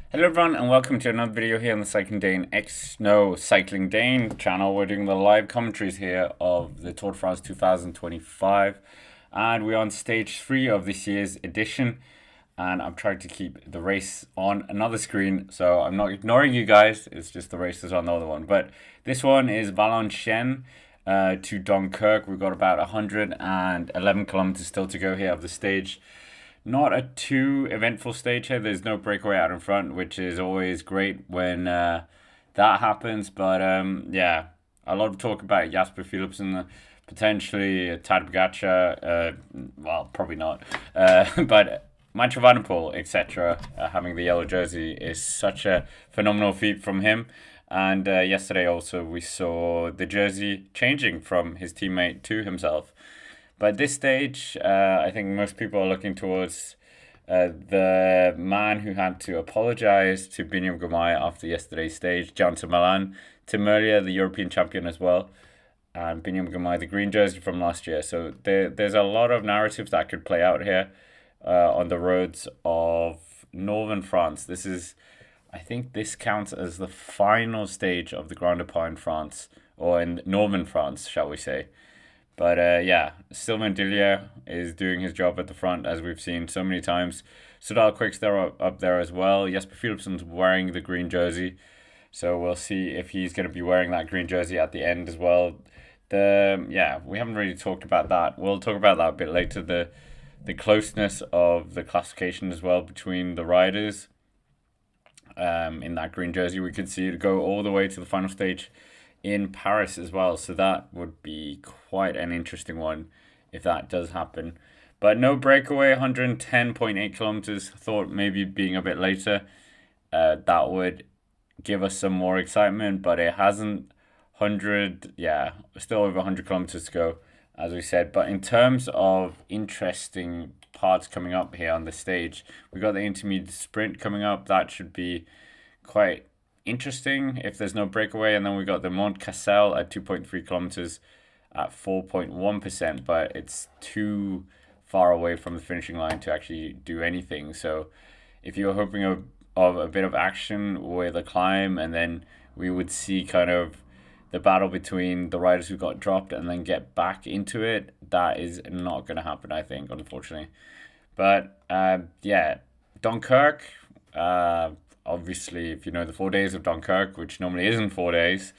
Hello everyone and welcome to another video here on the Cycling Dane channel. We're doing the live commentaries here of the Tour de France 2025 and we're on stage 3 of this year's edition, and I'm trying to keep the race on another screen, so I'm not ignoring you guys, it's just the race is on the other one. But this one is Valenciennes to Dunkirk. We've got about 111 kilometers still to go here of the stage. Not a too eventful stage here. There's no breakaway out in front, which is always great when that happens. But yeah, a lot of talk about Jasper Philipsen, potentially Tad Pogacar. Well, probably not. But Michael Van der Poel, etc. Having the yellow jersey is such a phenomenal feat from him. And yesterday also we saw the jersey changing from his teammate to himself. But at this stage, I think most people are looking towards the man who had to apologize to Biniam Girmay after yesterday's stage, down to Milan, Tim Merlier, the European champion as well, and Biniam Girmay, the green jersey from last year. So there's a lot of narratives that could play out here on the roads of northern France. I think this counts as the final stage of the Grand Epar in France, or in northern France, shall we say. But yeah, Sylvain Dillier is doing his job at the front, as we've seen so many times. Soudal Quickstep up there as well. Jasper Philipsen's wearing the green jersey, so we'll see if he's going to be wearing that green jersey at the end as well. Yeah, we haven't really talked about that. We'll talk about that a bit later. The closeness of the classification as well between the riders. In that green jersey, we could see it go all the way to the final stage in Paris as well, so that would be quite an interesting one if that does happen. But no breakaway, 110.8 kilometers. Thought maybe being a bit later, that would give us some more excitement, but it hasn't. 100, yeah, still over 100 kilometers to go, as we said. But in terms of interesting parts coming up here on the stage, we got the intermediate sprint coming up. That should be quite interesting if there's no breakaway. And then we got the Mont Cassel at 2.3 kilometers at 4.1%, but it's too far away from the finishing line to actually do anything. So if you're hoping of a bit of action with a climb, and then we would see kind of the battle between the riders who got dropped and then get back into it, that is not going to happen, I think, unfortunately. But yeah, Dunkirk, obviously, if you know the 4 days of Dunkirk, which normally isn't 4 days,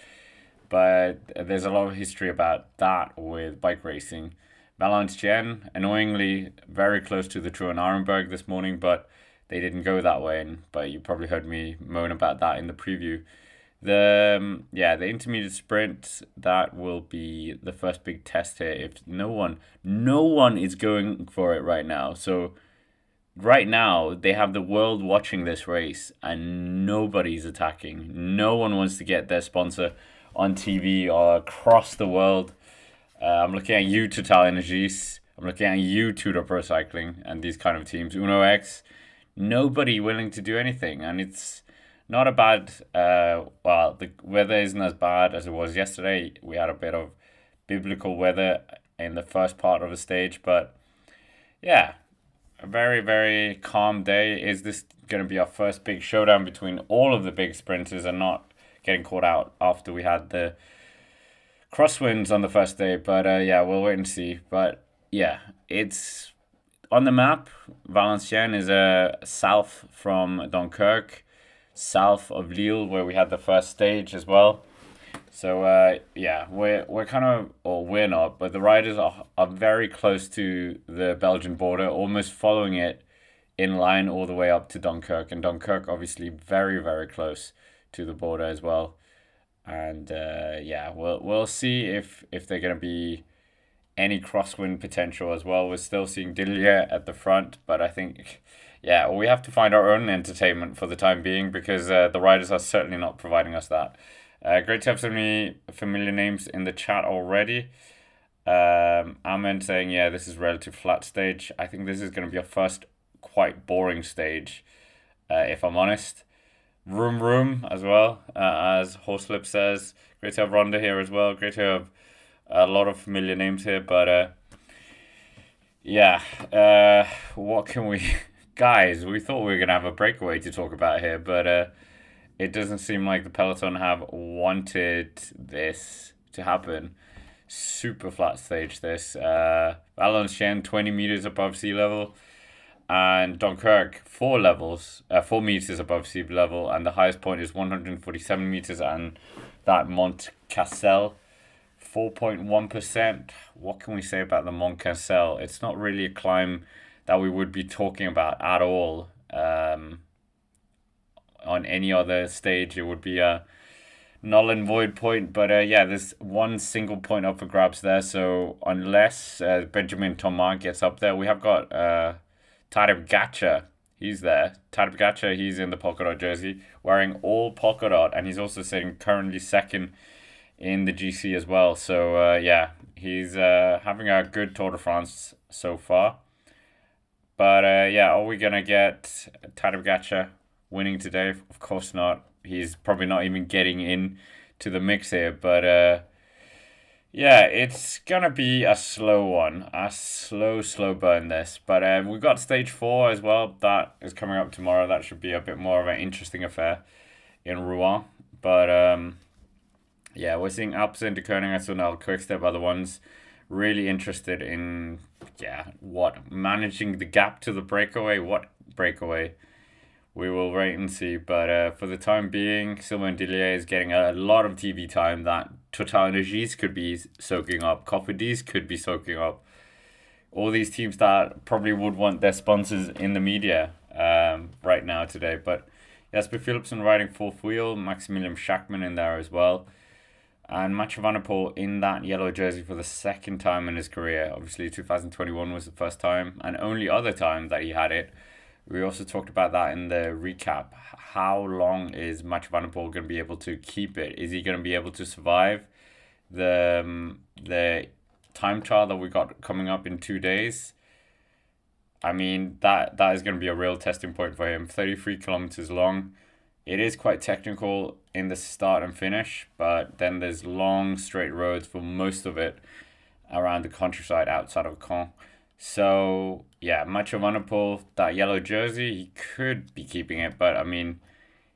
but there's a lot of history about that with bike racing. Valenciennes, annoyingly, very close to the Tour in Arenberg this morning, but they didn't go that way. But you probably heard me moan about that in the preview. The intermediate sprint, that will be the first big test here. If no one is going for it right now. So right now, they have the world watching this race and nobody's attacking. No one wants to get their sponsor on TV or across the world. I'm looking at you, Total Energies. I'm looking at you, Tudor Pro Cycling, and these kind of teams. Uno X. Nobody willing to do anything. And it's not a bad... well, the weather isn't as bad as it was yesterday. We had a bit of biblical weather in the first part of the stage. But yeah, a very, very calm day. Is this going to be our first big showdown between all of the big sprinters and not getting caught out after we had the crosswinds on the first day? But yeah, we'll wait and see. But yeah, it's on the map. Valenciennes is south from Dunkirk, south of Lille, where we had the first stage as well. So yeah, we're kind of, or we're not, but the riders are very close to the Belgian border, almost following it in line all the way up to Dunkirk. And Dunkirk obviously very, very close to the border as well. And yeah, we'll see if they're going to be any crosswind potential as well. We're still seeing Dillier at the front, but I think, yeah, we have to find our own entertainment for the time being, because the riders are certainly not providing us that. Great to have so many familiar names in the chat already. Amen saying, yeah, this is relative flat stage. I think this is going to be our first quite boring stage, if I'm honest. Room as well, as Horslip says. Great to have Ronda here as well. Great to have a lot of familiar names here, but yeah, what can we guys, we thought we were going to have a breakaway to talk about here, but it doesn't seem like the peloton have wanted this to happen. Super flat stage this. Valenciennes 20 meters above sea level, and Dunkirk 4 meters above sea level, and the highest point is 147 meters, and that Mont Cassel 4.1%. What can we say about the Mont Cassel? It's not really a climb that we would be talking about at all. On any other stage, it would be a null and void point. But yeah, there's one single point up for grabs there. So unless Benjamin Thomas gets up there, we have got Tadej Pogačar. He's there. Tadej Pogačar, he's in the polka dot jersey, wearing all polka dot, and he's also sitting currently second in the GC as well. So yeah, he's having a good Tour de France so far. But yeah, are we gonna get Tadej Pogačar winning today? Of course not. He's probably not even getting in to the mix here. But yeah, it's gonna be a slow one, a slow burn this. But we've got stage 4 as well. That is coming up tomorrow. That should be a bit more of an interesting affair in Rouen. But yeah, we're seeing Alpecin, De Koning, SNL, Quickstep are the ones really interested in, managing the gap to the breakaway. What breakaway? We will wait and see. But for the time being, Sylvain Dillier is getting a lot of TV time that Total Energies could be soaking up, Cofidis could be soaking up. All these teams that probably would want their sponsors in the media right now today. But Jasper Philipsen riding fourth wheel, Maximilian Schachmann in there as well. And Mathieu van der Poel in that yellow jersey for the second time in his career. Obviously, 2021 was the first time and only other time that he had it. We also talked about that in the recap. How long is Mathieu van der Poel going to be able to keep it? Is he going to be able to survive the time trial that we got coming up in 2 days? I mean, that is going to be a real testing point for him. 33 kilometers long. It is quite technical in the start and finish, but then there's long straight roads for most of it around the countryside outside of Caen. So yeah, Mathieu van der Poel, that yellow jersey, he could be keeping it, but I mean,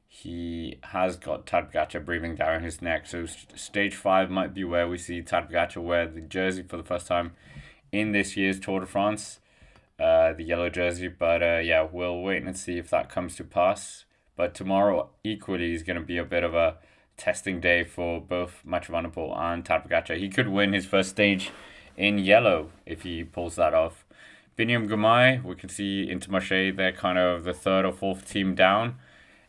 he has got Tadej Pogačar breathing down his neck. So stage 5 might be where we see Tadej Pogačar wear the jersey for the first time in this year's Tour de France, the yellow jersey. But yeah, we'll wait and see if that comes to pass. But tomorrow equally is going to be a bit of a testing day for both Mathieu van der Poel and Tadej Pogačar. He could win his first stage in yellow if he pulls that off. Biniam Girmay, we can see Intermarché, they're kind of the third or fourth team down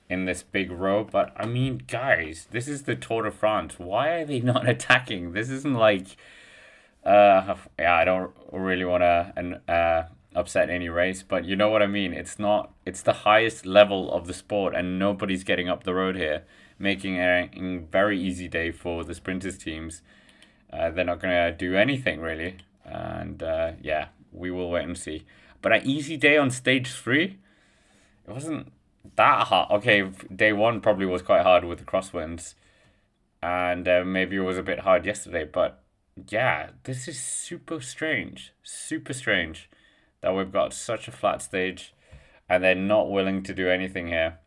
in this big row. But I mean, guys, this is the Tour de France. Why are they not attacking? This isn't like, yeah, I don't really want to upset any race, but you know what I mean. It's the highest level of the sport, and nobody's getting up the road here, making a very easy day for the sprinters teams. They're not going to do anything really, and yeah, we will wait and see. But an easy day on stage 3, it wasn't that hard. Okay, day 1 probably was quite hard with the crosswinds, and maybe it was a bit hard yesterday, but yeah, this is super strange that we've got such a flat stage and they're not willing to do anything here.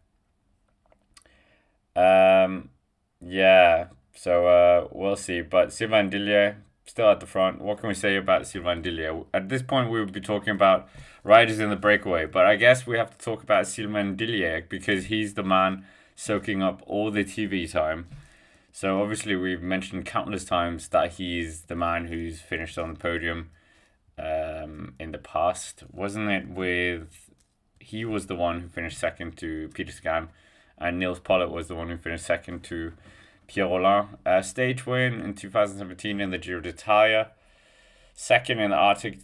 Yeah, so we'll see. But Sylvain Dillier still at the front. What can we say about Sylvain Dillier? At this point, we would be talking about riders in the breakaway, but I guess we have to talk about Sylvain Dillier because he's the man soaking up all the TV time. So obviously, we've mentioned countless times that he's the man who's finished on the podium in the past. Wasn't it he was the one who finished second to Peter Sagan, and Nils Pollitt was the one who finished second to Pierre Roland. Stage win in 2017 in the Giro d'Italia, second in the Arctic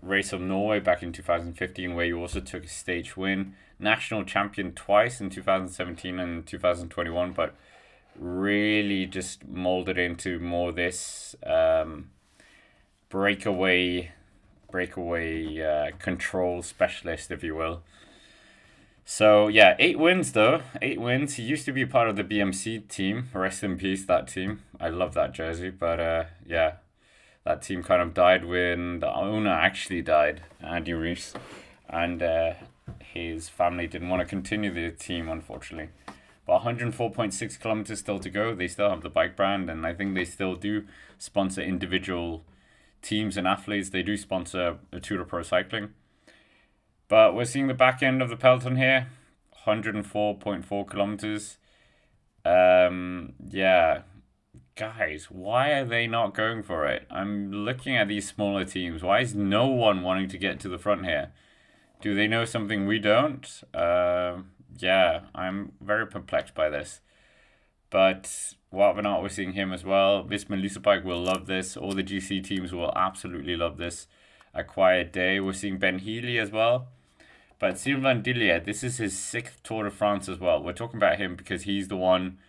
race of Norway back in 2015, where you also took a stage win, national champion twice in 2017 and 2021, but really just molded into more this breakaway control specialist, if you will. So yeah, 8 wins though. 8 wins. He used to be part of the BMC team. Rest in peace, that team. I love that jersey. But yeah, that team kind of died when the owner actually died, Andy Rees. And his family didn't want to continue the team, unfortunately. But 104.6 kilometers still to go. They still have the bike brand, and I think they still do sponsor individual teams and athletes. They do sponsor a Tour de Pro Cycling. But we're seeing the back end of the peloton here, 104.4 kilometers. Yeah, guys, why are they not going for it? I'm looking at these smaller teams. Why is no one wanting to get to the front here? Do they know something we don't? Yeah, I'm very perplexed by this. But what not, we're seeing him as well. Visma Leasebike will love this. All the GC teams will absolutely love this. A Quiet Day. We're seeing Ben Healy as well. But Sylvain Dillier, this is his 6th Tour de France as well. We're talking about him because he's the one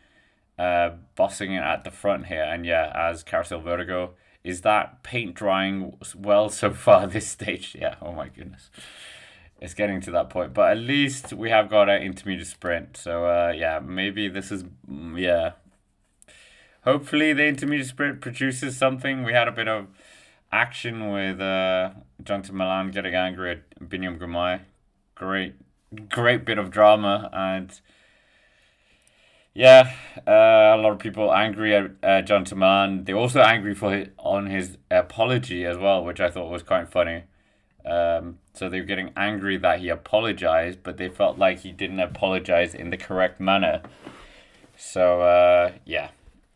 bossing it at the front here. And yeah, as Carousel Vertigo. Is that paint drying well so far this stage? Yeah, oh my goodness. It's getting to that point. But at least we have got an intermediate sprint. So yeah, maybe this is, yeah. Hopefully the intermediate sprint produces something. We had a bit of action with Jonathan Milan getting angry at Biniam Girmay. Great bit of drama, and yeah, a lot of people angry at Jonathan Milan. They're also angry on his apology as well, which I thought was quite funny. So they were getting angry that he apologized, but they felt like he didn't apologize in the correct manner. So yeah.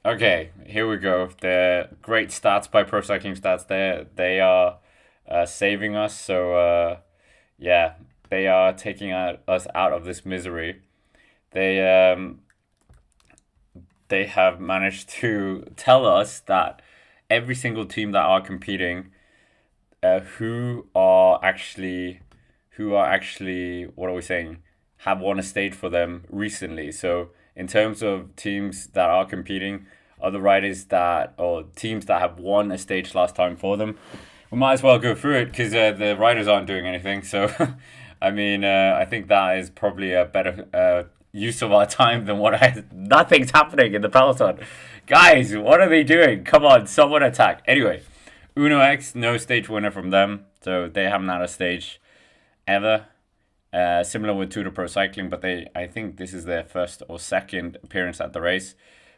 Okay, here we go. The great stats by Pro Cycling Stats there. They are saving us. So yeah, they are taking us out of this misery. They have managed to tell us that every single team that are competing, who are actually, what are we saying, have won a stage for them recently. So in terms of teams that are competing, other riders or teams that have won a stage last time for them, we might as well go through it because the riders aren't doing anything. So, I mean, I think that is probably a better use of our time than nothing's happening in the peloton. Guys, what are they doing? Come on, someone attack. Anyway, Uno X, no stage winner from them. So they haven't had a stage ever. Similar with Tour de Pro Cycling, but I think this is their first or second appearance at the race.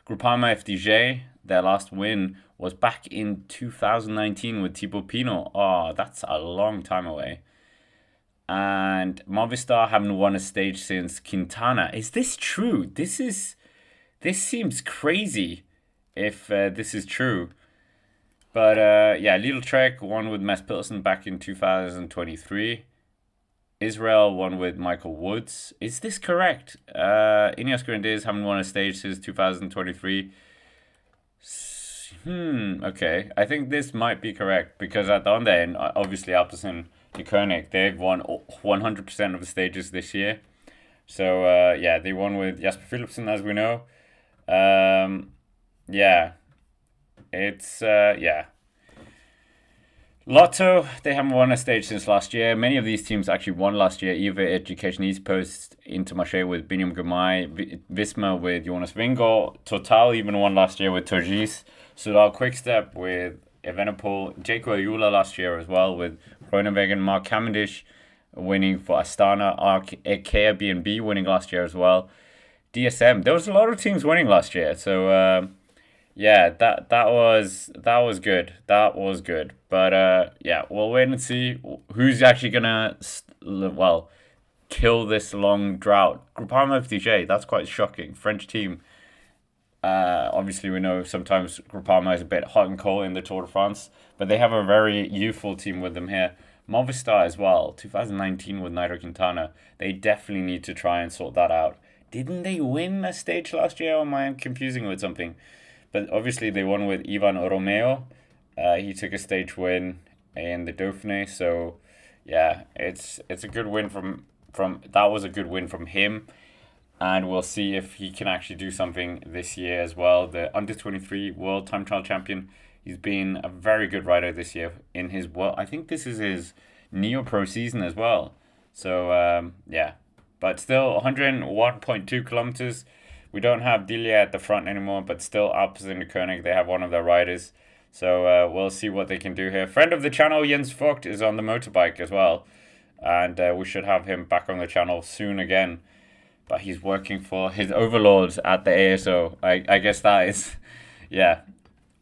Groupama FDJ, their last win was back in 2019 with Thibaut Pinot. Oh, that's a long time away. And Movistar haven't won a stage since Quintana. Is this true? This seems crazy if this is true. But yeah, Lidl Trek won with Mads Pedersen back in 2023. Israel won with Michael Woods. Is this correct? Ineos Grenadiers haven't won a stage since 2023. Okay. I think this might be correct because at the end, obviously Alpecin de Koenig, they've won 100% of the stages this year. So yeah, they won with Jasper Philipsen, as we know. Yeah. It's, yeah. Lotto, they haven't won a stage since last year. Many of these teams actually won last year. Eva Education East Coast, Intermarché with Biniam Girmay, Visma with Jonas Vingegaard. Total even won last year with Turgis. Sudal Quickstep with Evenepoel. Jaco Ayula last year as well with Groenewegen. Mark Cavendish winning for Astana. Airbnb winning last year as well. DSM. There was a lot of teams winning last year. So yeah, that was good. That was good. But yeah, we'll wait and see who's actually gonna kill this long drought. Groupama FDJ, that's quite shocking. French team. Obviously, we know sometimes Groupama is a bit hot and cold in the Tour de France, but they have a very youthful team with them here. Movistar as well, 2019 with Nairo Quintana. They definitely need to try and sort that out. Didn't they win a stage last year, or am I confusing with something? But obviously they won with Ivan Romeo. He took a stage win in the Dauphiné. So yeah, it's a good win from that was a good win from him. And we'll see if he can actually do something this year as well. The under-23 World Time Trial Champion. He's been a very good rider this year in his I think this is his Neo-Pro season as well. So yeah, but still 101.2 kilometers. We don't have Dillier at the front anymore, but still Alpecin de Koenig, they have one of their riders. So we'll see what they can do here. Friend of the channel, Jens Vogt, is on the motorbike as well. and we should have him back on the channel soon again. But he's working for his overlords at the ASO. I guess that is, yeah,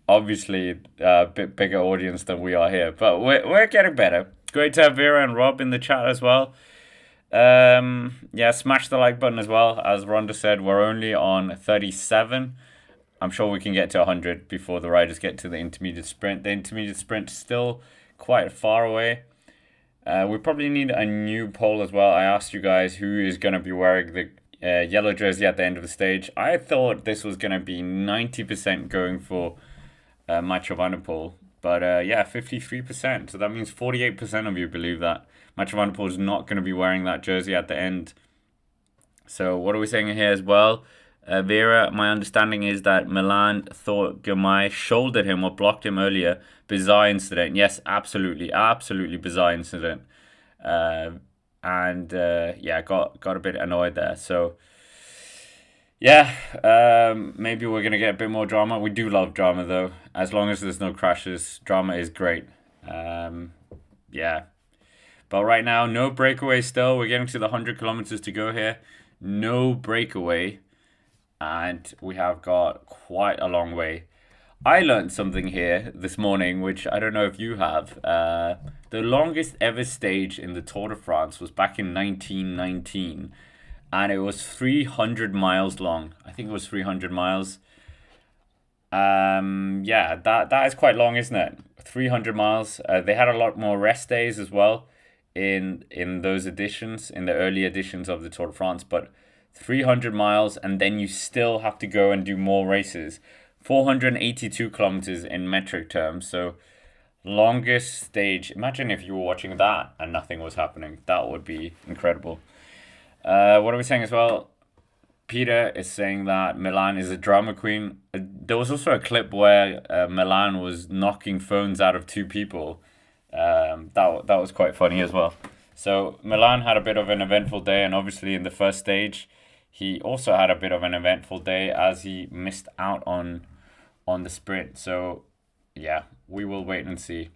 obviously a bit bigger audience than we are here. But we're getting better. Great to have Vera and Rob in the chat as well. Yeah, smash the like button as well. As Rhonda said, we're only on 37. I'm sure we can get to 100 before the riders get to the intermediate sprint. The intermediate sprint is still quite far away. We probably need a new poll as well. I asked you guys who is going to be wearing the yellow jersey at the end of the stage. I thought this was going to be 90% going for Mathieu van der Poel. But yeah, 53%. So that means 48% of you believe that Mathieu van der Poel is not going to be wearing that jersey at the end. So what are we saying here as well? Vera, my understanding is that Milan thought Girmay shouldered him or blocked him earlier. Bizarre incident. Yes, absolutely. Absolutely bizarre incident. Yeah, got a bit annoyed there. So, yeah, maybe we're going to get a bit more drama. We do love drama, though. As long as there's no crashes, drama is great. Yeah. But right now, no breakaway still. We're getting to the 100 kilometers to go here. No breakaway. And we have got quite a long way. I learned something here this morning, which I don't know if you have. The longest ever stage in the Tour de France was back in 1919. And it was 300 miles long. I think it was 300 miles. Yeah, that is quite long, isn't it? 300 miles. They had a lot more rest days as well in those editions, in the early editions of the Tour de France. But 300 miles, and then you still have to go and do more races. 482 kilometers in metric terms. So longest stage. Imagine if you were watching that and nothing was happening. That would be incredible. What are we saying as well? Peter is saying that Milan is a drama queen. There was also a clip where Milan was knocking phones out of two people. That was quite funny as well. So Milan had a bit of an eventful day, and obviously in the first stage, he also had a bit of an eventful day as he missed out on the sprint. So yeah, we will wait and see.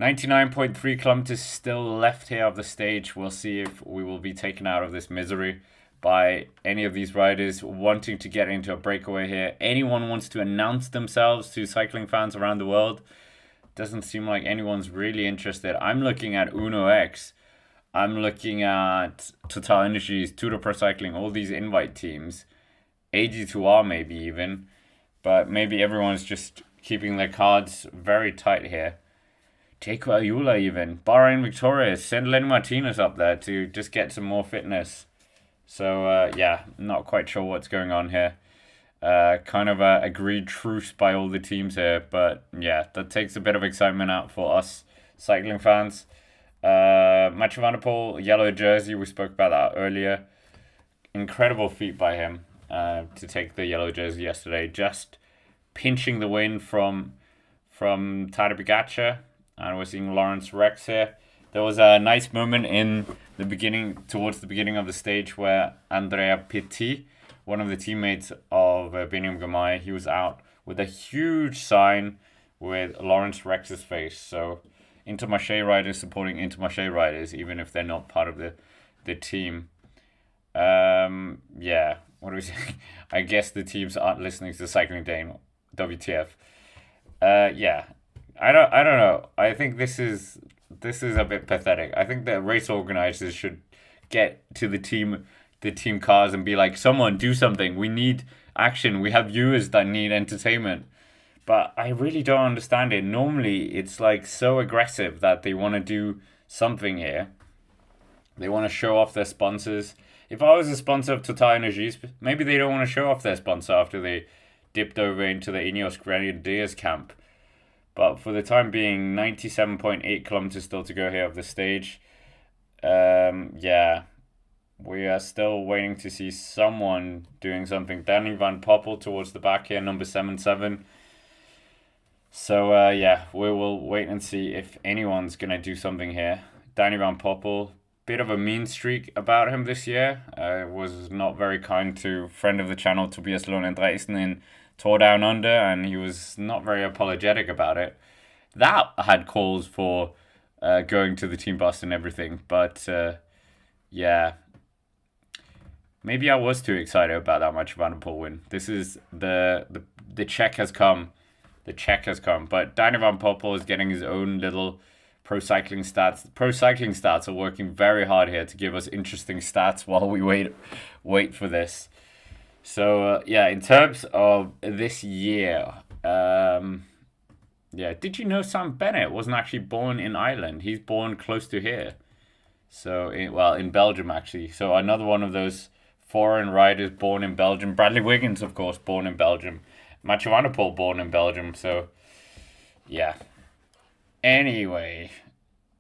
99.3 kilometers still left here of the stage. We'll see if we will be taken out of this misery by any of these riders wanting to get into a breakaway here. Anyone wants to announce themselves to cycling fans around the world. Doesn't seem like anyone's really interested. I'm looking at Uno X. I'm looking at Total Energies, Tour Pro Cycling, all these invite teams. AG2R maybe even. But maybe everyone's just keeping their cards very tight here. Jaco Ayula even. Bahrain Victorious. Send Lenny Martinez up there to just get some more fitness. So, yeah, not quite sure what's going on here. Kind of a agreed truce by all the teams here. But, yeah, that takes a bit of excitement out for us cycling fans. Mathieu van der Poel, yellow jersey. We spoke about that earlier. Incredible feat by him to take the yellow jersey yesterday. Just pinching the win from Tadej Pogačar. And we're seeing Lawrence Rex here. There was a nice moment in the beginning, towards the beginning of the stage, where Andrea Petit, one of the teammates of Biniam Girmay, he was out with a huge sign with Lawrence Rex's face. So Intermarché riders supporting Intermarché riders, even if they're not part of the team. Yeah, what are we saying? I guess the teams aren't listening to Cycling Dane. WTF. Yeah, I don't know. I think this is a bit pathetic. I think the race organizers should get to the team cars and be like, someone do something. We need action. We have viewers that need entertainment. But I really don't understand it. Normally, it's like so aggressive that they want to do something here. They want to show off their sponsors. If I was a sponsor of Total Energies, maybe they don't want to show off their sponsor after they dipped over into the Ineos Grenadiers camp. But for the time being, 97.8 kilometers still to go here of the stage. Yeah, we are still waiting to see someone doing something. Danny Van Poppel towards the back here, number 77. So, yeah, we will wait and see if anyone's going to do something here. Danny Van Poppel, bit of a mean streak about him this year. Was not very kind to friend of the channel, Tobias Lund Andreessen, in Tour Down Under, and he was not very apologetic about it. That had calls for going to the team bus and everything. But yeah, maybe I was too excited about that Mathieu van der Poel win. This is the check has come. The check has come. But Daniel van Poppel is getting his own little pro cycling stats. Pro cycling stats are working very hard here to give us interesting stats while we wait for this. So yeah, in terms of this year, yeah, did you know Sam Bennett wasn't actually born in Ireland? He's born close to here. So in Belgium actually. So another one of those foreign riders born in Belgium. Bradley Wiggins, of course, born in Belgium. Mathieu van der Poel born in Belgium. So yeah. Anyway,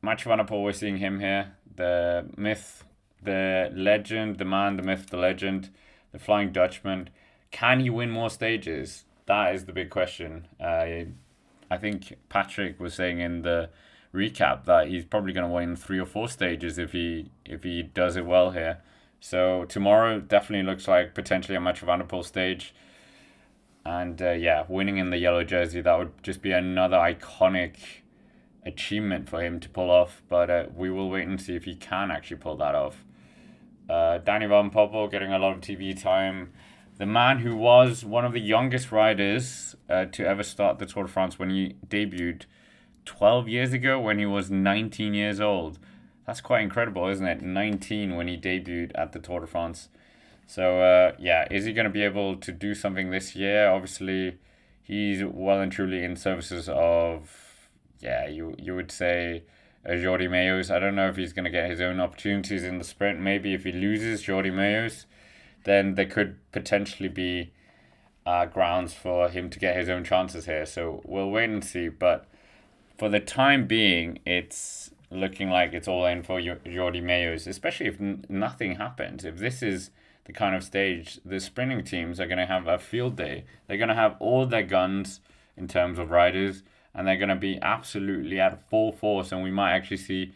Mathieu van der Poel, we're seeing him here. The myth, the legend, the man, the myth, the legend, the Flying Dutchman. Can he win more stages? That is the big question. I think Patrick was saying in the recap that he's probably going to win 3 or 4 stages if he does it well here. So tomorrow definitely looks like potentially a Mathieu van der Poel stage. And yeah, winning in the yellow jersey, that would just be another iconic achievement for him to pull off. But we will wait and see if he can actually pull that off. Danny Van Poppel getting a lot of TV time. The man who was one of the youngest riders to ever start the Tour de France when he debuted 12 years ago when he was 19 years old. That's quite incredible, isn't it? 19 when he debuted at the Tour de France. So, yeah, is he going to be able to do something this year? Obviously, he's well and truly in services of, yeah, you would say Jordi Meeus. I don't know if he's going to get his own opportunities in the sprint. Maybe if he loses Jordi Meeus, then there could potentially be grounds for him to get his own chances here. So we'll wait and see. But for the time being, it's looking like it's all in for Jordi Meeus, especially if nothing happens. If this is the kind of stage, the sprinting teams are going to have a field day. They're going to have all their guns in terms of riders, and they're going to be absolutely at full force, and we might actually see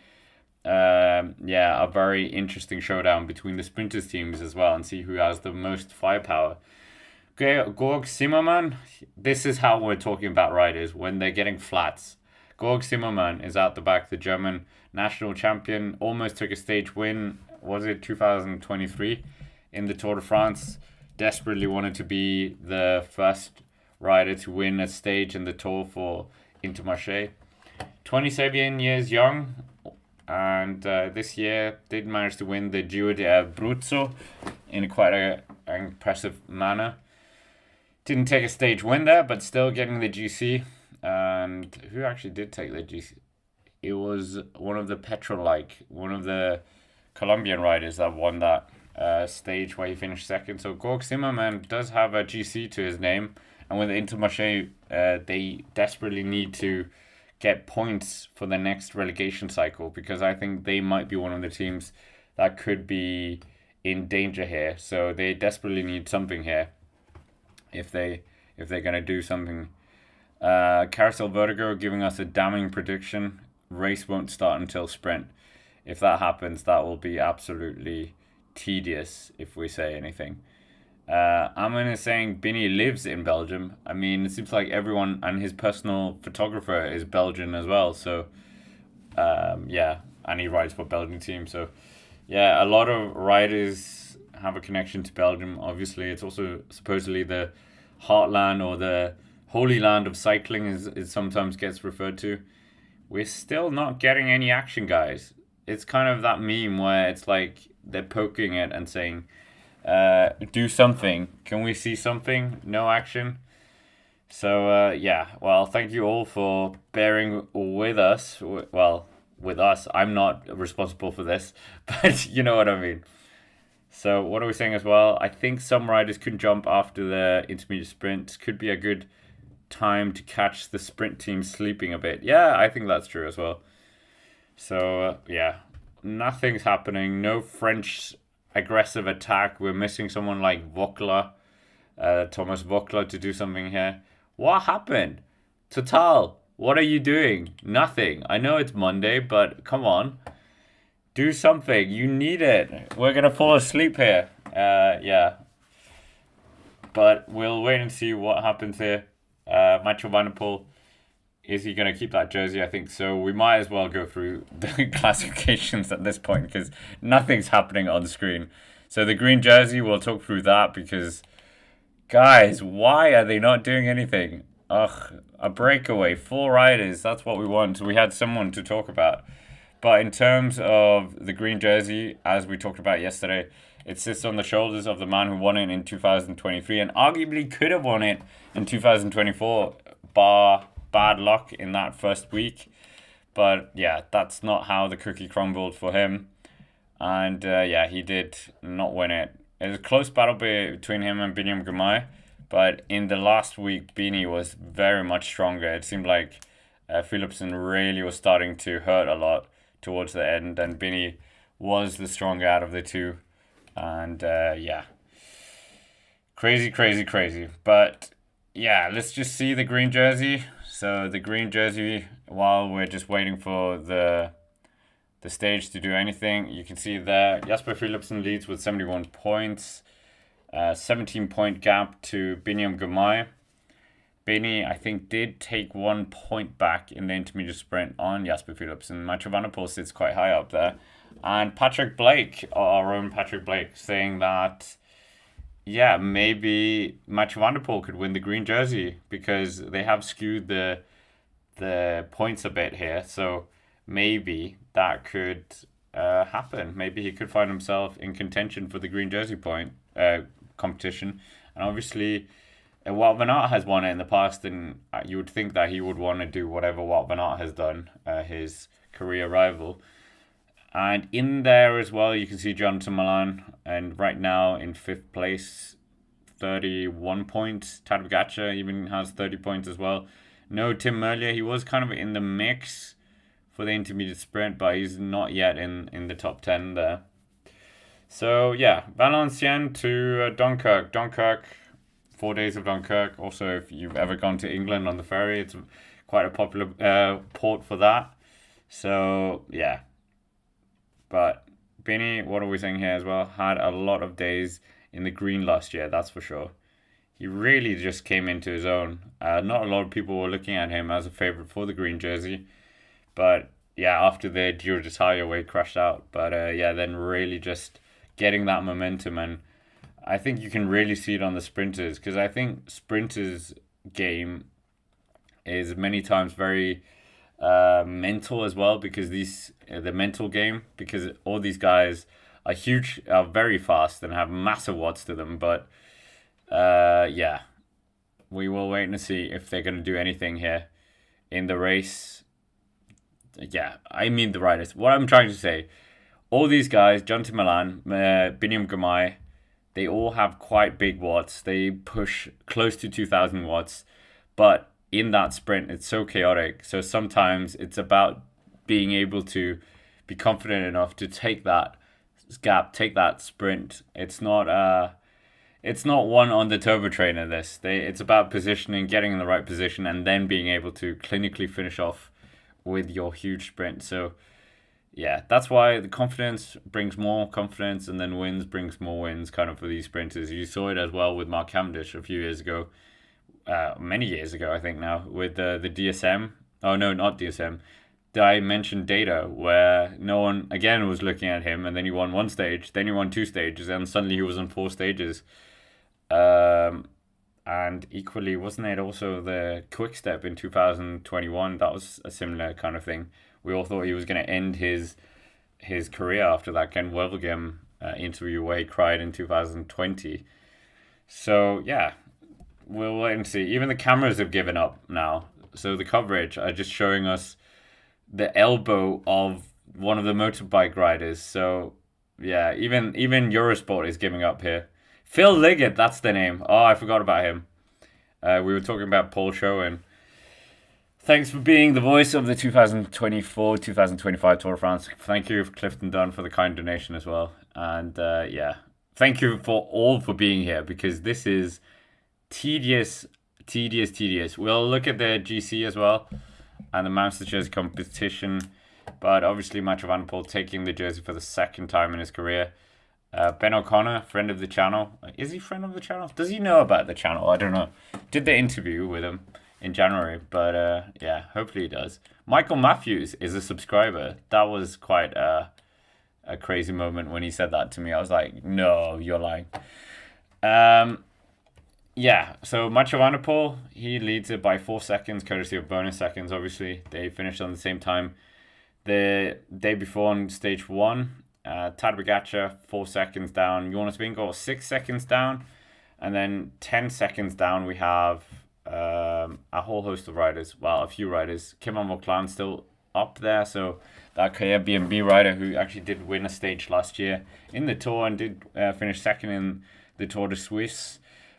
a very interesting showdown between the sprinters teams as well, and see who has the most firepower. Okay, Georg Zimmermann, this is how we're talking about riders when they're getting flats. Georg Zimmermann is out the back, the German national champion, almost took a stage win, was it 2023, in the Tour de France. Desperately wanted to be the first rider to win a stage in the Tour for Intermarché. 27 years young, and this year did manage to win the Giro di Abruzzo in quite an impressive manner. Didn't take a stage win there, but still getting the GC. And who actually did take the GC? It was one of the one of the Colombian riders that won that stage where he finished second. So Georg Zimmermann does have a GC to his name, and with Intermarché, they desperately need to get points for the next relegation cycle, because I think they might be one of the teams that could be in danger here. So they desperately need something here if they're gonna do something. Carousel Vertigo giving us a damning prediction. Race won't start until sprint. If that happens, that will be absolutely tedious if we say anything. Amin is saying Bini lives in Belgium. I mean, it seems like everyone and his personal photographer is Belgian as well. So, yeah, and he rides for Belgian team. So, yeah, a lot of riders have a connection to Belgium. Obviously, it's also supposedly the heartland or the holy land of cycling, as it sometimes gets referred to. We're still not getting any action, guys. It's kind of that meme where it's like they're poking it and saying, do something. Can we see something? No action. So, yeah, well, thank you all for bearing with us. Well, with us. I'm not responsible for this, but you know what I mean. So, what are we saying as well? I think some riders could jump after the intermediate sprint. Could be a good time to catch the sprint team sleeping a bit. Yeah, I think that's true as well. So, yeah, nothing's happening. No French aggressive attack. We're missing someone like Vokla, Thomas Vokla, to do something here. What happened? Total, what are you doing? Nothing. I know it's Monday, but come on. Do something. You need it. We're going to fall asleep here. Yeah. But we'll wait and see what happens here. Mathieu van der Poel Is he going to keep that jersey? I think so. We might as well go through the classifications at this point because nothing's happening on the screen. So the green jersey, we'll talk through that because, guys, why are they not doing anything? Ugh, a breakaway, 4 riders, that's what we want. We had someone to talk about. But in terms of the green jersey, as we talked about yesterday, it sits on the shoulders of the man who won it in 2023 and arguably could have won it in 2024, bar bad luck in that first week. But yeah, that's not how the cookie crumbled for him. And yeah, he did not win it. It was a close battle between him and Biniam Girmay. But in the last week, Bini was very much stronger. It seemed like Philipsen really was starting to hurt a lot towards the end. And Bini was the stronger out of the two. And yeah, crazy, crazy, crazy. But yeah, let's just see the green jersey. So the green jersey, while we're just waiting for the stage to do anything, you can see there Jasper Philipsen leads with 71 points, 17-point gap to Biniam Girmay. Bini, I think, did take 1 point back in the intermediate sprint on Jasper Philipsen. Mathieu van der Poel sits quite high up there. And Patrick Blake, our own Patrick Blake, saying that, yeah, maybe Mathieu van der Poel could win the green jersey because they have skewed the points a bit here. So maybe that could happen. Maybe he could find himself in contention for the green jersey competition. And obviously, Wout van Aert has won it in the past, and you would think that he would want to do whatever Wout van Aert has done, his career rival. And in there as well, you can see Jonathan Milan, and right now in 5th place, 31 points. Tadej Pogačar even has 30 points as well. No, Tim Merlier, he was kind of in the mix for the intermediate sprint, but he's not yet in the top 10 there. So yeah, Valenciennes to Dunkirk. Dunkirk, 4 days of Dunkirk. Also, if you've ever gone to England on the ferry, it's quite a popular port for that. So yeah. But Bini, what are we saying here as well? Had a lot of days in the green last year, that's for sure. He really just came into his own. Not a lot of people were looking at him as a favourite for the green jersey. But yeah, after the Giro d'Italia where he crashed out. But yeah, then really just getting that momentum. And I think you can really see it on the sprinters. Because I think sprinters' game is many times very mental as well, because the mental game, because all these guys are very fast and have massive watts to them. But yeah, we will wait and see if they're going to do anything here in the race. Yeah, I mean the riders. What I'm trying to say, all these guys, Jonathan Milan, Biniam Girmay, they all have quite big watts. They push close to 2,000 watts, but in that sprint, it's so chaotic. So sometimes it's about being able to be confident enough to take that gap, take that sprint. It's not one on the turbo trainer. It's about positioning, getting in the right position, and then being able to clinically finish off with your huge sprint. So yeah, that's why the confidence brings more confidence, and then wins brings more wins, kind of, for these sprinters. You saw it as well with Mark Cavendish a few years ago. Many years ago, I think now, with the DSM. Oh, no, not DSM. I mentioned Data, where no one, again, was looking at him, and then he won 1 stage, then he won 2 stages, and suddenly he was on 4 stages. And equally, wasn't it also the Quick Step in 2021? That was a similar kind of thing. We all thought he was going to end his career after that Ken Wevelgem interview where he cried in 2020. So, yeah. We'll wait and see. Even the cameras have given up now. So the coverage are just showing us the elbow of one of the motorbike riders. So yeah, even Eurosport is giving up here. Phil Liggett, that's the name. Oh, I forgot about him. We were talking about Paul Schoen. Thanks for being the voice of the 2024-2025 Tour de France. Thank you, Clifton Dunn, for the kind donation as well. And yeah, thank you for being here, because this is tedious. We'll look at the GC as well and the Master Jersey competition. But obviously, Mathieu van der Poel taking the jersey for the 2nd time in his career. Ben O'Connor, friend of the channel. Is he friend of the channel? Does he know about the channel? I don't know. Did the interview with him. in January. But yeah, hopefully he does. Michael Matthews is a subscriber. That was quite a crazy moment when he said that to me. I was like, no, you're lying. Yeah, so Mathieu van der Poel, he leads it by 4 seconds, courtesy of bonus seconds, obviously. They finished on the same time. The day before on stage 1, Tadej Pogačar, 4 seconds down. Jonas Vingegaard, 6 seconds down. And then 10 seconds down, we have a whole host of riders. Well, a few riders. Kimon Vauclain still up there. So that Airbnb rider who actually did win a stage last year in the Tour and did finish second in the Tour de Suisse.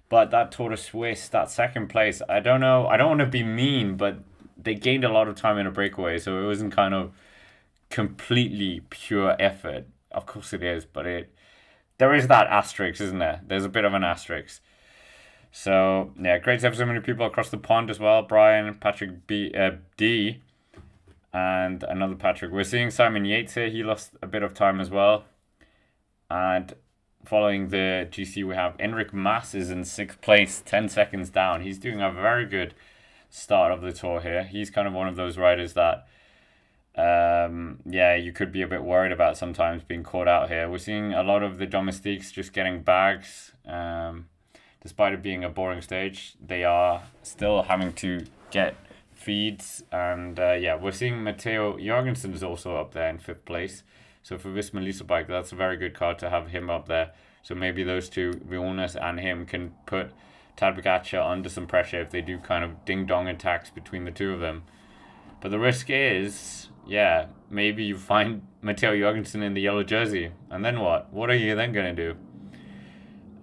But that Tour de Suisse, that second place, I don't know. I don't want to be mean, but they gained a lot of time in a breakaway. So it wasn't kind of completely pure effort. Of course it is, but there is that asterisk, isn't there? There's a bit of an asterisk. So yeah, great to have so many people across the pond as well. Brian, Patrick D, and another Patrick. We're seeing Simon Yates here. He lost a bit of time as well. And following the GC, we have Enric Mas is in 6th place, 10 seconds down. He's doing a very good start of the Tour here. He's kind of one of those riders that yeah, you could be a bit worried about sometimes being caught out here. We're seeing a lot of the domestiques just getting bags. Despite it being a boring stage, they are still having to get feeds. And yeah, we're seeing Matteo Jorgensen is also up there in 5th place. So for Visma Leasebike, that's a very good card to have him up there. So maybe those two, Vionas and him, can put Tadej Pogačar under some pressure if they do kind of ding-dong attacks between the two of them. But the risk is, yeah, maybe you find Matteo Jorgensen in the yellow jersey. And then what? What are you then going to do?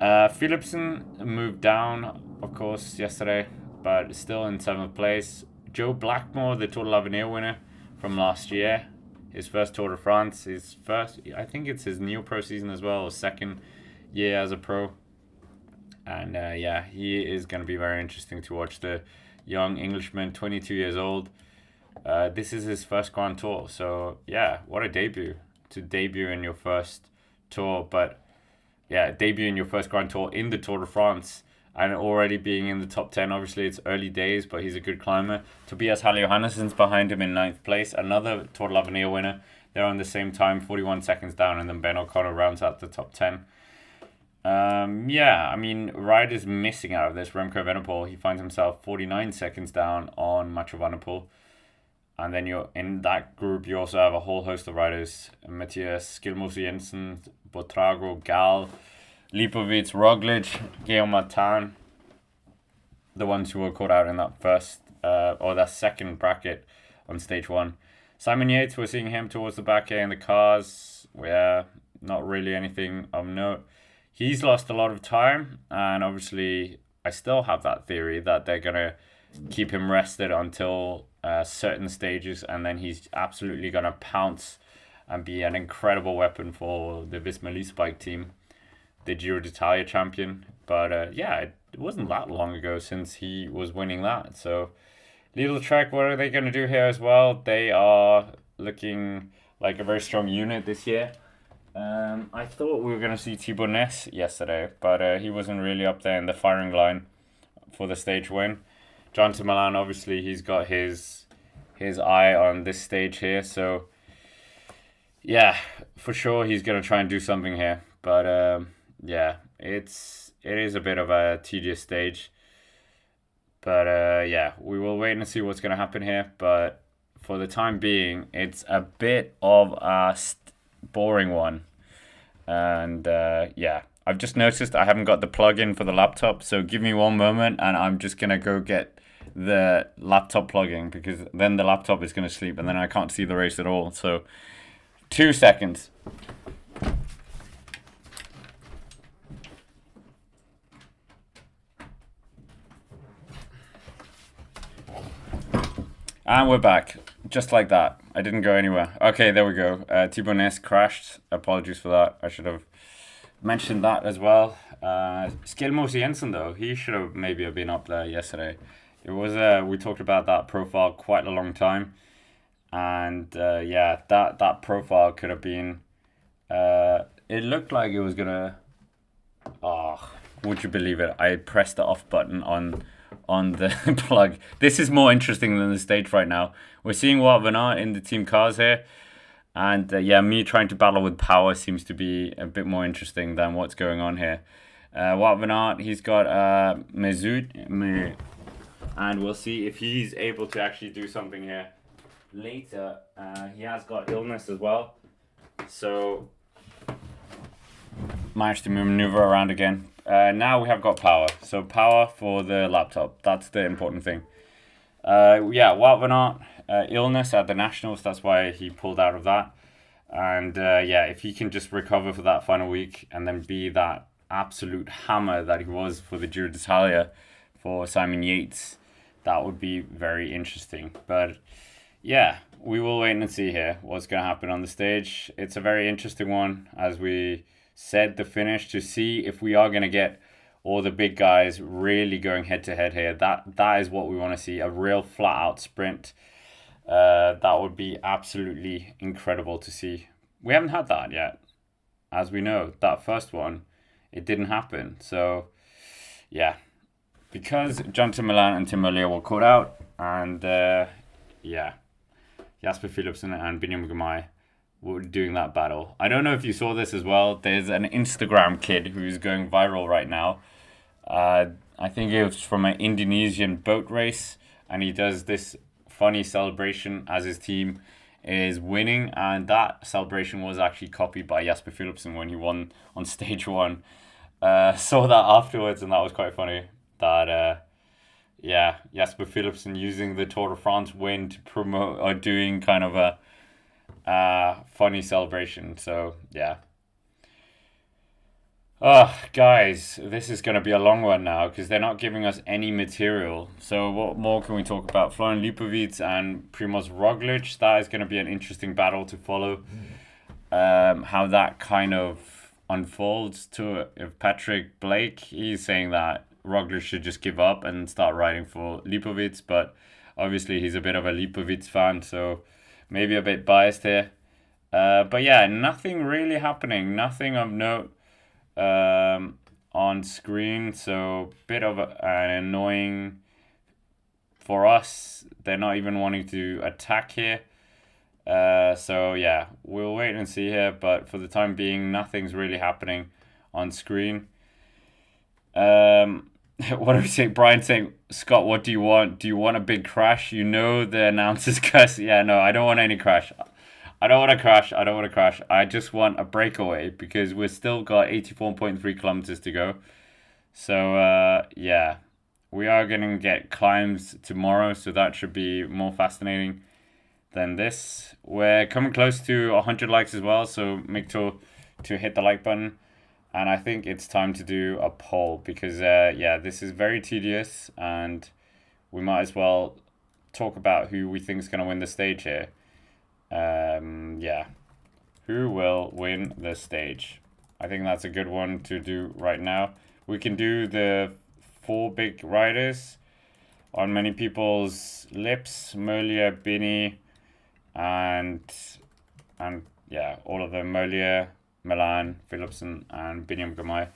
Philipsen moved down, of course, yesterday, but still in 7th place. Joe Blackmore, the Tour de l'Avenir winner from last year. His first Tour de France, his first, I think it's his neo-pro season as well, his second year as a pro. And yeah, he is going to be very interesting to watch. The young Englishman, 22 years old. This is his first Grand Tour. So yeah, what a debut. To debut in your first Tour. But yeah, debut in your first Grand Tour in the Tour de France. And already being in the top 10, obviously it's early days, but he's a good climber. Tobias Halle Johannessen's behind him in 9th place. Another Tour de l'Avenir winner. They're on the same time, 41 seconds down, and then Ben O'Connor rounds out the top 10. Yeah, I mean, riders missing out of this. Remco Evenepoel, he finds himself 49 seconds down on Mathieu van der Poel. And then you're in that group, you also have a whole host of riders. Matthias Skjelmose Jensen, Botrago, Gal, Lipovic, Roglic, Guillaume Martin, the ones who were caught out in that first or that second bracket on stage 1. Simon Yates, we're seeing him towards the back here in the cars. Yeah, not really anything of note. He's lost a lot of time, and obviously I still have that theory that they're going to keep him rested until certain stages, and then he's absolutely going to pounce and be an incredible weapon for the Visma Leasebike team. The Giro d'Italia champion. But yeah, it wasn't that long ago since he was winning that. So Lidl Trek, what are they going to do here as well? They are looking like a very strong unit this year. I thought we were going to see Thibaut Ness yesterday, but he wasn't really up there in the firing line for the stage win. John to Milan, obviously, he's got his eye on this stage here. So yeah, for sure he's going to try and do something here. But yeah, it is a bit of a tedious stage. But yeah, we will wait and see what's going to happen here. But for the time being, it's a bit of a boring one. And yeah, I've just noticed I haven't got the plug-in for the laptop. So give me one moment and I'm just going to go get the laptop plug-in, because then the laptop is going to sleep and then I can't see the race at all. So 2 seconds. And we're back. Just like that. I didn't go anywhere. Okay, there we go. Thibaut Ness crashed. Apologies for that. I should have mentioned that as well. Skjelmose Jensen, though, he should have maybe been up there yesterday. It was we talked about that profile quite a long time. And yeah, that profile could have been... it looked like it was going to... Oh, would you believe it? I pressed the off button on on the plug. This is more interesting than the stage right now. We're seeing Wout van Aert in the team cars here. And yeah, me trying to battle with power seems to be a bit more interesting than what's going on here. Wout van Aert, he's got Mesut, and we'll see if he's able to actually do something here later. He has got illness as well, so managed to maneuver around again. Now we have got power, so power for the laptop. That's the important thing. Yeah, Wout van Aert, illness at the Nationals, that's why he pulled out of that. And yeah, if he can just recover for that final week and then be that absolute hammer that he was for the Giro d'Italia for Simon Yates, that would be very interesting. But yeah, we will wait and see here what's going to happen on the stage. It's a very interesting one, as we said, the finish, to see if we are going to get all the big guys really going head to head here. That is what we want to see, a real flat out sprint. That would be absolutely incredible to see. We haven't had that yet, as we know. That first one, it didn't happen. So yeah, because Jonathan Milan and Tim Merlier were caught out, and yeah, Jasper Philipsen and Biniam Girmay were doing that battle. I don't know if you saw this as well. There's an Instagram kid who's going viral right now. I think it was from an Indonesian boat race, and he does this funny celebration as his team is winning, and that celebration was actually copied by Jasper Philipsen when he won on stage one. Saw that afterwards, and that was quite funny. That yeah, Jasper Philipsen using the Tour de France win to promote, or doing kind of a funny celebration. So yeah. Oh, guys, this is going to be a long one now because they're not giving us any material. So what more can we talk about? Florian Lipovic and Primoz Roglic. That is going to be an interesting battle to follow. How that kind of unfolds. To if Patrick Blake, he's saying that Roglic should just give up and start riding for Lipovic, but obviously he's a bit of a Lipovic fan, so maybe a bit biased here. But yeah, nothing really happening. Nothing of note on screen, so bit of an annoying for us. They're not even wanting to attack here, so yeah, we'll wait and see here, but for the time being, nothing's really happening on screen. What are we saying? Brian saying, Scott, what do you want? Do you want a big crash? You know the announcer's curse. Yeah, no, I don't want any crash. I don't want to crash. I just want a breakaway because we've still got 84.3 kilometers to go. So, yeah, we are going to get climbs tomorrow, so that should be more fascinating than this. We're coming close to 100 likes as well, so make sure to hit the like button. And I think it's time to do a poll because, yeah, this is very tedious and we might as well talk about who we think is going to win the stage here. Yeah, who will win the stage? I think that's a good one to do right now. We can do the 4 big riders on many people's lips: Merlier, Bini, and yeah, all of them: Merlier, Milan, Philipsen, and Biniam Girmay.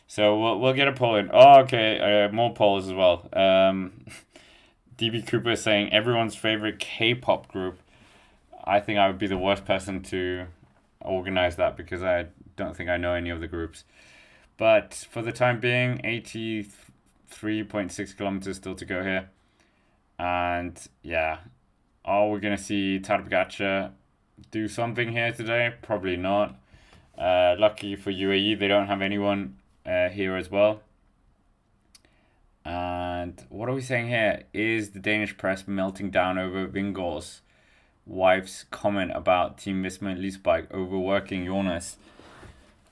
So we'll get a poll in. Oh, okay, more polls as well. DB Cooper is saying everyone's favorite K-pop group. I think I would be the worst person to organize that because I don't think I know any of the groups. But for the time being, 83.6 kilometers still to go here. And yeah, are we going to see Tadej Pogačar do something here today? Probably not. Lucky for UAE, they don't have anyone here as well. And what are we saying here? Is the Danish press melting down over Vingård's wife's comment about Team Visma and Leasebike overworking Jonas?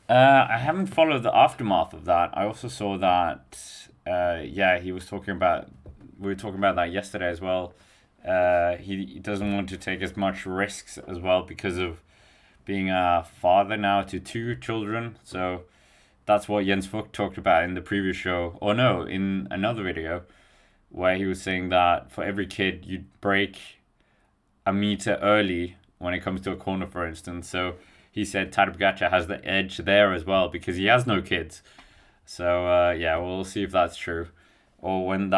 I haven't followed the aftermath of that. I also saw that, yeah, we were talking about that yesterday as well. He doesn't want to take as much risks as well because of being a father now to 2 children. So that's what Jens Vogt talked about in the previous show, or no, in another video, where he was saying that for every kid you'd break a meter early when it comes to a corner, for instance. So he said Tadej Pogačar has the edge there as well because he has no kids. So yeah, we'll see if that's true. or when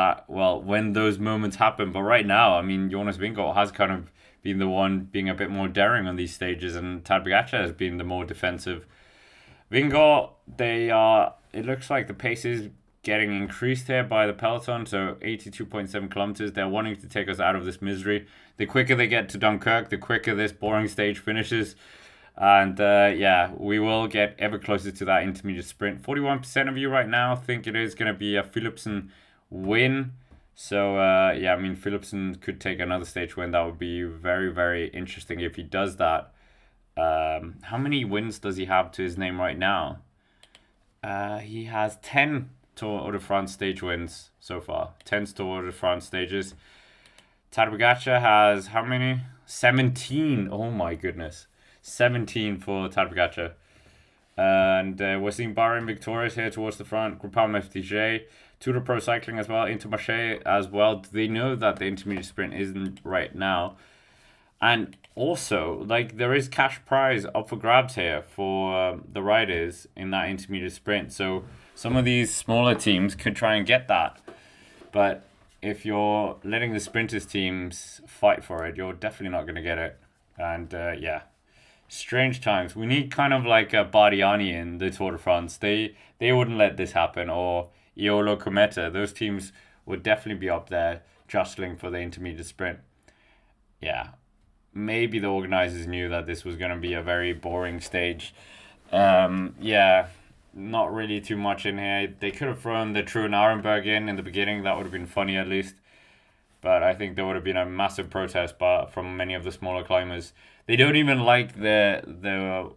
those moments happen. But right now, I mean, Jonas Vingegaard has kind of been the one being a bit more daring on these stages, and Tadej Pogačar has been the more defensive. Vingegaard, it looks like the pace is getting increased here by the peloton, so 82.7 kilometers. They're wanting to take us out of this misery. The quicker they get to Dunkirk, the quicker this boring stage finishes. And yeah, we will get ever closer to that intermediate sprint. 41% of you right now think it is going to be a Philipsen win. So yeah, I mean, Philipsen could take another stage win. That would be very, very interesting if he does that. How many wins does he have to his name right now? He has 10 Tour de France stage wins so far. 10 Tour de France stages. Tadej Pogačar has how many? 17. Oh my goodness. 17 for Tadej Pogačar. And we're seeing Bahrain victorious here towards the front. Groupama FDJ. Tour de Pro Cycling as well. Intermarché as well. They know that the intermediate sprint isn't right now. And also, like, there is cash prize up for grabs here for the riders in that intermediate sprint. So some of these smaller teams could try and get that. But if you're letting the sprinters teams fight for it, you're definitely not going to get it. And yeah, strange times. We need kind of like a Bardiani in the Tour de France. They wouldn't let this happen. Or Iolo Cometa. Those teams would definitely be up there jostling for the intermediate sprint. Yeah. Maybe the organizers knew that this was going to be a very boring stage. Yeah, not really too much in here. They could have thrown the True Arenberg in the beginning. That would have been funny at least. But I think there would have been a massive protest from many of the smaller climbers. They don't even like the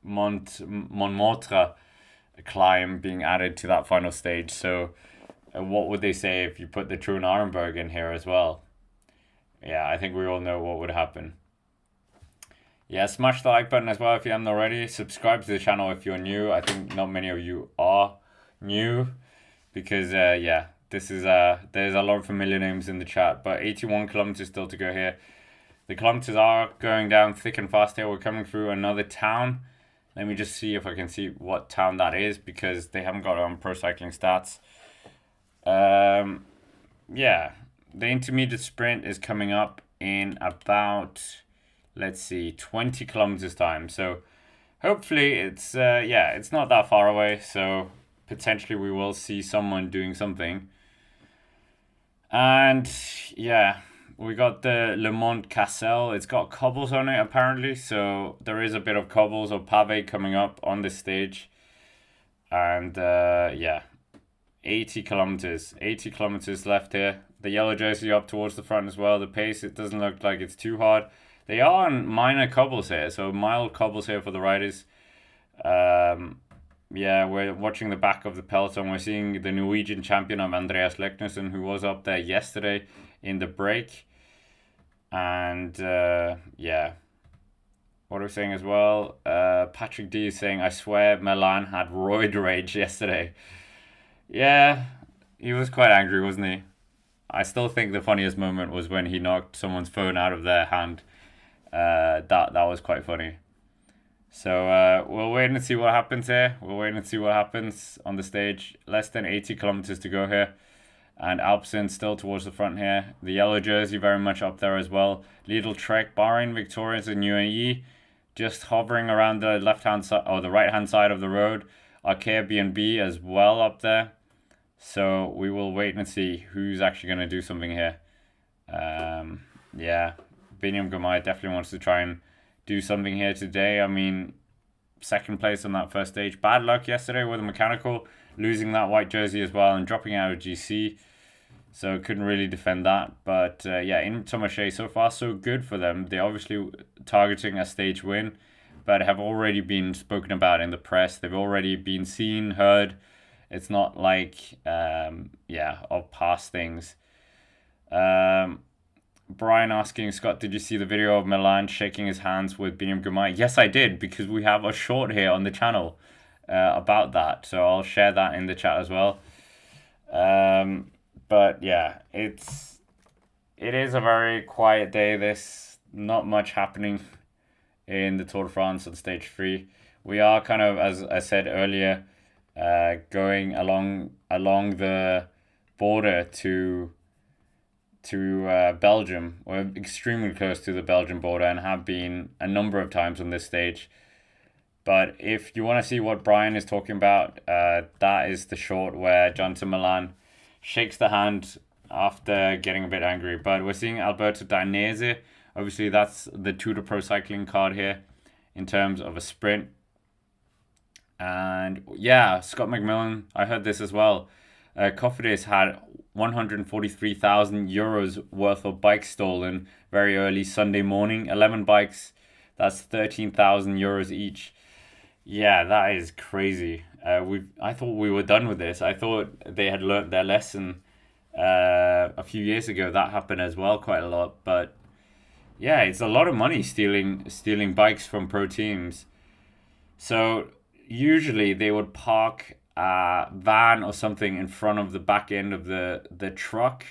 Montmartre climb being added to that final stage. So what would they say if you put the True Arenberg in here as well? Yeah, I think we all know what would happen. Yeah, smash the like button as well if you haven't already. Subscribe to the channel if you're new. I think not many of you are new because, yeah, there's a lot of familiar names in the chat. But 81 kilometers still to go here. The kilometers are going down thick and fast here. We're coming through another town. Let me just see if I can see what town that is because they haven't got it on Pro Cycling Stats. Yeah. The intermediate sprint is coming up in about, let's see, 20 kilometers time. So hopefully it's, yeah, it's not that far away. So potentially we will see someone doing something. And yeah, we got the Le Mont Cassel. It's got cobbles on it apparently. So there is a bit of cobbles or pave coming up on this stage. And yeah, 80 kilometers left here. The yellow jersey up towards the front as well. The pace, it doesn't look like it's too hard. They are on minor cobbles here, so mild cobbles here for the riders. Yeah, we're watching the back of the peloton. We're seeing the Norwegian champion of Andreas Leknessund, who was up there yesterday in the break. And yeah, what are we saying as well? Patrick D is saying, I swear Milan had roid rage yesterday. Yeah, he was quite angry, wasn't he? I still think the funniest moment was when he knocked someone's phone out of their hand. That was quite funny. So we'll wait and see what happens here. We'll wait and see what happens on the stage. Less than 80 kilometers to go here. And Alpecin still towards the front here. The yellow jersey very much up there as well. Lidl Trek, Bahrain victorious in UAE. Just hovering around the left-hand side or the right-hand side of the road. Arkea B&B as well up there. So we will wait and see who's actually going to do something here. Yeah, Biniam Girmay definitely wants to try and do something here today. I mean, second place on that first stage. Bad luck yesterday with the mechanical, losing that white jersey as well and dropping out of GC. So couldn't really defend that. But yeah, Intermarché, so far so good for them. They're obviously targeting a stage win, but have already been spoken about in the press. They've already been seen, heard. It's not like, yeah, of past things. Brian asking, Scott, did you see the video of Milan shaking his hands with Biniam Girmay? Yes, I did, because we have a short here on the channel about that. So I'll share that in the chat as well. But yeah, it is a very quiet day. There's not much happening in the Tour de France on stage 3. We are kind of, as I said earlier, going along the border to Belgium. We're extremely close to the Belgian border and have been a number of times on this stage. But if you want to see what Brian is talking about, that is the short where Johnson Milan shakes the hand after getting a bit angry. But we're seeing Alberto Dainese. Obviously, that's the Tour de Pro cycling card here in terms of a sprint. And yeah, Scott McMillan, I heard this as well. Cofidis had 143,000 euros worth of bikes stolen very early Sunday morning. 11 bikes, that's 13,000 euros each. Yeah, that is crazy. I thought we were done with this. I thought they had learnt their lesson a few years ago. That happened as well quite a lot. But yeah, it's a lot of money stealing bikes from pro teams. So usually they would park a van or something in front of the back end of the truck.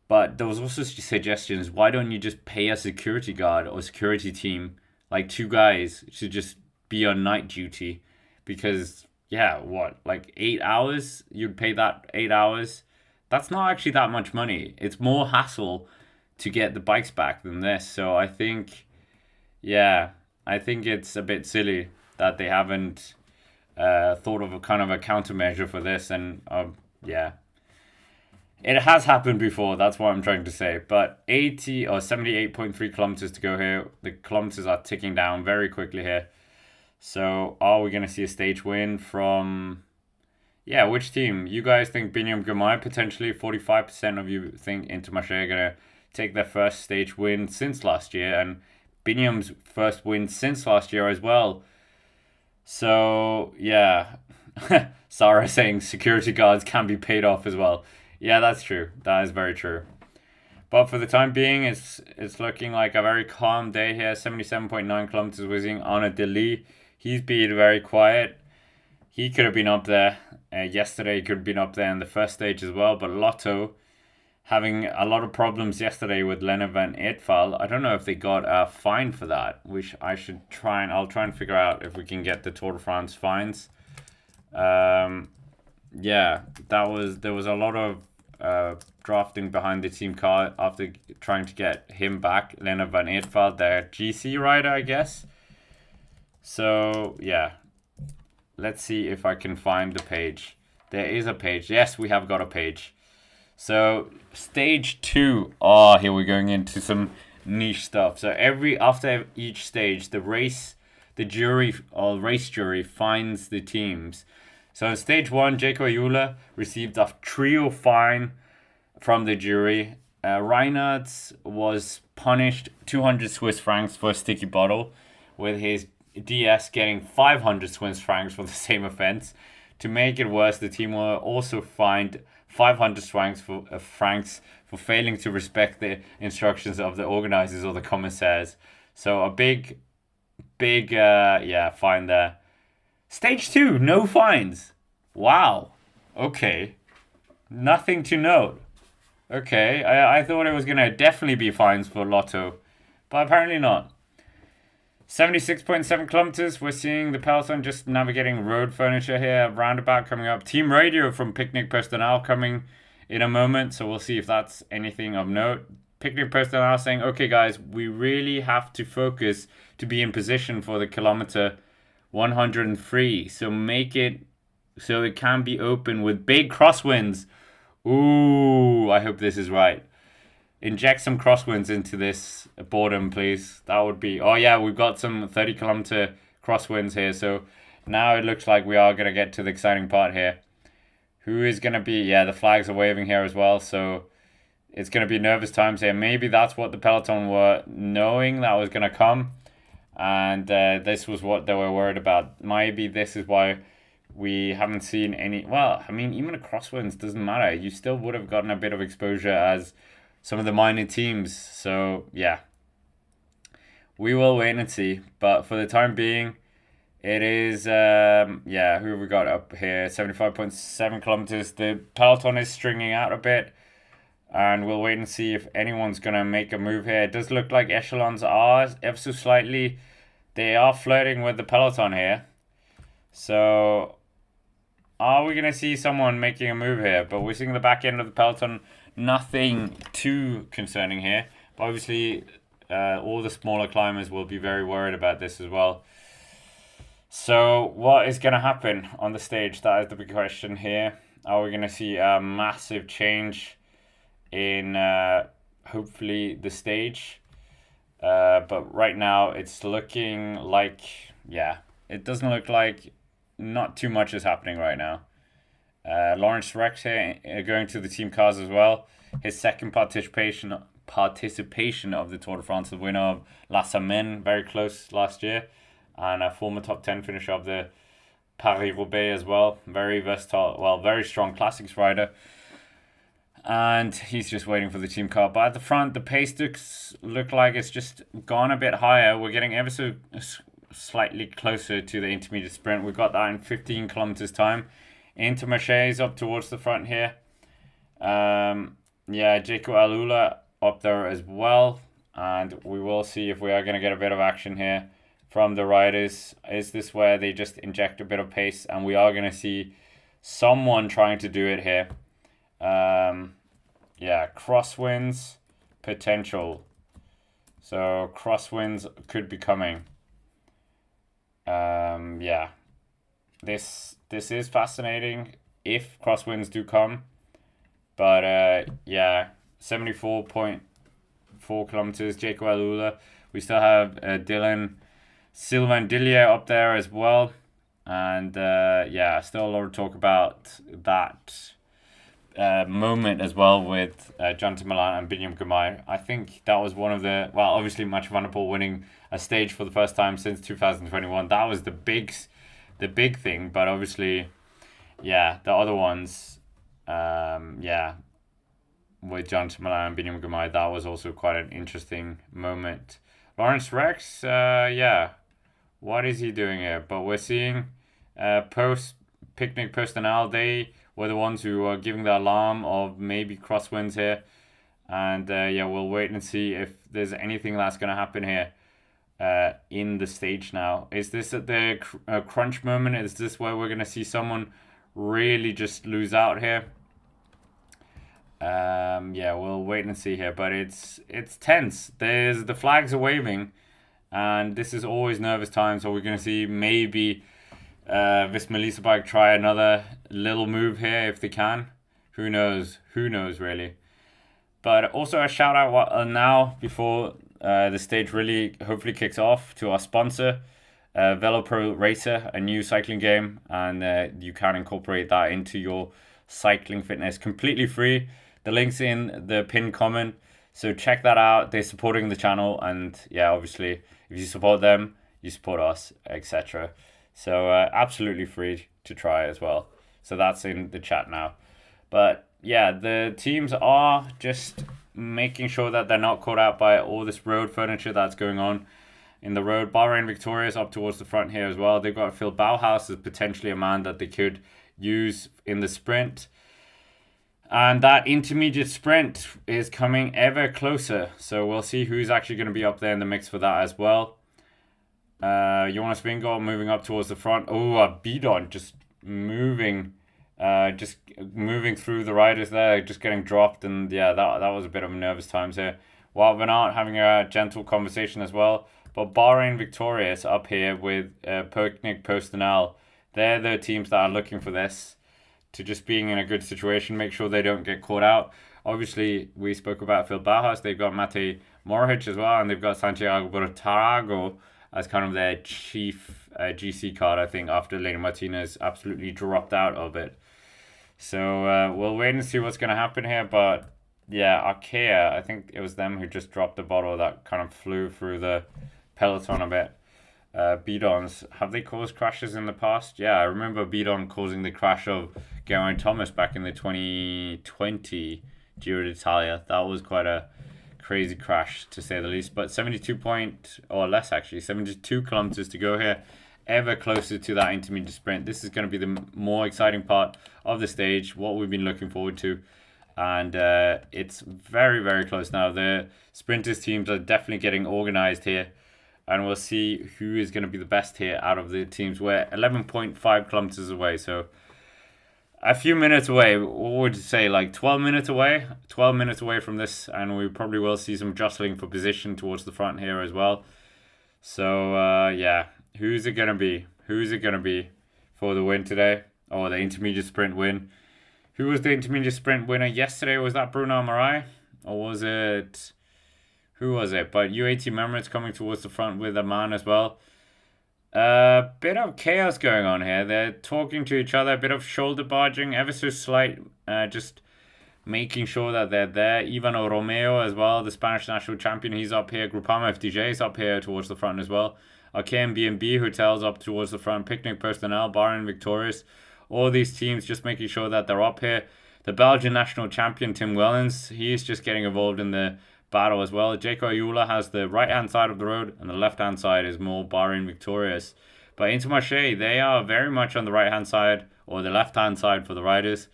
But there was also suggestions, why don't you just pay a security guard or security team, like 2 guys, to just be on night duty? Because, yeah, what, like 8 hours? You'd pay that 8 hours? That's not actually that much money. It's more hassle to get the bikes back than this. So I think, yeah, I think it's a bit silly that they haven't thought of a kind of a countermeasure for this. And yeah, it has happened before. That's what I'm trying to say. But 80 or 78.3 kilometers to go here. The kilometers are ticking down very quickly here. So are we going to see a stage win from, yeah, which team? You guys think Biniam Girmay potentially? 45% of you think Intermarché are going to take their first stage win since last year. And Biniam's first win since last year as well. So, yeah, Sarah saying security guards can be paid off as well. Yeah, that's true. That is very true. But for the time being, it's looking like a very calm day here. 77.9 kilometers whizzing on a Deli. He's been very quiet. He could have been up there. Yesterday, he could have been up there in the first stage as well. But Lotto having a lot of problems yesterday with Lennart van Eetveld. I don't know if they got a fine for that, which I'll try and figure out if we can get the Tour de France fines. Yeah, there was a lot of drafting behind the team car after trying to get him back, Lennart van Eetveld, their GC rider, I guess. So yeah, let's see if I can find the page. There is a page. Yes, we have got a page. So stage 2. Oh, here we're going into some niche stuff. So after each stage, the race jury finds the teams. So in stage 1, Jaco Ayula received a trio fine from the jury. Reinhardt was punished 200 Swiss francs for a sticky bottle, with his DS getting 500 Swiss francs for the same offense. To make it worse, the team were also fined 500 francs for failing to respect the instructions of the organizers or the commissaires. So a big fine there. Stage 2, no fines. Wow. Okay. Nothing to note. Okay, I thought it was going to definitely be fines for Lotto, but apparently not. 76.7 kilometers. We're seeing the peloton just navigating road furniture here. Roundabout coming up. Team radio from Picnic Personnel coming in a moment. So we'll see if that's anything of note. Picnic Personnel saying, okay, guys, we really have to focus to be in position for the kilometer 103. So make it so it can be open with big crosswinds. Ooh, I hope this is right. Inject some crosswinds into this boredom, please. That would be... Oh, yeah, we've got some 30-kilometer crosswinds here. So now it looks like we are going to get to the exciting part here. Who is going to be... Yeah, the flags are waving here as well. So it's going to be nervous times here. Maybe that's what the peloton were knowing that was going to come. And this was what they were worried about. Maybe this is why we haven't seen any... Well, I mean, even a crosswinds doesn't matter. You still would have gotten a bit of exposure as some of the minor teams. So yeah, we will wait and see. But for the time being, it is yeah, who have we got up here? 75.7 kilometers. The peloton is stringing out a bit, and we'll wait and see if anyone's gonna make a move here. It does look like echelons are ever so slightly, they are flirting with the peloton here. So Are we going to see someone making a move here? But we're seeing the back end of the peloton. Nothing too concerning here. But obviously, all the smaller climbers will be very worried about this as well. So what is going to happen on the stage? That is the big question here. Are we going to see a massive change in hopefully the stage? But right now it's looking like, yeah, it doesn't look like not too much is happening right now. Lawrence Rex here going to the team cars as well. His second participation of the Tour de France, the winner of La Semaine, very close last year, and a former top 10 finisher of the Paris-Roubaix as well. Very versatile, well, very strong classics rider. And he's just waiting for the team car. But at the front, the pace look like it's just gone a bit higher. We're getting ever so slightly closer to the intermediate sprint. We've got that in 15 kilometers time. Intermarché up towards the front here. Yeah, Jaco Alula up there as well. And we will see if we are going to get a bit of action here from the riders. Is this where they just inject a bit of pace? And we are going to see someone trying to do it here. Yeah, crosswinds potential. So crosswinds could be coming. Yeah, this is fascinating if crosswinds do come. But yeah, 74.4 kilometers. Jaco Alula. We still have Dylan Sylvain Dillier up there as well. And yeah, still a lot of talk about that moment as well with Jonathan Milan and Biniam Girmay. I think that was one of the, well, obviously Mathieu van der Poel winning a stage for the first time since 2021. That was the big thing. But obviously, yeah, the other ones, yeah, with Jonathan Milan and Biniam Girmay, that was also quite an interesting moment. Lawrence Rex, yeah, what is he doing here? But we're seeing post-picnic personnel, they were the ones who are giving the alarm of maybe crosswinds here. And yeah, we'll wait and see if there's anything that's going to happen here in the stage now. Is this at the crunch moment? Is this where we're going to see someone really just lose out here? Yeah, we'll wait and see here. But it's tense. The flags are waving. And this is always nervous time. So we're going to see maybe Visma Leasebike try another little move here if they can. Who knows really. But also a shout out now before the stage really hopefully kicks off to our sponsor, VeloPro Racer, a new cycling game, and you can incorporate that into your cycling fitness completely free. The link's in the pinned comment, so check that out. They're supporting the channel, and yeah, obviously if you support them, you support us, etc. So absolutely free to try as well. So that's in the chat now. But yeah, the teams are just making sure that they're not caught out by all this road furniture that's going on in the road. Bahrain Victorious up towards the front here as well. They've got Phil Bauhaus as potentially a man that they could use in the sprint. And that intermediate sprint is coming ever closer. So we'll see who's actually going to be up there in the mix for that as well. Jonas Vingegaard moving up towards the front. Oh, Bidon just moving through the riders there, just getting dropped. And yeah, that was a bit of nervous times here. Wout van Aert having a gentle conversation as well. But Bahrain Victorious up here with Picnic Personnel. They're the teams that are looking for this, to just being in a good situation, make sure they don't get caught out. Obviously, we spoke about Phil Bauhaus. They've got Matej Mohoric as well, and they've got Santiago Bortarago as kind of their chief GC card, I think, after Lena Martinez absolutely dropped out of it. So we'll wait and see what's going to happen here. But yeah, Arkea, I think it was them who just dropped the bottle that kind of flew through the peloton a bit. Bidons, have they caused crashes in the past? Yeah, I remember Bidon causing the crash of Geraint Thomas back in the 2020 Giro d'Italia. That was quite a crazy crash, to say the least. But 72 kilometers to go here, ever closer to that intermediate sprint. This is going to be the more exciting part of the stage, what we've been looking forward to. And it's very, very close now. The sprinters teams are definitely getting organized here. And we'll see who is going to be the best here out of the teams. We're 11.5 kilometers away. So a few minutes away. What would you say, like 12 minutes away? 12 minutes away from this, and we probably will see some jostling for position towards the front here as well. So, yeah, who's it going to be? Who's it going to be for the win today? Or the intermediate sprint win? Who was the intermediate sprint winner yesterday? Was that Bruno Marais? Or was it... Who was it? But UAT Emirates coming towards the front with a man as well. A bit of chaos going on here. They're talking to each other. A bit of shoulder barging. Ever so slight. Just making sure that they're there. Ivano Romeo as well. The Spanish national champion. He's up here. Groupama FDJ is up here towards the front as well. RKM B&B Hotels up towards the front. Picnic Personnel. Bahrain Victorious. All these teams just making sure that they're up here. The Belgian national champion Tim Wellens. He's just getting involved in the battle as well. Jaco Ayula has the right hand side of the road, and the left hand side is more Bahrain Victorious. But Intermarché, they are very much on the right hand side or the left hand side for the riders.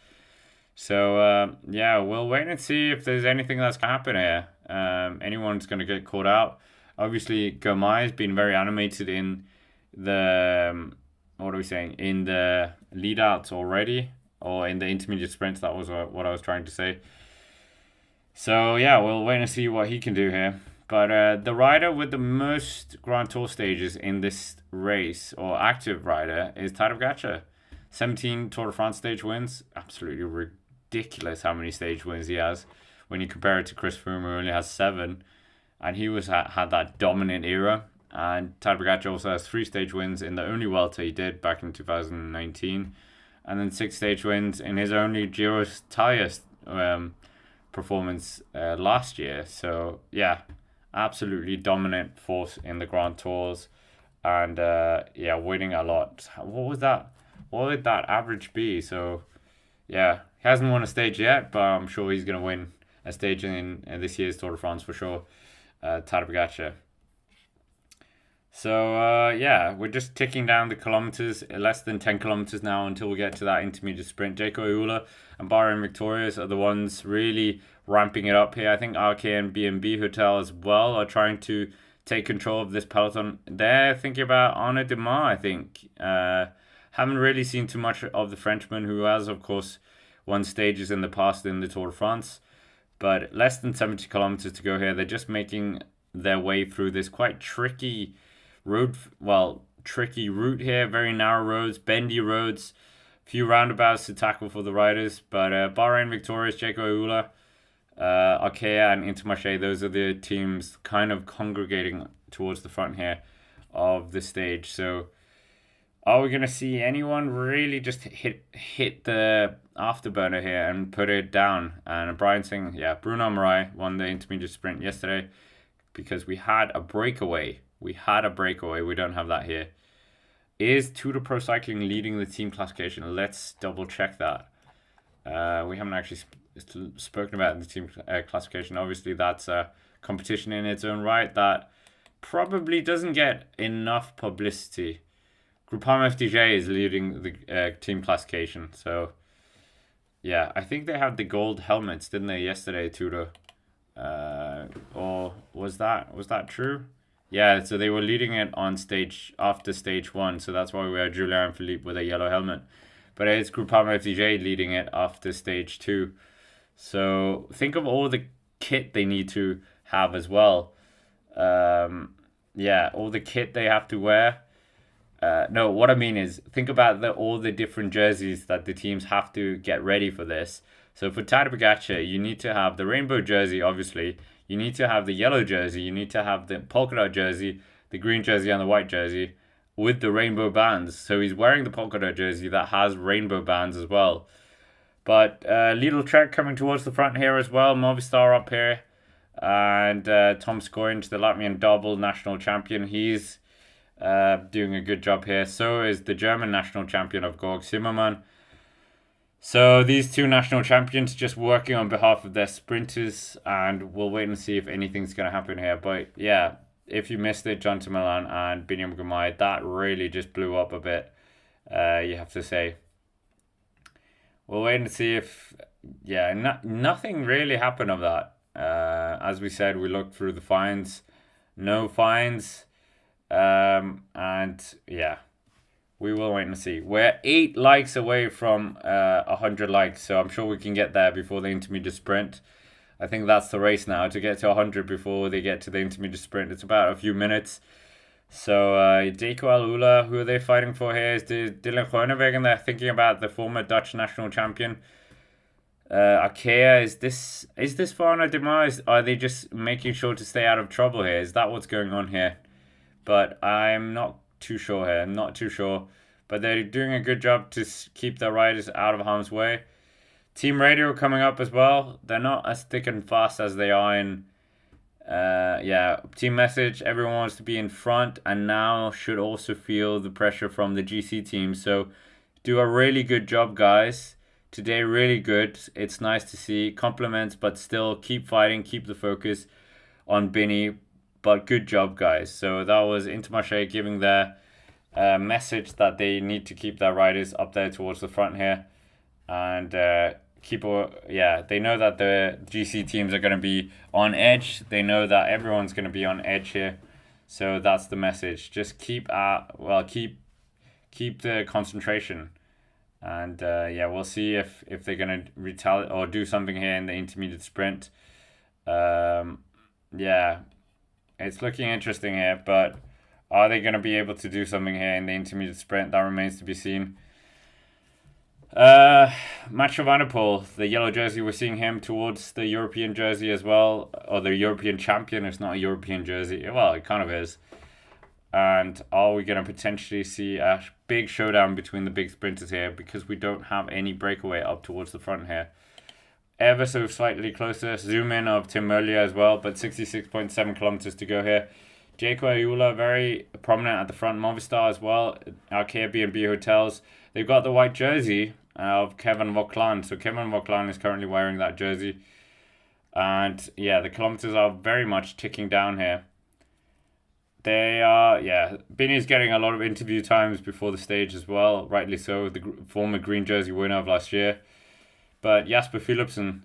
So yeah, we'll wait and see if there's anything that's gonna happen here. Anyone's gonna get caught out. Obviously, Girmay has been very animated in the what are we saying, in the lead outs already, or in the intermediate sprints. That was what I was trying to say. So yeah, we'll wait and see what he can do here. But the rider with the most Grand Tour stages in this race, or active rider, is Tadej Pogačar. 17 Tour de France stage wins. Absolutely ridiculous how many stage wins he has. When you compare it to Chris Froome, who only has 7. And he had that dominant era. And Tadej Pogačar also has 3 stage wins in the only Vuelta he did back in 2019. And then 6 stage wins in his only Giro d'Italia performance last year. So yeah, absolutely dominant force in the Grand Tours, and yeah, winning a lot. What was that? What would that average be? So yeah, he hasn't won a stage yet, but I'm sure he's gonna win a stage in this year's Tour de France for sure. Tadej Pogačar. So yeah, we're just ticking down the kilometers, less than 10 kilometers now until we get to that intermediate sprint. Jaco Ayula and Bahrain Victorious are the ones really ramping it up here. I think RK and B&B Hotel as well are trying to take control of this peloton. They're thinking about Arnaud Demar, I think. Haven't really seen too much of the Frenchman, who has, of course, won stages in the past in the Tour de France. But less than 70 kilometers to go here. They're just making their way through this quite tricky tricky route here. Very narrow roads, bendy roads, few roundabouts to tackle for the riders. But Bahrain Victorious, Jaco Ayula, Arkea and Intermarché, those are the teams kind of congregating towards the front here of the stage. So are we going to see anyone really just hit the afterburner here and put it down? And Brian saying, yeah, Bruno Marais won the intermediate sprint yesterday because we had a breakaway. We don't have that here. Is Tutor Pro Cycling leading the team classification? Let's double check that. We haven't actually spoken about the team classification. Obviously, that's a competition in its own right that probably doesn't get enough publicity. Groupama FDJ is leading the team classification. So, yeah, I think they had the gold helmets, didn't they, yesterday, Tutor? Or was that true? Yeah, so they were leading it on after stage 1, so that's why we had Julien Philippe with a yellow helmet. But it's Groupama FDJ leading it after stage 2. So think of all the kit they need to have as well. Yeah, all the kit they have to wear. No, what I mean is think about all the different jerseys that the teams have to get ready for this. So for Tadej Pogačar, you need to have the rainbow jersey, obviously. You need to have the yellow jersey. You need to have the polka dot jersey, the green jersey, and the white jersey with the rainbow bands. So he's wearing the polka dot jersey that has rainbow bands as well. But Lidl Trek coming towards the front here as well. Movistar up here. And Tom Skoinch, the Latvian double national champion. He's doing a good job here. So is the German national champion of Georg Zimmermann. So these two national champions just working on behalf of their sprinters, and we'll wait and see if anything's going to happen here. But yeah, if you missed it, John to Milan and Biniam Girmay, that really just blew up a bit, you have to say. We'll wait and see if, yeah, nothing really happened of that. As we said, we looked through the fines, no fines, and yeah. we will wait and see. We're 8 likes away from 100 likes, so I'm sure we can get there before the intermediate sprint. I think that's the race now, to get to 100 before they get to the intermediate sprint. It's about a few minutes. So, Deco Alula, who are they fighting for here? Is Dylan Groenewegen? They're thinking about the former Dutch national champion. Arkea, is this Fana Demise? Are they just making sure to stay out of trouble here? Is that what's going on here? But I'm not too sure here. I'm not too sure. But they're doing a good job to keep their riders out of harm's way. Team Radio coming up as well. They're not as thick and fast as they are in... Team Message. Everyone wants to be in front and now should also feel the pressure from the GC team. So do a really good job, guys. Today, really good. It's nice to see. Compliments, but still keep fighting. Keep the focus on Bini. But good job, guys. So that was Intermarché giving their message that they need to keep their riders up there towards the front here. And they know that the GC teams are going to be on edge. They know that everyone's going to be on edge here. So that's the message. Just keep the concentration. And we'll see if they're going to retaliate or do something here in the intermediate sprint. It's looking interesting here, but are they going to be able to do something here in the intermediate sprint? That remains to be seen. Mathieu van der Poel, the yellow jersey, we're seeing him towards the European jersey as well, or the European champion. It's not a European jersey. Well, it kind of is. And are we going to potentially see a big showdown between the big sprinters here, because we don't have any breakaway up towards the front here? Ever so slightly closer. Zoom in of Tim Merlier as well, but 66.7 kilometers to go here. Jaco Ayula very prominent at the front. Movistar as well. Arkea B&B Hotels. They've got the white jersey of Kevin Vauclain. So Kevin Vauclain is currently wearing that jersey. And the kilometers are very much ticking down here. They are, Bini's getting a lot of interview times before the stage as well, rightly so, the former green jersey winner of last year. But Jasper Philipsen,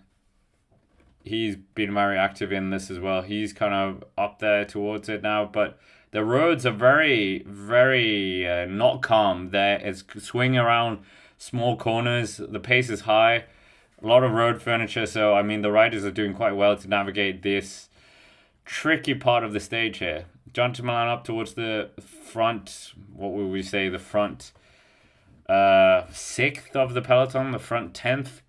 he's been very active in this as well. He's kind of up there towards it now, but the roads are very, very not calm. It's swinging around small corners, the pace is high, a lot of road furniture, so I mean the riders are doing quite well to navigate this tricky part of the stage here. John Milan up towards the front, what would we say, the front 6th of the peloton, the front 10th.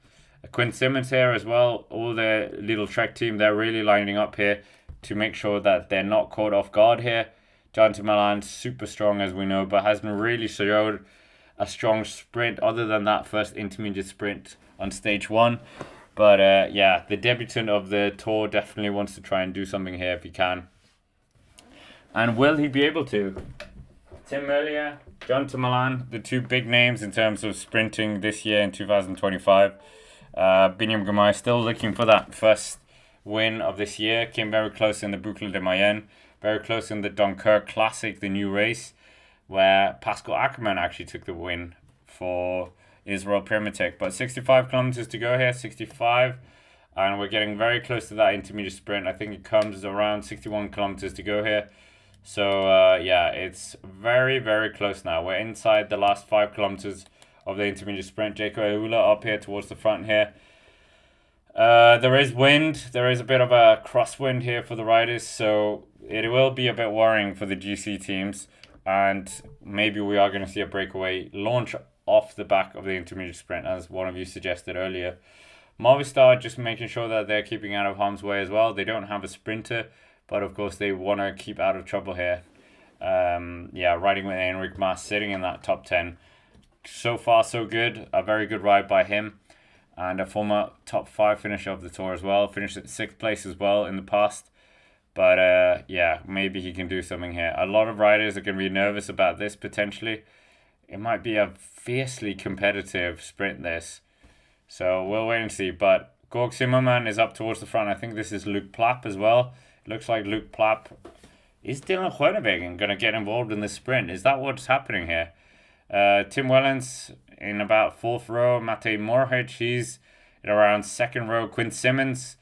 Quinn Simmons here as well. All the little Trek team, they're really lining up here to make sure that they're not caught off guard here. John Milan, super strong as we know, but hasn't really showed a strong sprint other than that first intermediate sprint on stage 1. But the debutant of the Tour definitely wants to try and do something here if he can. And will he be able to? Tim Merlier, John Milan, the two big names in terms of sprinting this year in 2025. Biniam Girmay still looking for that first win of this year. Came very close in the Boucle de Mayenne. Very close in the Dunkirk Classic, the new race, where Pascal Ackermann actually took the win for Israel Primatech. But 65 kilometers to go here, 65. And we're getting very close to that intermediate sprint. I think it comes around 61 kilometers to go here. So, it's very, very close now. We're inside the last 5 kilometers of the intermediate sprint. Jaco Ayula up here towards the front here. There is wind. There is a bit of a crosswind here for the riders. So, it will be a bit worrying for the GC teams. And maybe we are going to see a breakaway launch off the back of the intermediate sprint, as one of you suggested earlier. Movistar just making sure that they're keeping out of harm's way as well. They don't have a sprinter, but of course they want to keep out of trouble here. Riding with Enric Mas, sitting in that top 10. So far, so good. A very good ride by him. And a former top 5 finisher of the Tour as well. Finished at 6th place as well in the past. But maybe he can do something here. A lot of riders are going to be nervous about this potentially. It might be a fiercely competitive sprint this. So we'll wait and see. But Gorg Zimmermann is up towards the front. I think this is Luc Plapp as well. It looks like Luc Plapp. Is Dylan Groenewegen going to get involved in this sprint? Is that what's happening here? Tim Wellens in about 4th row. Matej Mohoric, he's in around 2nd row. Quinn Simmons,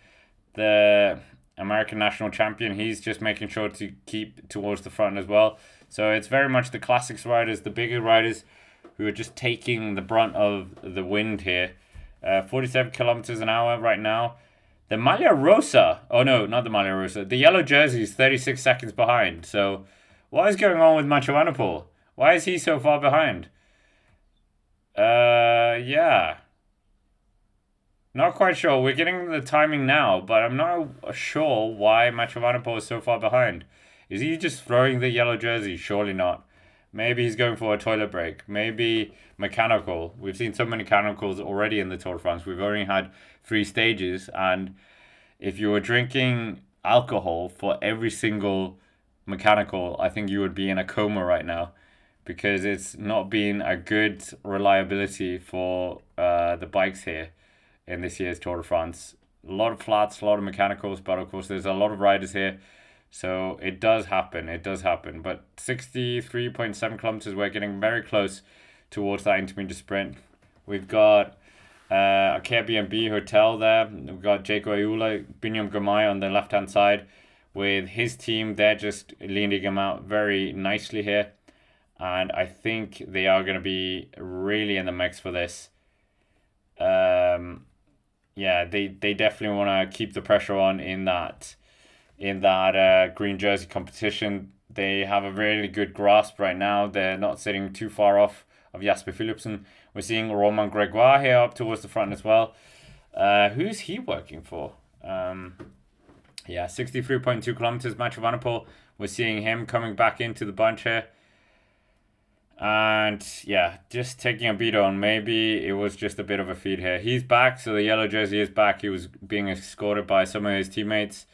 the American national champion, he's just making sure to keep towards the front as well. So it's very much the classics riders, the bigger riders, who are just taking the brunt of the wind here. 47 kilometers an hour right now. The Maglia Rosa, oh no, not the Maglia Rosa, the yellow jersey is 36 seconds behind. So what is going on with Machavanapol? Why is he so far behind? Yeah. Not quite sure. We're getting the timing now, but I'm not sure why Machavanapol is so far behind. Is he just throwing the yellow jersey? Surely not. Maybe he's going for a toilet break. Maybe mechanical. We've seen so many mechanicals already in the Tour de France. We've only had 3 stages, and if you were drinking alcohol for every single mechanical, I think you would be in a coma right now, because it's not been a good reliability for the bikes here in this year's Tour de France. A lot of flats, a lot of mechanicals, but of course there's a lot of riders here. So it does happen. It does happen. But 63.7 kilometers, we're getting very close towards that intermediate sprint. We've got a Airbnb hotel there. We've got Jaco Ayula, Biniam Girmay on the left-hand side with his team. They're just leading him out very nicely here. And I think they are going to be really in the mix for this. Yeah, they definitely want to keep the pressure on in that green jersey competition. They have a really good grasp right now. They're not sitting too far off of Jasper Philipsen. We're seeing Romain Gregoire here up towards the front as well. Who's he working for? Yeah, 63.2 kilometers, Machavanapol. We're seeing him coming back into the bunch here. And yeah, just taking a beat on. Maybe it was just a bit of a feed here. He's back, so the yellow jersey is back. He was being escorted by some of his teammates.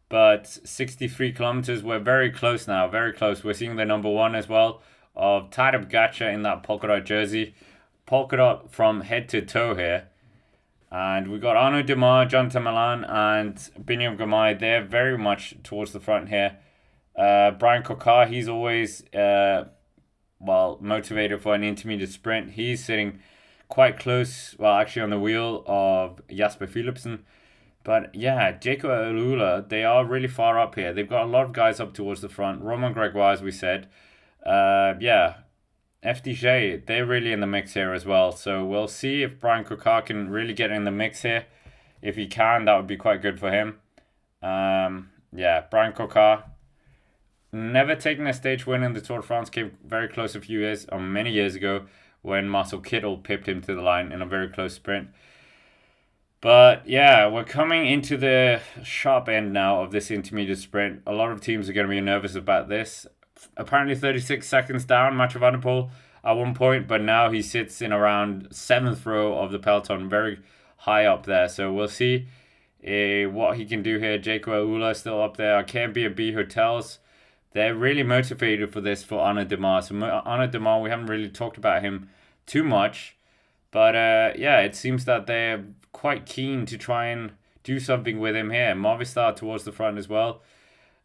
But 63 kilometers, we're very close now, very close. We're seeing the number 1 as well of Tadej Pogačar in that polka dot jersey. Polka dot from head to toe here. And we got Arnaud Démare, Jonathan Milan, and Biniam Girmay. They're very much towards the front here. Brian Kokar, he's always motivated for an intermediate sprint. He's sitting quite close, actually on the wheel of Jasper Philipsen. But yeah, Jaco Ayula, they are really far up here. They've got a lot of guys up towards the front. Romain Gregoire, as we said. Yeah, FDJ, they're really in the mix here as well. So we'll see if Brian Kokar can really get in the mix here. If he can, that would be quite good for him. Yeah, Brian Kokar, never taken a stage win in the Tour de France, came very close a few years, or many years ago, when Marcel Kittel pipped him to the line in a very close sprint. But yeah, we're coming into the sharp end now of this intermediate sprint. A lot of teams are going to be nervous about this. Apparently 36 seconds down, Machavanapol at one point, but now he sits in around 7th row of the peloton, very high up there. So we'll see what he can do here. Jaco Ayula still up there. Airbnb hotels, they're really motivated for this for Arnaud Démare. So Arnaud Démare, we haven't really talked about him too much. But yeah, it seems that they're quite keen to try and do something with him here. Movistar towards the front as well.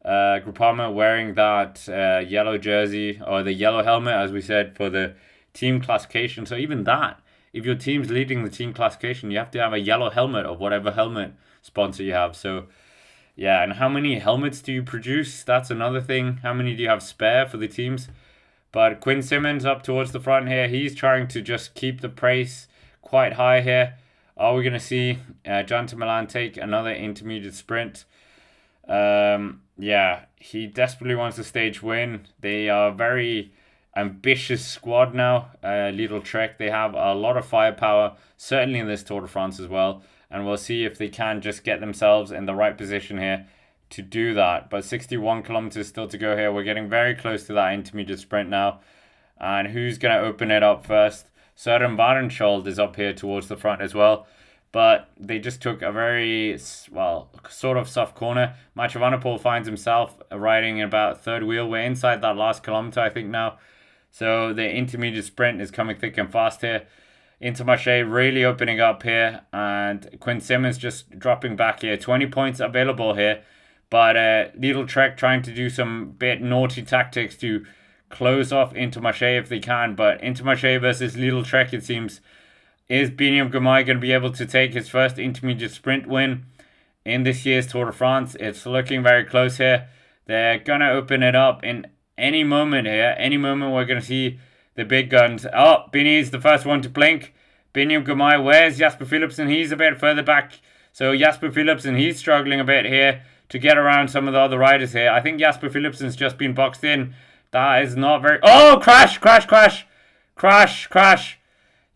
Groupama wearing that yellow jersey, or the yellow helmet, as we said, for the team classification. So even that, if your team's leading the team classification, you have to have a yellow helmet of whatever helmet sponsor you have. So yeah, and how many helmets do you produce? That's another thing. How many do you have spare for the teams? But Quinn Simmons up towards the front here. He's trying to just keep the pace quite high here. Are we going to see Jonathan Milan take another intermediate sprint? Yeah, he desperately wants a stage win. They are a very ambitious squad now. Little Trek, they have a lot of firepower, certainly in this Tour de France as well. And we'll see if they can just get themselves in the right position here to do that. But 61 kilometers still to go here. We're getting very close to that intermediate sprint now. And who's going to open it up first? Søren Varensholt is up here towards the front as well. But they just took a very, sort of soft corner. Machavanapol finds himself riding in about third wheel. We're inside that last kilometer, I think, now. So the intermediate sprint is coming thick and fast here. Intermarché really opening up here. And Quinn Simmons just dropping back here. 20 points available here. But Little Trek trying to do some bit naughty tactics to close off Intermarché if they can. But Intermarché versus Little Trek, it seems. Is Biniam Girmay going to be able to take his first intermediate sprint win in this year's Tour de France? It's looking very close here. They're going to open it up in Any moment here, any moment we're going to see the big guns. Oh, Binny's the first one to blink. Biniam Girmay, where's Jasper Philipsen? He's a bit further back. So Jasper Philipsen, he's struggling a bit here to get around some of the other riders here. I think Jasper Philipsen's just been boxed in. That is not very... Oh, crash, crash, crash. Crash, crash.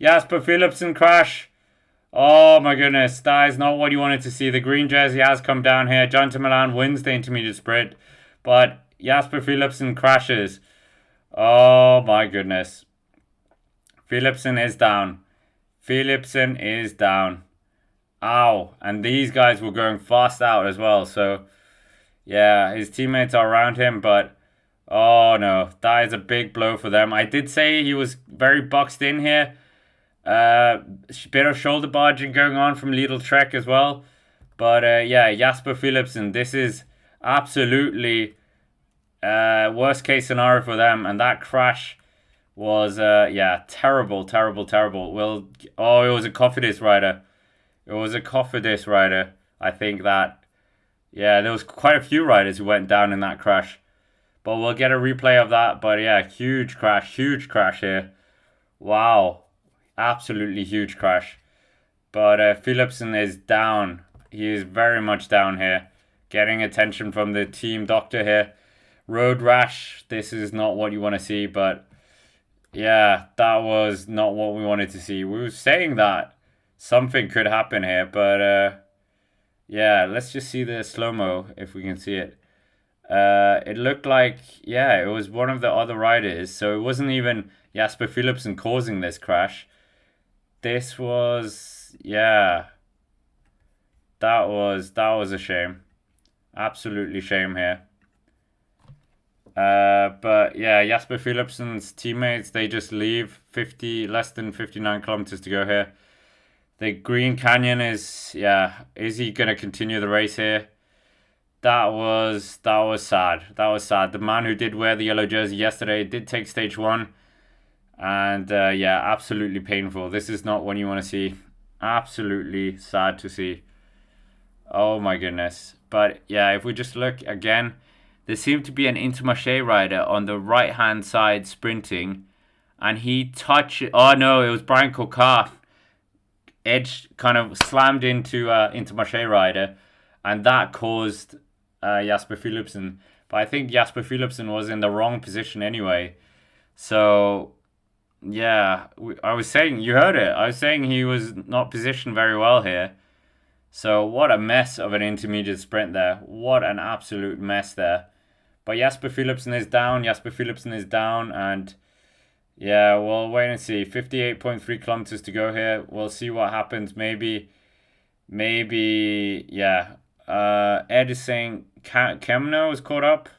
Jasper Philipsen, crash. Oh my goodness, that is not what you wanted to see. The green jersey has come down here. Jonathan Milan wins the intermediate sprint, but Jasper Philipsen crashes. Oh my goodness. Philipsen is down. Philipsen is down. Ow. And these guys were going fast out as well. So, yeah, his teammates are around him, but oh no, that is a big blow for them. I did say he was very boxed in here. Bit of shoulder barging going on from Lidl Trek as well. But yeah, Jasper Philipsen, this is absolutely worst case scenario for them. And that crash was, yeah, terrible, terrible, terrible. Well, oh, it was a Cofidis rider. It was a Cofidis rider. I think that, yeah, there was quite a few riders who went down in that crash. But we'll get a replay of that. But yeah, huge crash here. Wow. Absolutely huge crash. But Philipsen is down. He is very much down here. Getting attention from the team doctor here. Road rash. This is not what you want to see. But yeah, that was not what we wanted to see. We were saying that something could happen here. But yeah, let's just see the slow-mo if we can see it. It looked like, yeah, it was one of the other riders. So it wasn't even Jasper Philipsen causing this crash. This was, yeah, that was a shame. Absolutely shame here. But yeah, Jasper Philipsen's teammates, they just leave. Less than 59 kilometers to go here. The Green Canyon is, yeah, is he going to continue the race here? That was sad. That was sad. The man who did wear the yellow jersey yesterday did take stage 1. And yeah, absolutely painful. This is not what you want to see. Absolutely sad to see. Oh my goodness. But yeah, if we just look again, there seemed to be an Intermarché rider on the right hand side sprinting. And he touched... Oh no, it was Brian Coquart. Edge kind of slammed into Intermarché rider. And that caused Jasper Philipsen. But I think Jasper Philipsen was in the wrong position anyway. So... yeah, I was saying, you heard it. I was saying he was not positioned very well here. So what a mess of an intermediate sprint there. What an absolute mess there. But Jasper Philipsen is down. Jasper Philipsen is down. And yeah, we'll wait and see. 58.3 kilometers to go here. We'll see what happens. Maybe, yeah. Ed is saying Kemno was caught up.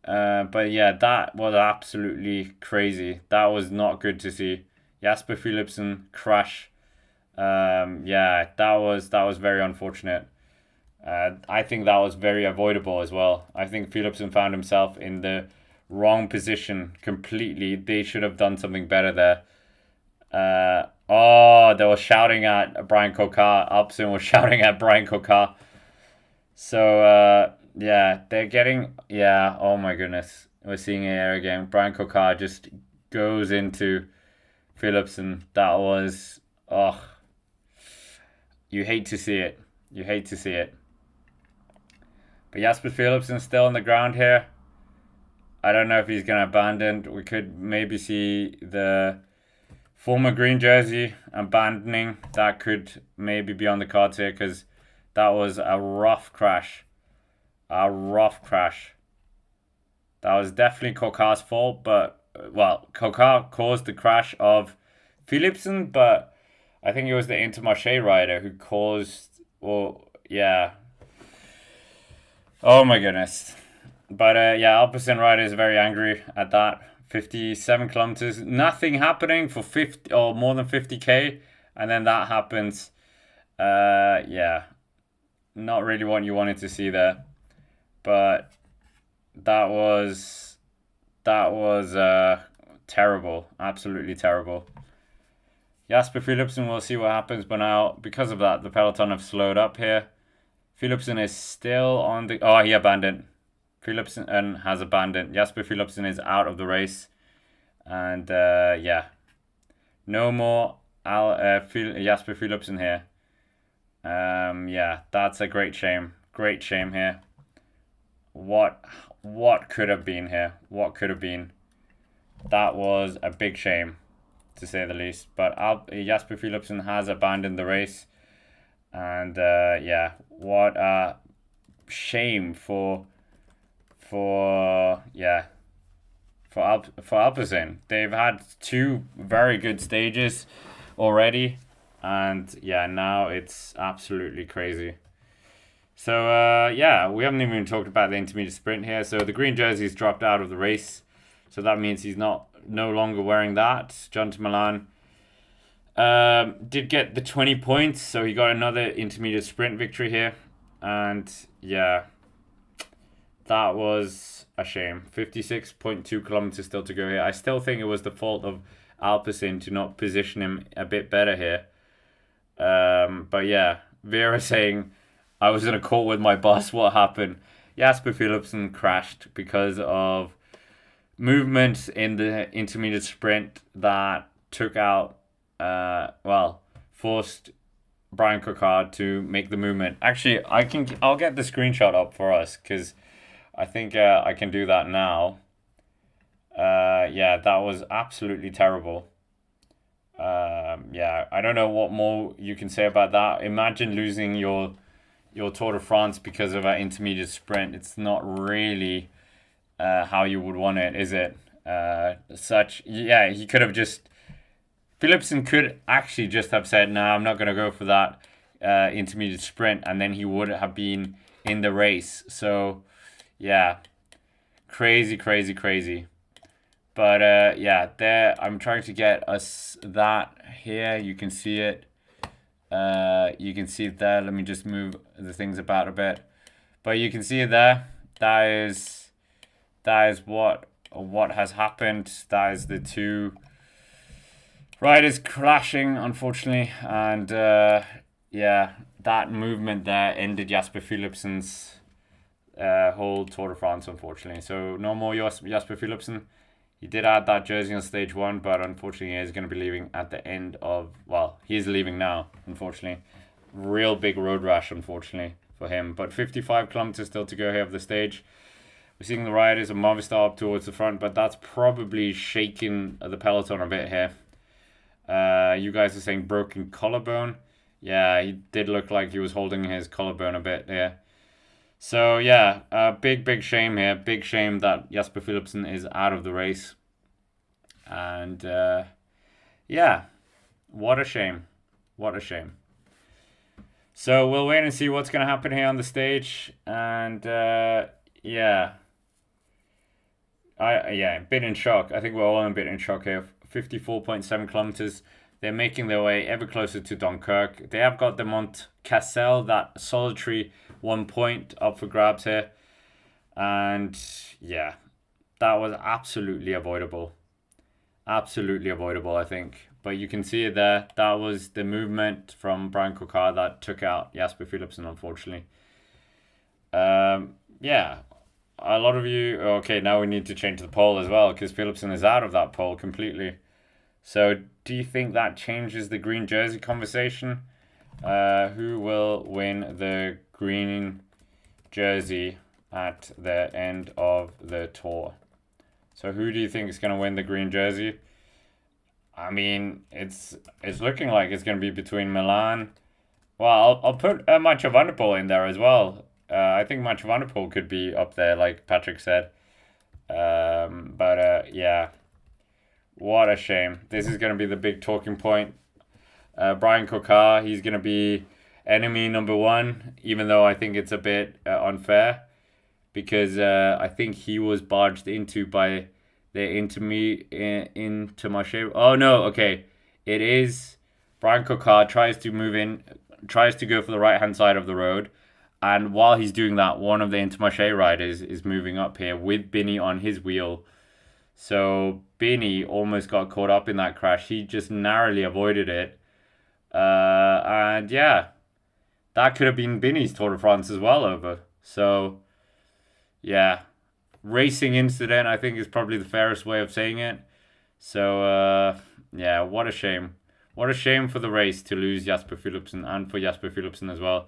But yeah, that was absolutely crazy. That was not good to see. Jasper Philipsen crash. Yeah, that was very unfortunate. I think that was very avoidable as well. I think Philipsen found himself in the wrong position completely. They should have done something better there. Oh, they were shouting at Brian Coquart. Upson was shouting at Brian Coquart. So, yeah, they're getting... yeah, oh my goodness. We're seeing it here again. Brian Coquart just goes into Philipsen. That was... oh. You hate to see it. You hate to see it. But Jasper Philipsen still on the ground here. I don't know if he's going to abandon. We could maybe see the former green jersey abandoning. That could maybe be on the cards here because that was a rough crash. A rough crash. That was definitely Coquart's fault, but, well, Coquart caused the crash of Philipsen, but I think it was the Intermarché rider who caused, well, yeah. Oh my goodness. But yeah, Alpecin rider is very angry at that. 57 kilometers, nothing happening for 50 or more than 50k, and then that happens. Yeah, not really what you wanted to see there. But that was terrible, absolutely terrible. Jasper Philipsen, we'll see what happens, but now because of that, the peloton have slowed up here. Philipsen is still on the... oh, he abandoned. Philipsen has abandoned. Jasper Philipsen is out of the race. And yeah, no more Jasper Philipsen here. Yeah, that's a great shame. Great shame here. What could have been here? What could have been? That was a big shame, to say the least. But Jasper Philipsen has abandoned the race. And yeah, what a shame for Alpecin. They've had two very good stages already, and yeah, now it's absolutely crazy. So yeah, we haven't even talked about the intermediate sprint here. So the green jersey's dropped out of the race, so that means he's no longer wearing that. Jonathan Milan did get the 20 points, so he got another intermediate sprint victory here, and yeah, that was a shame. 56.2 kilometers still to go here. I still think it was the fault of Alpecin to not position him a bit better here. But yeah, Vera saying, I was in a call with my boss. What happened? Jasper Philipsen crashed because of movement in the intermediate sprint that took out, forced Brian Coquard to make the movement. Actually, I'll get the screenshot up for us because I think I can do that now. Yeah, that was absolutely terrible. Yeah, I don't know what more you can say about that. Imagine losing your Tour de France because of an intermediate sprint. It's not really how you would want it, is it? Yeah, he could have just... Philipsen could actually just have said, no, I'm not going to go for that intermediate sprint, and then he would have been in the race. So, yeah, crazy. But yeah, there, I'm trying to get us that here. You can see it. You can see it there. Let me just move the things about a bit. But you can see it there. That is what has happened. That is the two riders crashing, unfortunately. And yeah, that movement there ended Jasper Philipsen's whole Tour de France, unfortunately. So no more Jasper Philipsen. He did add that jersey on stage 1, but unfortunately he is going to be leaving at the end of... Well, he is leaving now, unfortunately. Real big road rash, unfortunately, for him. But 55 kilometers still to go here of the stage. We're seeing the riders of Movistar up towards the front, but that's probably shaking the peloton a bit here. You guys are saying broken collarbone. Yeah, he did look like he was holding his collarbone a bit here. So yeah, big shame here. Big shame that Jasper Philipsen is out of the race. And yeah, what a shame. What a shame. So we'll wait and see what's going to happen here on the stage. And yeah, a bit in shock. I think we're all a bit in shock here. 54.7 kilometers. They're making their way ever closer to Dunkirk. They have got the Mont Cassel, that solitary 1 point up for grabs here. And yeah, that was absolutely avoidable. Absolutely avoidable, I think. But you can see it there. That was the movement from Brian Coquard that took out Jasper Philipsen, unfortunately. Yeah, a lot of you... Okay, now we need to change the poll as well because Philipsen is out of that poll completely. So do you think that changes the green jersey conversation? Who will win the green jersey at the end of the tour? So who do you think is going to win the green jersey? I mean, it's looking like it's going to be between Milan. Well, I'll put Mathieu van der Poel in there as well. I think Mathieu van der Poel could be up there, like Patrick said. But yeah, what a shame. This is going to be the big talking point. Brian Coquard, he's going to be enemy number 1, even though I think it's a bit unfair because I think he was barged into by the Intermarché. Oh no, okay. It is Brian Coquard tries to move in, tries to go for the right hand side of the road. And while he's doing that, one of the Intermarché riders is moving up here with Bini on his wheel. So Bini almost got caught up in that crash. He just narrowly avoided it. And yeah, that could have been Bini's Tour de France as well over. So yeah, racing incident, I think, is probably the fairest way of saying it. So, yeah, what a shame. What a shame for the race to lose Jasper Philipsen, and for Jasper Philipsen as well.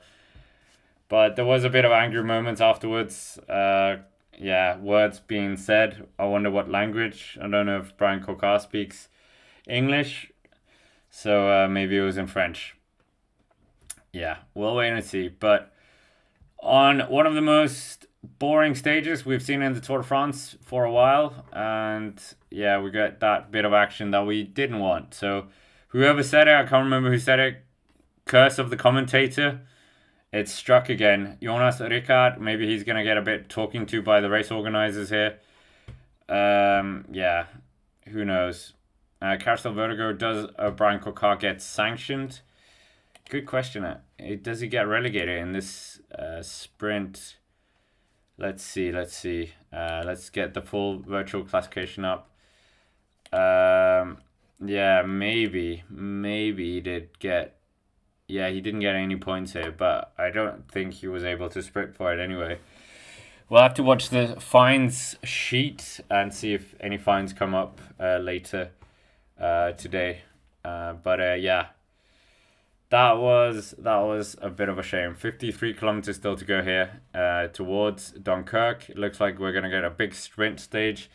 But there was a bit of angry moments afterwards. Yeah, words being said. I wonder what language. I don't know if Brian Coquart speaks English. So maybe it was in French. Yeah, we'll wait and see. But on one of the most boring stages we've seen in the Tour de France for a while. And yeah, we got that bit of action that we didn't want. So whoever said it, I can't remember who said it. Curse of the commentator. It's struck again. Jonas Rickard, maybe he's going to get a bit talking to by the race organizers here. Yeah, who knows. Carousel Vertigo, does Brian Coquart get sanctioned? Good question. Does he get relegated in this sprint? Let's see. Let's get the full virtual classification up. Yeah, maybe he did get. Yeah, he didn't get any points here, but I don't think he was able to sprint for it anyway. We'll have to watch the fines sheet and see if any fines come up later today. But yeah, that was a bit of a shame. 53 kilometers still to go here towards Dunkirk. It looks like we're going to get a big sprint stage.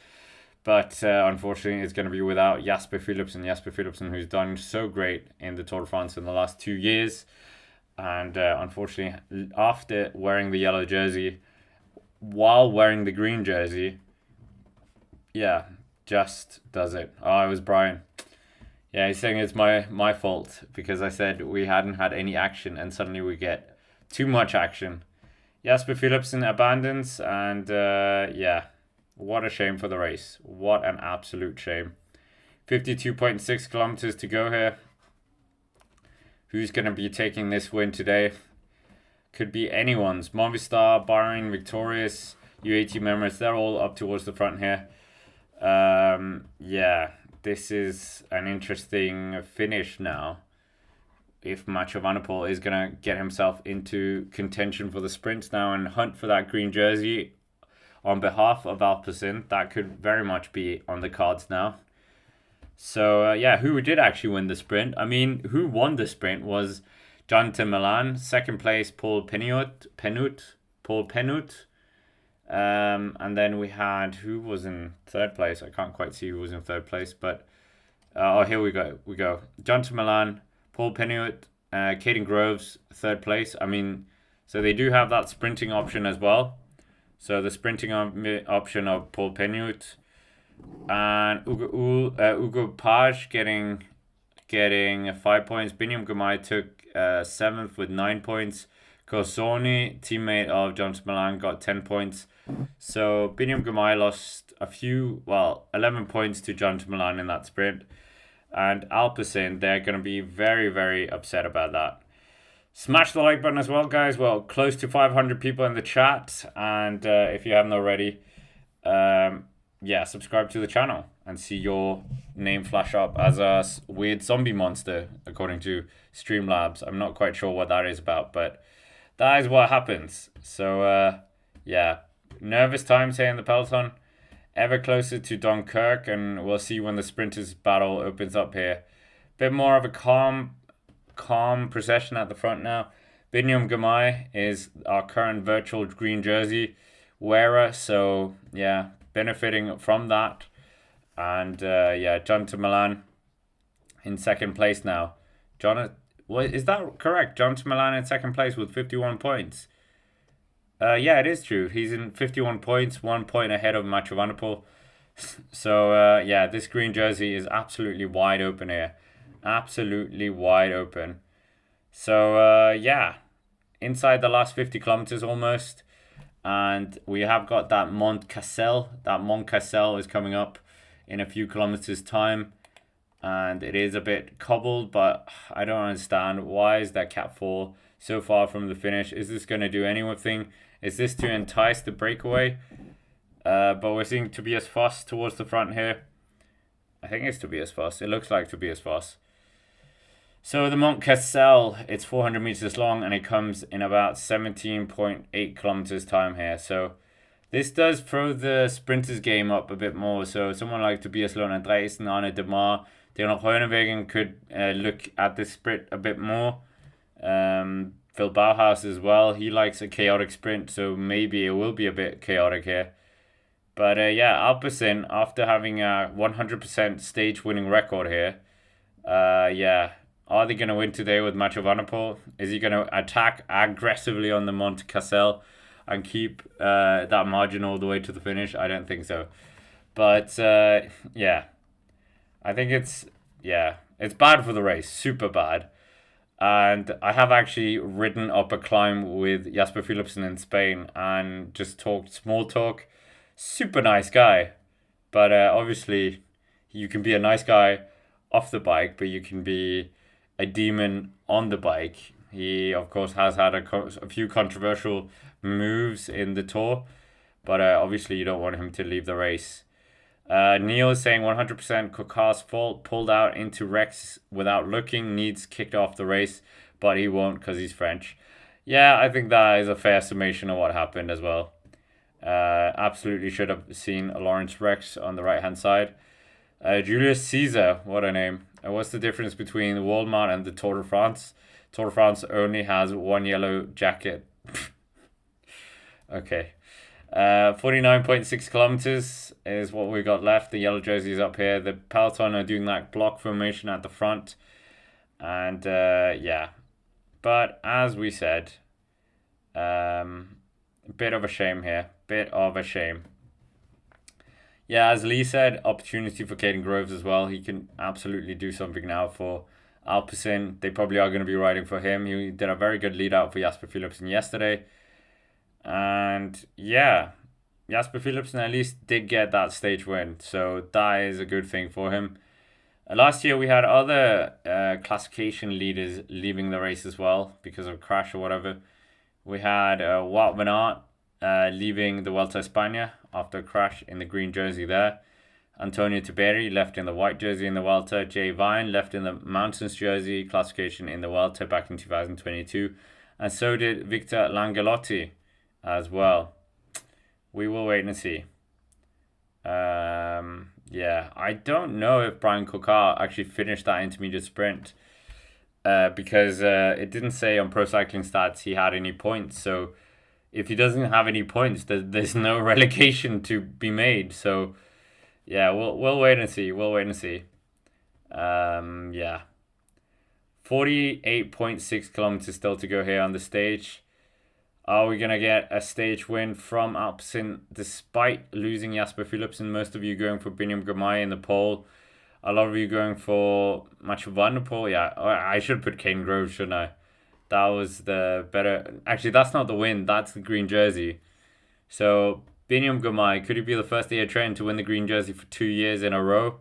But unfortunately, it's going to be without Jasper Philipsen, who's done so great in the Tour de France in the last 2 years. And unfortunately, after wearing the yellow jersey, while wearing the green jersey, yeah, just does it. Oh, it was Brian. Yeah, he's saying it's my fault because I said we hadn't had any action and suddenly we get too much action. Jasper Philipsen abandons and yeah. What a shame for the race. What an absolute shame. 52.6 kilometers to go here. Who's going to be taking this win today? Could be anyone's. Movistar, Bahrain, Victorious, UAT members. They're all up towards the front here. Yeah, this is an interesting finish now. If Mathieu van der Poel is going to get himself into contention for the sprints now and hunt for that green jersey on behalf of Alpecin, that could very much be on the cards now. So, yeah, who did actually win the sprint? I mean, who won the sprint was Jonathan Milan. Second place, Paul Penut. And then we had, who was in third place? I can't quite see who was in third place, but oh, here we go. Jonathan Milan, Paul Penut, Caden Groves, third place. I mean, so they do have that sprinting option as well. So the sprinting option of Paul Penut and Ugo Page getting 5 points. Biniam Girmay took 7th with 9 points. Corsoni, teammate of Jonathan Milan, got 10 points. So Biniam Girmay lost 11 points to Jonathan Milan in that sprint. And Alpecin, they're going to be very, very upset about that. Smash the like button as well, guys. Well, close to 500 people in the chat. And if you haven't already, yeah, subscribe to the channel and see your name flash up as a weird zombie monster, according to Streamlabs. I'm not quite sure what that is about, but that is what happens. So, yeah, nervous times here in the peloton. Ever closer to Dunkirk, and we'll see when the sprinters battle opens up here. Bit more of a calm procession at the front now. Biniam Girmay is our current virtual green jersey wearer, so yeah, benefiting from that. And yeah, Jonathan Milan in second place now. Is that correct? Jonathan Milan in second place with 51 points. Yeah, it is true. He's in 51 points, 1 point ahead of Mathieu van der Poel. So yeah, this green jersey is absolutely wide open here. Absolutely wide open. So yeah, inside the last 50 kilometers almost. And we have got that Mont Cassel. That Mont Cassel is coming up in a few kilometers time. And it is a bit cobbled, but I don't understand. Why is that Cat 4 so far from the finish? Is this going to do anything? Is this to entice the breakaway? But we're seeing Tobias Foss towards the front here. I think it's Tobias Foss. It looks like Tobias Foss. So the Mont Cassel, it's 400 meters long and it comes in about 17.8 kilometers time here. So This does throw the sprinters game up a bit more. So someone like Tobias Lund Andreasen, Arne Demar, Daniel Groenewegen could look at the sprint a bit more. Phil Bauhaus as well. He likes a chaotic sprint, so maybe it will be a bit chaotic here. But yeah, Alpecin, after having a 100% stage winning record here, yeah, are they going to win today with Mathieu Van Der Poel? Is he going to attack aggressively on the Monte Cassel and keep that margin all the way to the finish? I don't think so. But yeah, I think it's bad for the race, super bad. And I have actually ridden up a climb with Jasper Philipsen in Spain and just talked small talk. Super nice guy. But obviously, you can be a nice guy off the bike, but you can be a demon on the bike. He, of course, has had a few controversial moves in the Tour, but obviously, you don't want him to leave the race. Neil is saying 100% Cocar's fault, pulled out into Rex without looking, needs kicked off the race, but he won't because he's French. Yeah, I think that is a fair summation of what happened as well. Absolutely should have seen Lawrence Rex on the right hand side. Julius Caesar, what a name. What's the difference between Walmart and the Tour de France? Tour de France only has one yellow jacket. Okay. 49.6 kilometers is what we got left. The yellow jerseys up here. The peloton are doing that block formation at the front. And yeah. But as we said, a bit of a shame here. Bit of a shame. Yeah, as Lee said, opportunity for Caden Groves as well. He can absolutely do something now for Alpecin. They probably are going to be riding for him. He did a very good lead out for Jasper Philipsen yesterday. And yeah, Jasper Philipsen at least did get that stage win. So that is a good thing for him. Last year we had other classification leaders leaving the race as well because of a crash or whatever. We had Wout van Aert leaving the Vuelta a España after a crash in the green jersey there. Antonio Tiberi left in the white jersey in the Vuelta. Jay Vine left in the Mountains jersey classification in the Vuelta back in 2022. And so did Victor Langelotti as well. We will wait and see. Yeah, I don't know if Brian Cocar actually finished that intermediate sprint because it didn't say on Pro Cycling Stats he had any points. So if he doesn't have any points, there's no relegation to be made. So yeah, we'll wait and see. We'll wait and see. Yeah, 48.6 kilometers still to go here on the stage. Are we going to get a stage win from Alpecin despite losing Jasper Philipsen? Most of you going for Biniam Girmay in the poll. A lot of you going for Mathieu Van Der Poel. Yeah, I should put Caden Groves, shouldn't I? That was the better... Actually, that's not the win. That's the green jersey. So, Biniam Girmay, could he be the first Eritrean to win the green jersey for 2 years in a row?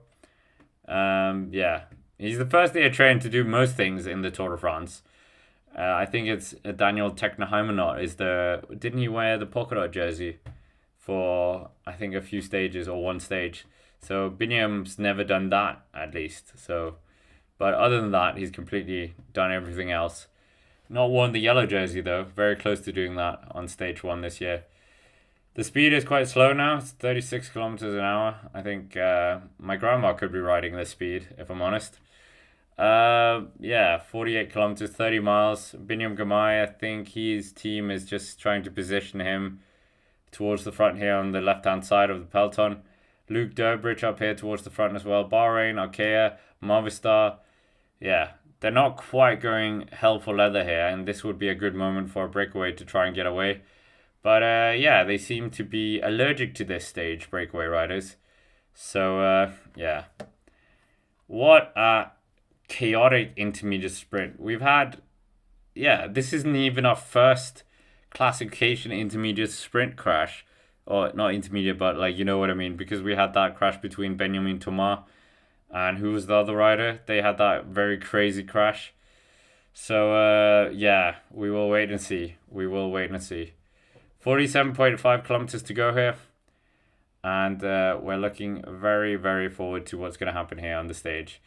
Yeah. He's the first Eritrean to do most things in the Tour de France. I think it's Daniel Tekneheimenot is the... Didn't he wear the polka dot jersey for, I think, a few stages or one stage? So Biniam's never done that, at least. So, but other than that, he's completely done everything else. Not worn the yellow jersey, though. Very close to doing that on stage 1 this year. The speed is quite slow now. It's 36 kilometers an hour. I think my grandma could be riding this speed, if I'm honest. Yeah, 48 kilometers, 30 miles. Biniam Girmay, I think his team is just trying to position him towards the front here on the left-hand side of the peloton. Luke Durbridge up here towards the front as well. Bahrain, Arkea, Movistar. Yeah, they're not quite going hell for leather here, and this would be a good moment for a breakaway to try and get away. But yeah, they seem to be allergic to this stage, breakaway riders. So yeah. What a chaotic intermediate sprint. We've had, yeah, this isn't even our first classification intermediate sprint crash. Or not intermediate, but like, you know what I mean, because we had that crash between Benjamin Thomas and who was the other rider. They had that very crazy crash. So yeah, we will wait and see. We will wait and see. 47.5 kilometers to go here. And we're looking very, very forward to what's going to happen here on the stage.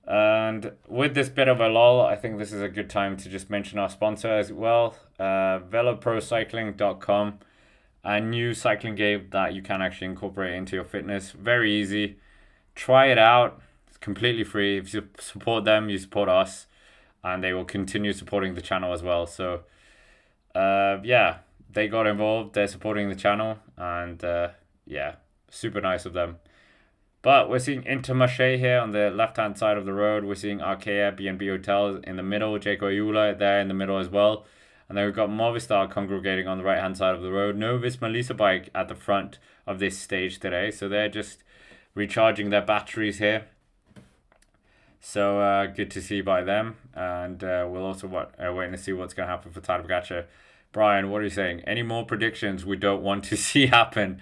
And with this bit of a lull, I think this is a good time to just mention our sponsor as well, veloprocycling.com. a new cycling game that you can actually incorporate into your fitness. Very easy. Try it out. It's completely free. If you support them, you support us, and they will continue supporting the channel as well. So, yeah, they got involved. They're supporting the channel, and yeah, super nice of them. But we're seeing Intermarché here on the left-hand side of the road. We're seeing Arkea, B&B Hotels in the middle. Jayco Ayula there in the middle as well. And then we've got Movistar congregating on the right-hand side of the road. No Visma Lease Bike at the front of this stage today. So they're just recharging their batteries here. So good to see by them. And we'll also wait to see what's going to happen for Tadej Pogačar. Brian, what are you saying? Any more predictions we don't want to see happen?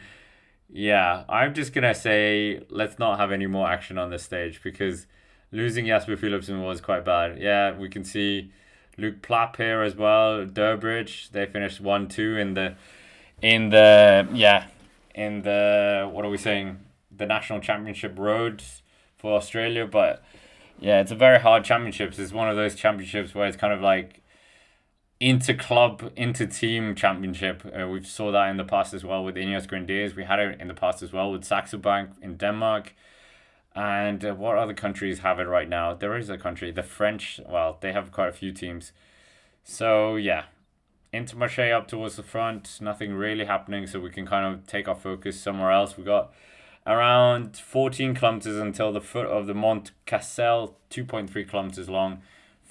Yeah, I'm just going to say let's not have any more action on this stage because losing Jasper Philipsen was quite bad. Yeah, we can see Luke Plapp here as well. Durbridge, they finished 1-2 in the what are we saying? The National Championship roads for Australia. But yeah, it's a very hard championship. It's one of those championships where it's kind of like inter-club, inter-team championship. We saw that in the past as well with Ineos Grenadiers. We had it in the past as well with Saxo Bank in Denmark. And what other countries have it right now? There is a country, the French, well, they have quite a few teams. So, yeah, Intermarché up towards the front. Nothing really happening, so we can kind of take our focus somewhere else. We got around 14 kilometers until the foot of the Mont Cassel, 2.3 kilometers long.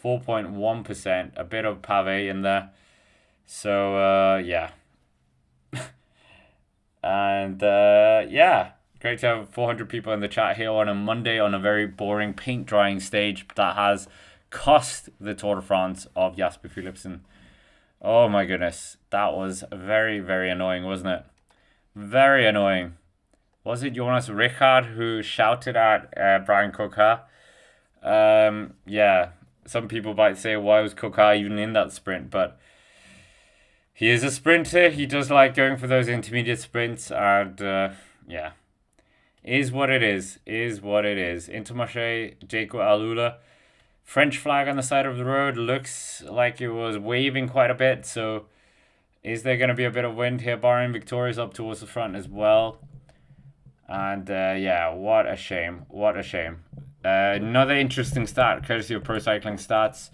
4.1%, a bit of pavé in there. So, yeah. And, yeah, great to have 400 people in the chat here on a Monday on a very boring paint drying stage that has cost the Tour de France of Jasper Philipsen. Oh, my goodness. That was very, very annoying, wasn't it? Very annoying. Was it Jonas Richard who shouted at Brian Coquard? Yeah. Some people might say, why was Coquard even in that sprint? But he is a sprinter. He does like going for those intermediate sprints. And, yeah, is what it is. Is what it is. Intermarché, Jayco Ayula. French flag on the side of the road. Looks like it was waving quite a bit. So is there going to be a bit of wind here? Bahrain Victoria's up towards the front as well. And, yeah, what a shame. What a shame. Another interesting stat, courtesy of Pro Cycling Stats.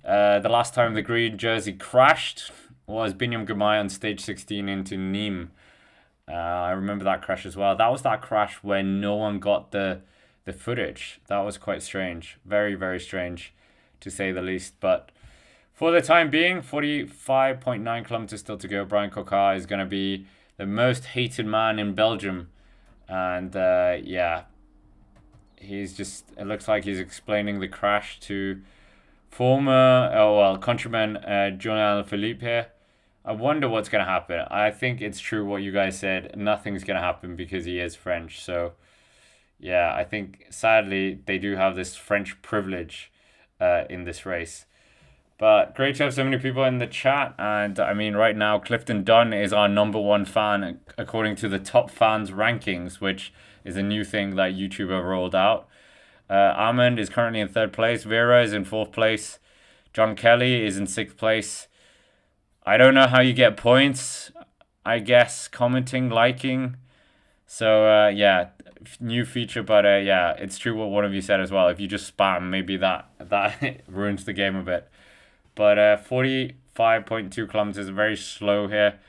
The last time the green jersey crashed was Biniam Girmay on stage 16 into Nîmes. I remember that crash as well. That was that crash when no one got the footage. That was quite strange. Very, very strange, to say the least. But for the time being, 45.9 kilometers still to go. Brian Coquard is going to be the most hated man in Belgium. And, yeah. It looks like he's explaining the crash to countryman Julian Philippe here. I wonder what's going to happen. I think it's true what you guys said. Nothing's going to happen because he is French. So, yeah, I think sadly they do have this French privilege in this race. But great to have so many people in the chat. And I mean, right now, Clifton Dunn is our #1 fan according to the top fans rankings, which is a new thing that YouTube have rolled out. Armand is currently in 3rd place. Vera is in 4th place. John Kelly is in 6th place. I don't know how you get points. I guess commenting, liking. So, yeah, new feature. But, yeah, it's true what one of you said as well. If you just spam, maybe that ruins the game a bit. But 45.2 kilometers, very slow here.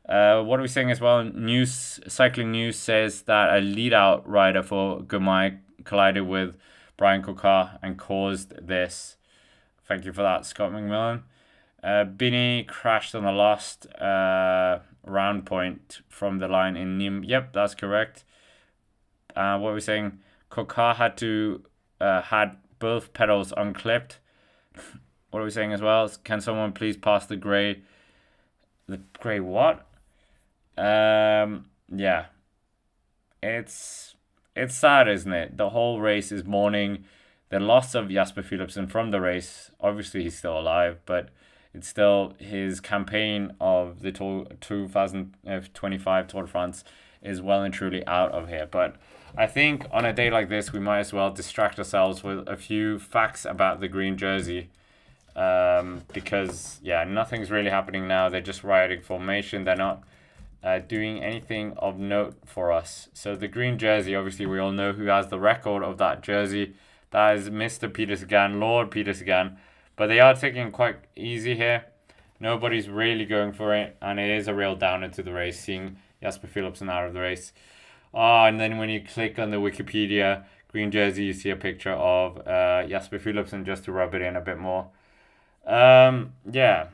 What are we saying as well? Cycling News says that a lead-out rider for Girmay collided with Brian Coquard and caused this. Thank you for that, Scott McMillan. Bini crashed on the last round point from the line in Nîmes. Yep, that's correct. What are we saying? Coquard had both pedals unclipped. What are we saying as well? Can someone please pass the grey what? Yeah. It's sad, isn't it? The whole race is mourning the loss of Jasper Philipsen from the race. Obviously, he's still alive, but it's still his campaign of the 2025 Tour de France is well and truly out of here. But I think on a day like this, we might as well distract ourselves with a few facts about the green jersey. Because, yeah, nothing's really happening now. They're just rioting formation. They're not doing anything of note for us. So the green jersey, obviously we all know who has the record of that jersey. That is Mr. Peter Sagan, Lord Peter Sagan. But they are taking it quite easy here. Nobody's really going for it, and it is a real downer to the race, seeing Jasper Philipsen out of the race. And then when you click on the Wikipedia green jersey, you see a picture of Jasper Philipsen, just to rub it in a bit more. Yeah.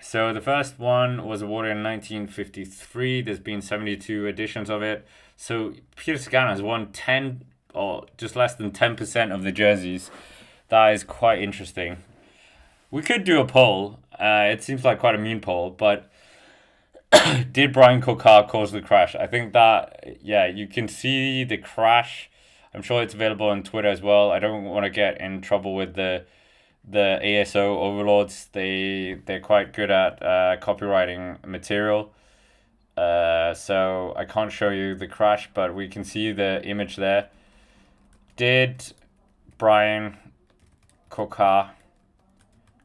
So the first one was awarded in 1953. There's been 72 editions of it. So Peter Sagan has won 10 or just less than 10% of the jerseys. That is quite interesting. We could do a poll. It seems like quite a mean poll, but did Brian Coquard cause the crash? I think that, yeah, you can see the crash. I'm sure it's available on Twitter as well. I don't want to get in trouble with the ASO overlords. They're quite good at copywriting material. So I can't show you the crash, but we can see the image there. Did Brian Coquard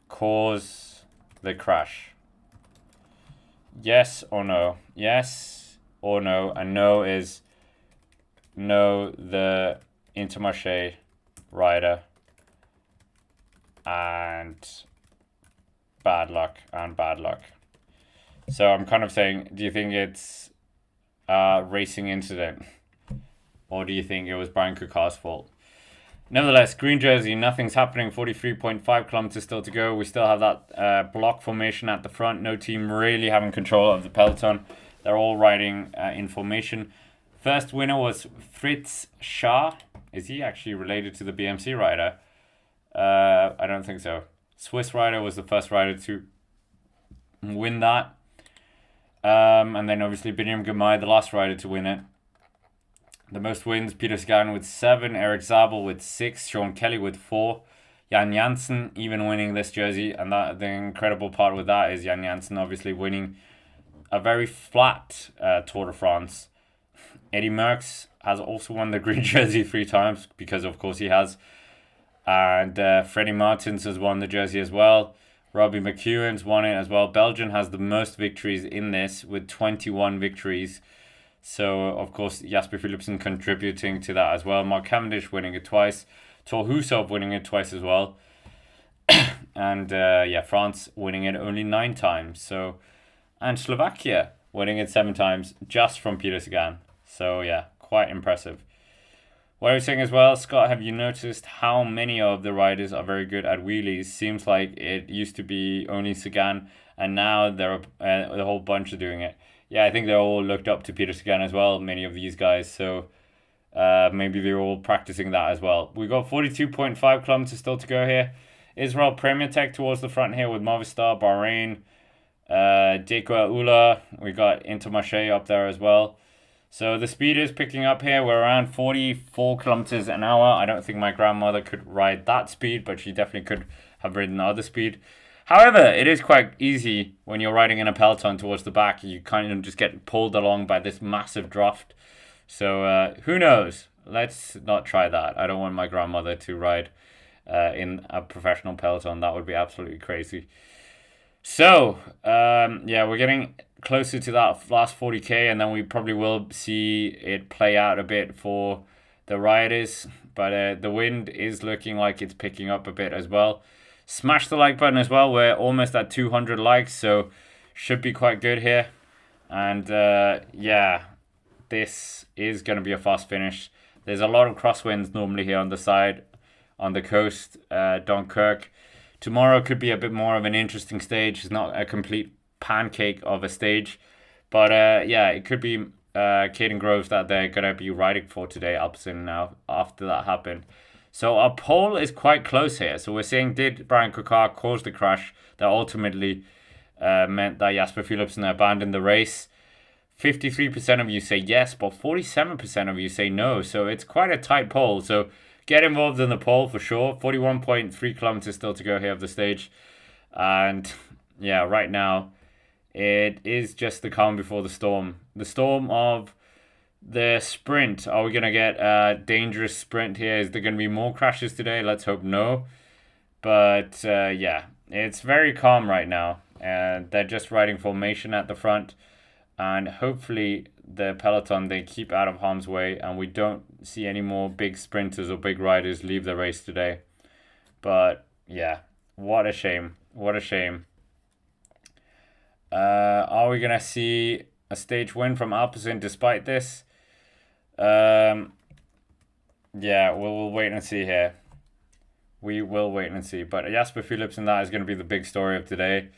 cause the crash? Yes or no? Yes or no? And no is no, the Intermarché rider. And bad luck and bad luck. So I'm kind of saying, do you think it's a racing incident? Or do you think it was Brian Coquard's fault? Nevertheless, green jersey, nothing's happening. 43.5 kilometers still to go. We still have that block formation at the front. No team really having control of the peloton. They're all riding in formation. First winner was Fritz Schaar. Is he actually related to the BMC rider? I don't think so. Swiss rider was the first rider to win that. And then obviously Biniam Girmay, the last rider to win it. The most wins, Peter Sagan with 7, Eric Zabel with 6, Sean Kelly with 4, Jan Janssen even winning this jersey. And that the incredible part with that is Jan Janssen obviously winning a very flat Tour de France. Eddie Merckx has also won the green jersey 3 times, because of course he has. And Freddie Martins has won the jersey as well. Robbie McEwen's won it as well. Belgium has the most victories in this with 21 victories. So, of course, Jasper Philipsen contributing to that as well. Mark Cavendish winning it twice. Thor Hushovd winning it twice as well. And, France winning it only 9 times. So, and Slovakia winning it 7 times just from Peter Sagan. So, yeah, quite impressive. What I was saying as well, Scott, have you noticed how many of the riders are very good at wheelies? Seems like it used to be only Sagan, and now there are a whole bunch of doing it. Yeah, I think they all looked up to Peter Sagan as well, many of these guys. So maybe they're all practicing that as well. We got 42.5 kilometers still to go here. Israel Premier Tech towards the front here with Movistar, Bahrain, Deco Ula. We got Intermarché up there as well. So the speed is picking up here. We're around 44 kilometers an hour. I don't think my grandmother could ride that speed, but she definitely could have ridden the other speed. However, it is quite easy when you're riding in a peloton towards the back. You kind of just get pulled along by this massive draft. So who knows? Let's not try that. I don't want my grandmother to ride in a professional peloton. That would be absolutely crazy. So, we're getting closer to that last 40k, and then we probably will see it play out a bit for the riders. But the wind is looking like it's picking up a bit as well. Smash the like button as well. We're almost at 200 likes, so should be quite good here. And this is going to be a fast finish. There's a lot of crosswinds normally here on the side, on the coast, Dunkirk. Tomorrow could be a bit more of an interesting stage. It's not a complete pancake of a stage. But it could be Caden Groves that they're going to be riding for today, Alpecin now, after that happened. So our poll is quite close here. So we're saying, did Brian Coquard cause the crash that ultimately meant that Jasper Philipsen abandoned the race? 53% of you say yes, but 47% of you say no. So it's quite a tight poll. So get involved in the poll for sure. 41.3 kilometers still to go here of the stage. And yeah, right now it is just the calm before the storm. The storm of the sprint. Are we going to get a dangerous sprint here? Is there going to be more crashes today? Let's hope no. But it's very calm right now. And they're just riding formation at the front. And hopefully the peloton, they keep out of harm's way and we don't see any more big sprinters or big riders leave the race today. But yeah, what a shame. What a shame. Are we going to see a stage win from Alpecin despite this? Yeah, we'll wait and see here. We will wait and see. But Jasper Philipsen, that is going to be the big story of today.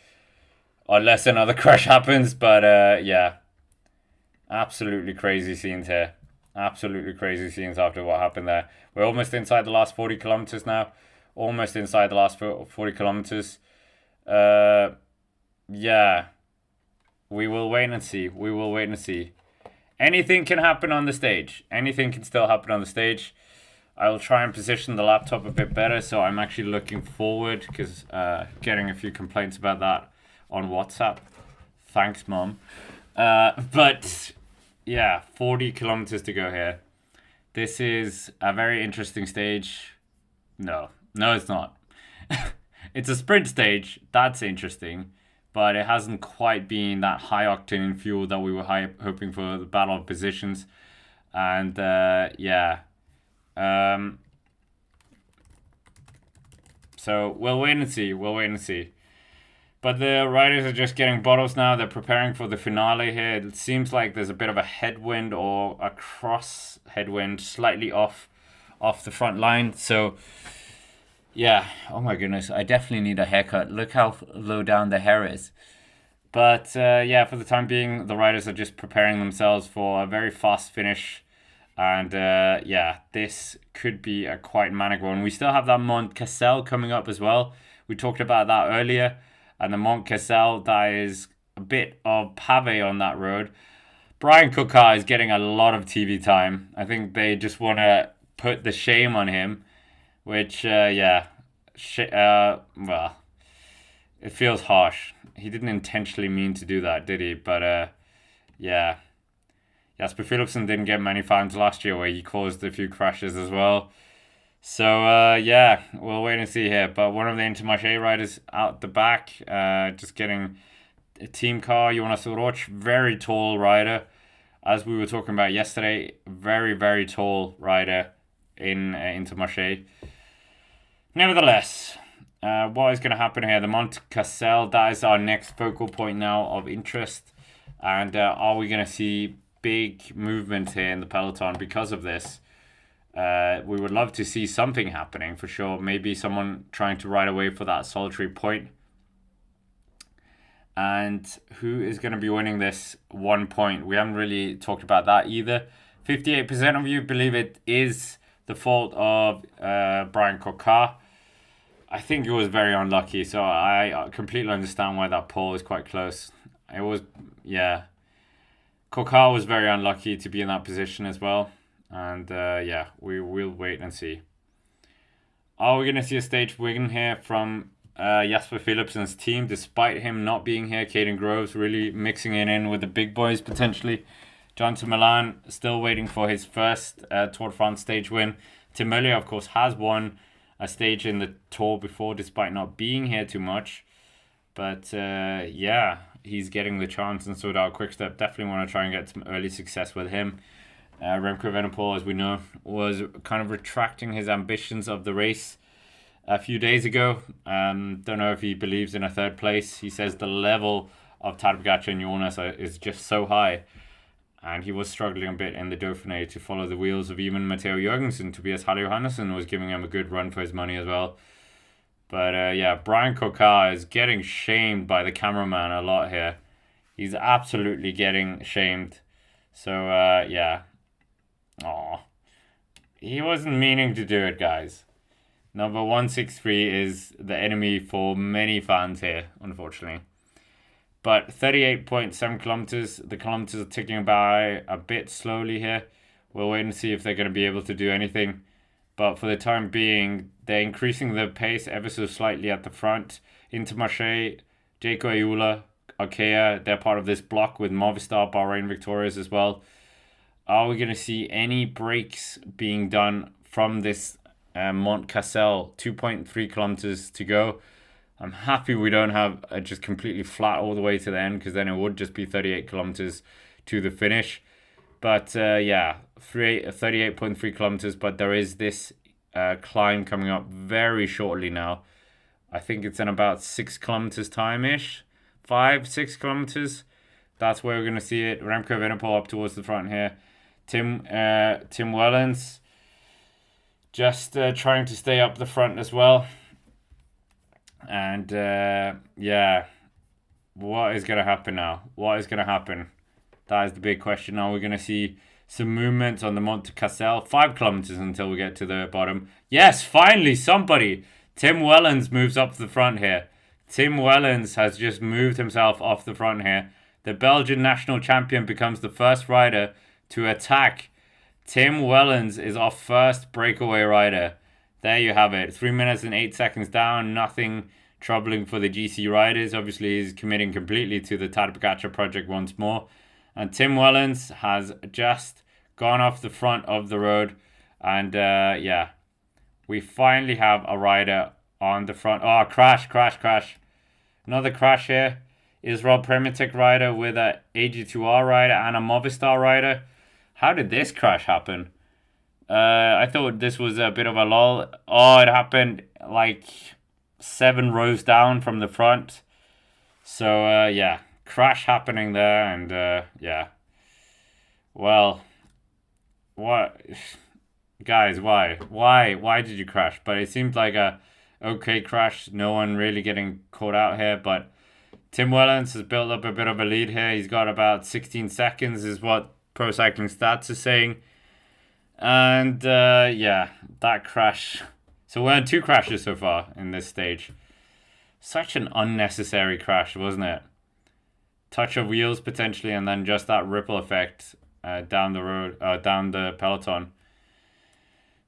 Unless another crash happens. But yeah, absolutely crazy scenes here. Absolutely crazy scenes after what happened there. We're almost inside the last 40 kilometers now. Almost inside the last 40 kilometers. Yeah. We will wait and see. We will wait and see. Anything can happen on the stage. Anything can still happen on the stage. I will try and position the laptop a bit better so I'm actually looking forward, because getting a few complaints about that on WhatsApp. Thanks, Mom. But yeah, 40 kilometers to go here. This is a very interesting stage. No, it's not. It's a sprint stage. That's interesting. But it hasn't quite been that high octane fuel that we were hoping for the battle of positions. And yeah. So we'll wait and see. We'll wait and see. But the riders are just getting bottles now. They're preparing for the finale here. It seems like there's a bit of a headwind or a cross headwind slightly off the front line. So yeah, oh my goodness, I definitely need a haircut. Look how low down the hair is. But yeah, for the time being, the riders are just preparing themselves for a very fast finish. And yeah, this could be a quite manic one. We still have that Mont Cassel coming up as well. We talked about that earlier. And the Mont Cassel, that is a bit of pave on that road. Brian Coquard is getting a lot of TV time. I think they just want to put the shame on him. Which, yeah, well, it feels harsh. He didn't intentionally mean to do that, did he? But, yeah. Jasper Philipsen didn't get many fans last year where he caused a few crashes as well. So, yeah, we'll wait and see here. But one of the Intermarché riders out the back, just getting a team car. Jonas Roch, very tall rider. As we were talking about yesterday, very, very tall rider in Intermarché. Nevertheless, what is going to happen here? The Mont Cassel, that is our next focal point now of interest. And are we going to see big movement here in the peloton because of this? We would love to see something happening for sure. Maybe someone trying to ride away for that solitary point. And who is going to be winning this 1 point? We haven't really talked about that either. 58% of you believe it is the fault of Brian Coquard. I think it was very unlucky, so I completely understand why that poll is quite close. It was, yeah. Coquard was very unlucky to be in that position as well. And yeah, we will wait and see. Are we going to see a stage win here from Jasper Philipsen's team, despite him not being here? Caden Groves really mixing it in with the big boys potentially. Jonathan Milan still waiting for his first Tour de France stage win. Tim Møller, of course, has won a stage in the Tour before, despite not being here too much. But yeah, he's getting the chance, and so does Quickstep. Definitely want to try and get some early success with him. Remco Evenepoel, as we know, was kind of retracting his ambitions of the race a few days ago. Don't know if he believes in a third place. He says the level of Tadej Pogačar and Jonas is just so high. And he was struggling a bit in the Dauphiné to follow the wheels of even Matteo Jørgensen. Tobias Halle Johannesson was giving him a good run for his money as well. But yeah, Brian Coquard is getting shamed by the cameraman a lot here. He's absolutely getting shamed. So yeah. Aw. He wasn't meaning to do it, guys. Number 163 is the enemy for many fans here, unfortunately. But 38.7 kilometers. The kilometers are ticking by a bit slowly here. We'll wait and see if they're going to be able to do anything. But for the time being, they're increasing the pace ever so slightly at the front. Intermarché, Jayco Ayula, Arkea, they're part of this block with Movistar, Bahrain Victorious as well. Are we going to see any breaks being done from this Mont Cassel? 2.3 kilometers to go. I'm happy we don't have just completely flat all the way to the end, because then it would just be 38 kilometers to the finish. But yeah, 38.3 kilometers. But there is this climb coming up very shortly now. I think it's in about 6 kilometers time ish, 5-6 kilometers. That's where we're gonna see it. Remco Evenepoel up towards the front here. Tim Wellens just trying to stay up the front as well. And yeah, what is gonna happen now? What is gonna happen? That is the big question. Now we're gonna see some movement on the Mont Cassel. 5 kilometers until we get to the bottom. Yes, finally somebody. Tim Wellens moves up the front here. Tim Wellens has just moved himself off the front here. The Belgian national champion becomes the first rider to attack. Tim Wellens is our first breakaway rider. There you have it. 3 minutes and 8 seconds down. Nothing troubling for the GC riders. Obviously, he's committing completely to the Tadej Pogačar project once more. And Tim Wellens has just gone off the front of the road. And yeah, we finally have a rider on the front. Oh, crash. Another crash here. Israel Premier Tech rider with a AG2R rider and a Movistar rider. How did this crash happen? I thought this was a bit of a lull. Oh, it happened like 7 rows down from the front. So yeah, crash happening there. And yeah, well, what, guys, why did you crash? But it seemed like a okay crash. No one really getting caught out here. But Tim Wellens has built up a bit of a lead here. He's got about 16 seconds is what Pro Cycling Stats is saying. And yeah, that crash. So we're on 2 crashes so far in this stage. Such an unnecessary crash, wasn't it? Touch of wheels potentially, and then just that ripple effect down the road, down the peloton.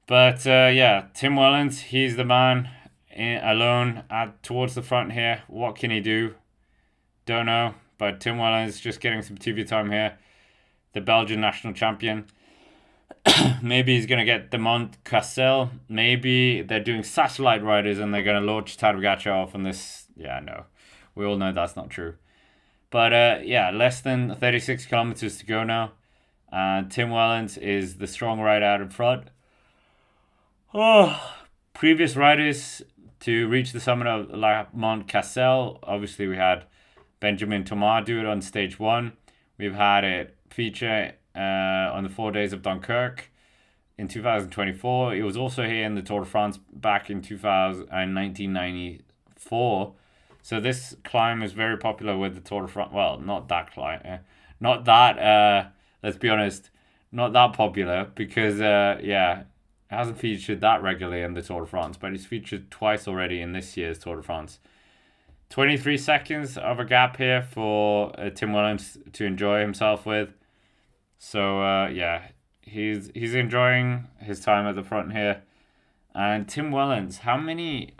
But yeah, Tim Wellens, he's the man alone towards the front here. What can he do? Don't know. But Tim Wellens just getting some TV time here. The Belgian national champion. Maybe he's going to get the Mont Cassel. Maybe they're doing satellite riders and they're going to launch Tadej Pogačar off on this. Yeah, no. We all know that's not true. But yeah, less than 36 kilometers to go now. Tim Wellens is the strong rider out in front. Oh, previous riders to reach the summit of La Mont Cassel. Obviously, we had Benjamin Thomas do it on stage 1. We've had it feature on the 4 days of Dunkirk in 2024. It was also here in the Tour de France back in 1994. So this climb is very popular with the Tour de France. Well, not that climb. Not that, let's be honest, not that popular because, yeah, it hasn't featured that regularly in the Tour de France, but it's featured twice already in this year's Tour de France. 23 seconds of a gap here for Tim Wellens to enjoy himself with. So yeah, he's enjoying his time at the front here. And Tim Wellens, how many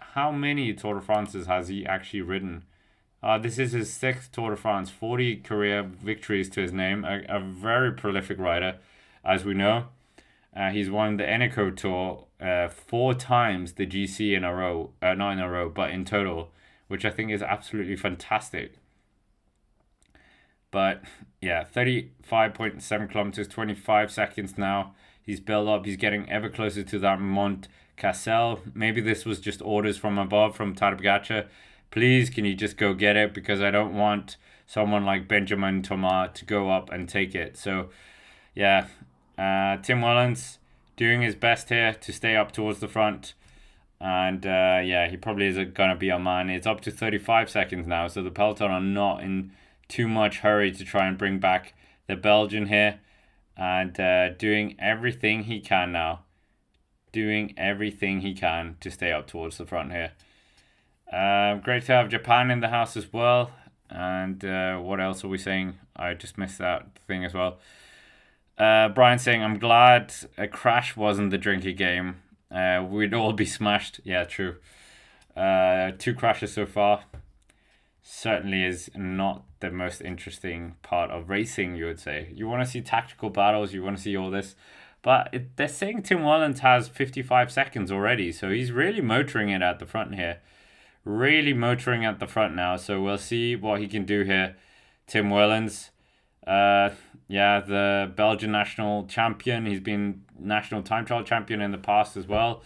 Tour de France's has he actually ridden? This is his 6th Tour de France, 40 career victories to his name. A very prolific rider, as we know. He's won the Eneco Tour 4 times, the GC in a row, not in a row, but in total, which I think is absolutely fantastic. But yeah, 35.7 kilometers, 25 seconds now. He's built up. He's getting ever closer to that Mont Cassel. Maybe this was just orders from above from Tadej Pogačar. Please, can you just go get it? Because I don't want someone like Benjamin Thomas to go up and take it. So yeah, Tim Wellens doing his best here to stay up towards the front. And yeah, he probably is going to be a man. It's up to 35 seconds now. So the peloton are not in too much hurry to try and bring back the Belgian here. And doing everything he can now. Doing everything he can to stay up towards the front here. Great to have Japan in the house as well. And what else are we saying? I just missed that thing as well. Brian saying, I'm glad a crash wasn't the drinking game. We'd all be smashed. Yeah, true. 2 crashes so far. Certainly is not the most interesting part of racing, you would say. You want to see tactical battles, you want to see all this. But they're saying Tim Wellens has 55 seconds already, so he's really motoring it at the front here. really motoring at the front now. So we'll see what he can do here. Tim Wellens. Yeah, the Belgian national champion. He's been national time trial champion in the past as well.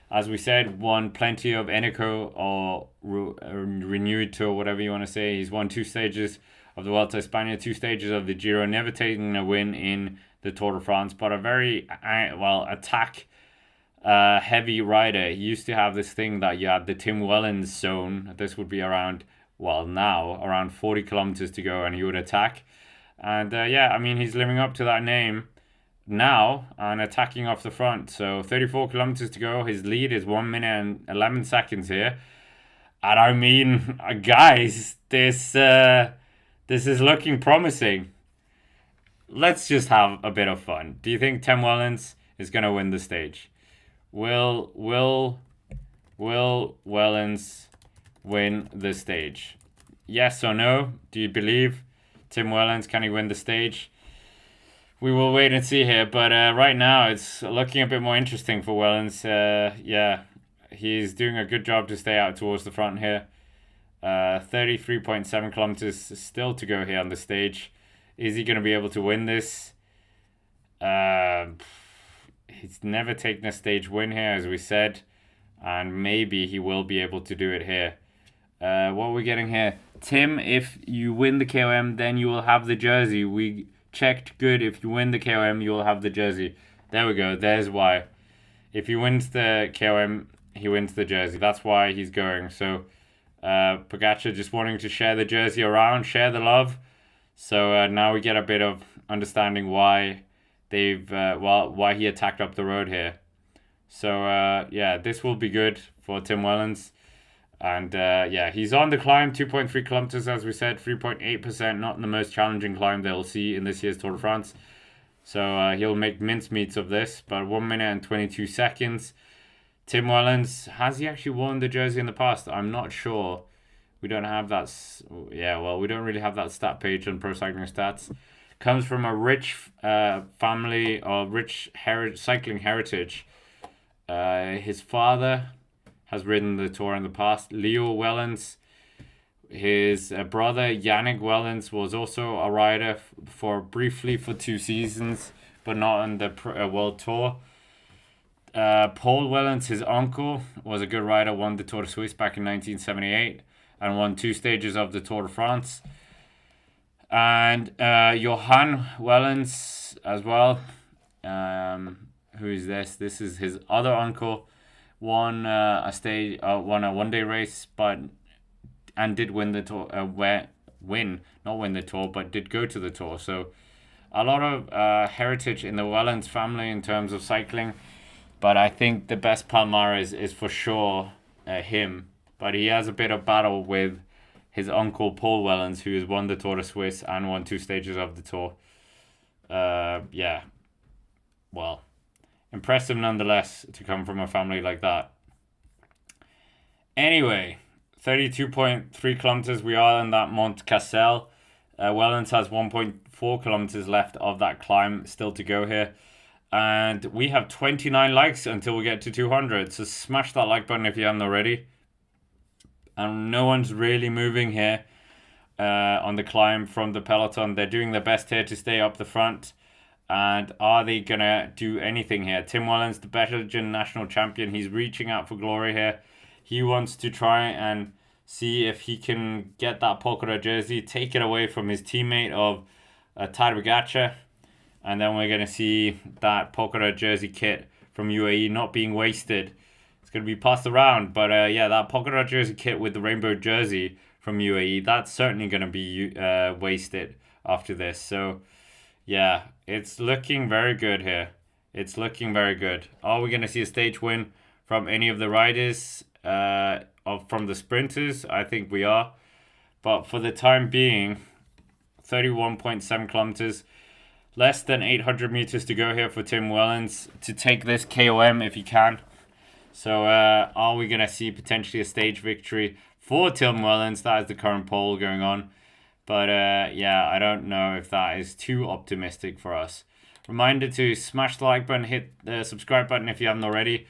As we said, won plenty of Eneco or renewed tour, whatever you want to say. He's won 2 stages of the Vuelta a España, 2 stages of the Giro, never taken a win in the Tour de France, but a very, attack heavy rider. He used to have this thing that you had the Tim Wellens zone. This would be around, now, around 40 kilometers to go, and he would attack. And yeah, I mean, he's living up to that name now and attacking off the front. So 34 kilometers to go. His lead is 1 minute and 11 seconds here. And I mean, guys, this is looking promising. Let's just have a bit of fun. Do you think Tim Wellens is going to win the stage? Will Wellens win the stage? Yes or no? Do you believe Tim Wellens, can he win the stage? We will wait and see here, but right now it's looking a bit more interesting for Wellens. Yeah, he's doing a good job to stay out towards the front here. 33.7 kilometers still to go here on the stage. Is he going to be able to win this? He's never taken a stage win here, as we said, and maybe he will be able to do it here. What are we getting here? Tim, if you win the KOM, then you will have the jersey. We checked good. If you win the KOM, you will have the jersey. There we go. There's why. If he wins the KOM, he wins the jersey. That's why he's going. So Pogačar just wanting to share the jersey around, share the love. So now we get a bit of understanding why why he attacked up the road here. So yeah, this will be good for Tim Wellens. And yeah, he's on the climb, 2.3 kilometers, as we said, 3.8%, not the most challenging climb they'll see in this year's Tour de France. So he'll make mincemeats of this, but 1 minute and 22 seconds. Tim Wellens, has he actually worn the jersey in the past? I'm not sure. We don't have that. Yeah, well, we don't really have that stat page on Pro Cycling Stats. Comes from a rich family or rich cycling heritage. His father has ridden the Tour in the past. Leo Wellens. His brother Yannick Wellens was also a rider briefly for 2 seasons, but not on the World Tour. Paul Wellens, his uncle, was a good rider, won the Tour de Suisse back in 1978 and won 2 stages of the Tour de France. And Johan Wellens as well. Who is this? This is his other uncle. Won a 1-day race, and did win the Tour. Not win the Tour, but did go to the Tour. So a lot of heritage in the Wellens family in terms of cycling. But I think the best Palmares is for sure him. But he has a bit of battle with his uncle Paul Wellens, who has won the Tour de Suisse and won 2 stages of the Tour. Yeah. Well, impressive nonetheless to come from a family like that. Anyway, 32.3 kilometers. We are in that Mont Cassel. Wellens has 1.4 kilometers left of that climb still to go here. And we have 29 likes until we get to 200. So smash that like button if you haven't already. And no one's really moving here on the climb from the peloton. They're doing their best here to stay up the front. And are they going to do anything here? Tim Wellens, the Belgian national champion, he's reaching out for glory here. He wants to try and see if he can get that polka jersey, take it away from his teammate of Tadej Pogačar. And then we're going to see that polka jersey kit from UAE not being wasted. It's going to be passed around. But yeah, that polka jersey kit with the rainbow jersey from UAE, that's certainly going to be wasted after this. So yeah, it's looking very good here. It's looking very good. Are we going to see a stage win from any of the riders, from the sprinters? I think we are. But for the time being, 31.7 kilometers, less than 800 meters to go here for Tim Wellens to take this KOM if he can. So are we going to see potentially a stage victory for Tim Wellens? That is the current poll going on. But yeah, I don't know if that is too optimistic for us. Reminder to smash the like button, hit the subscribe button if you haven't already.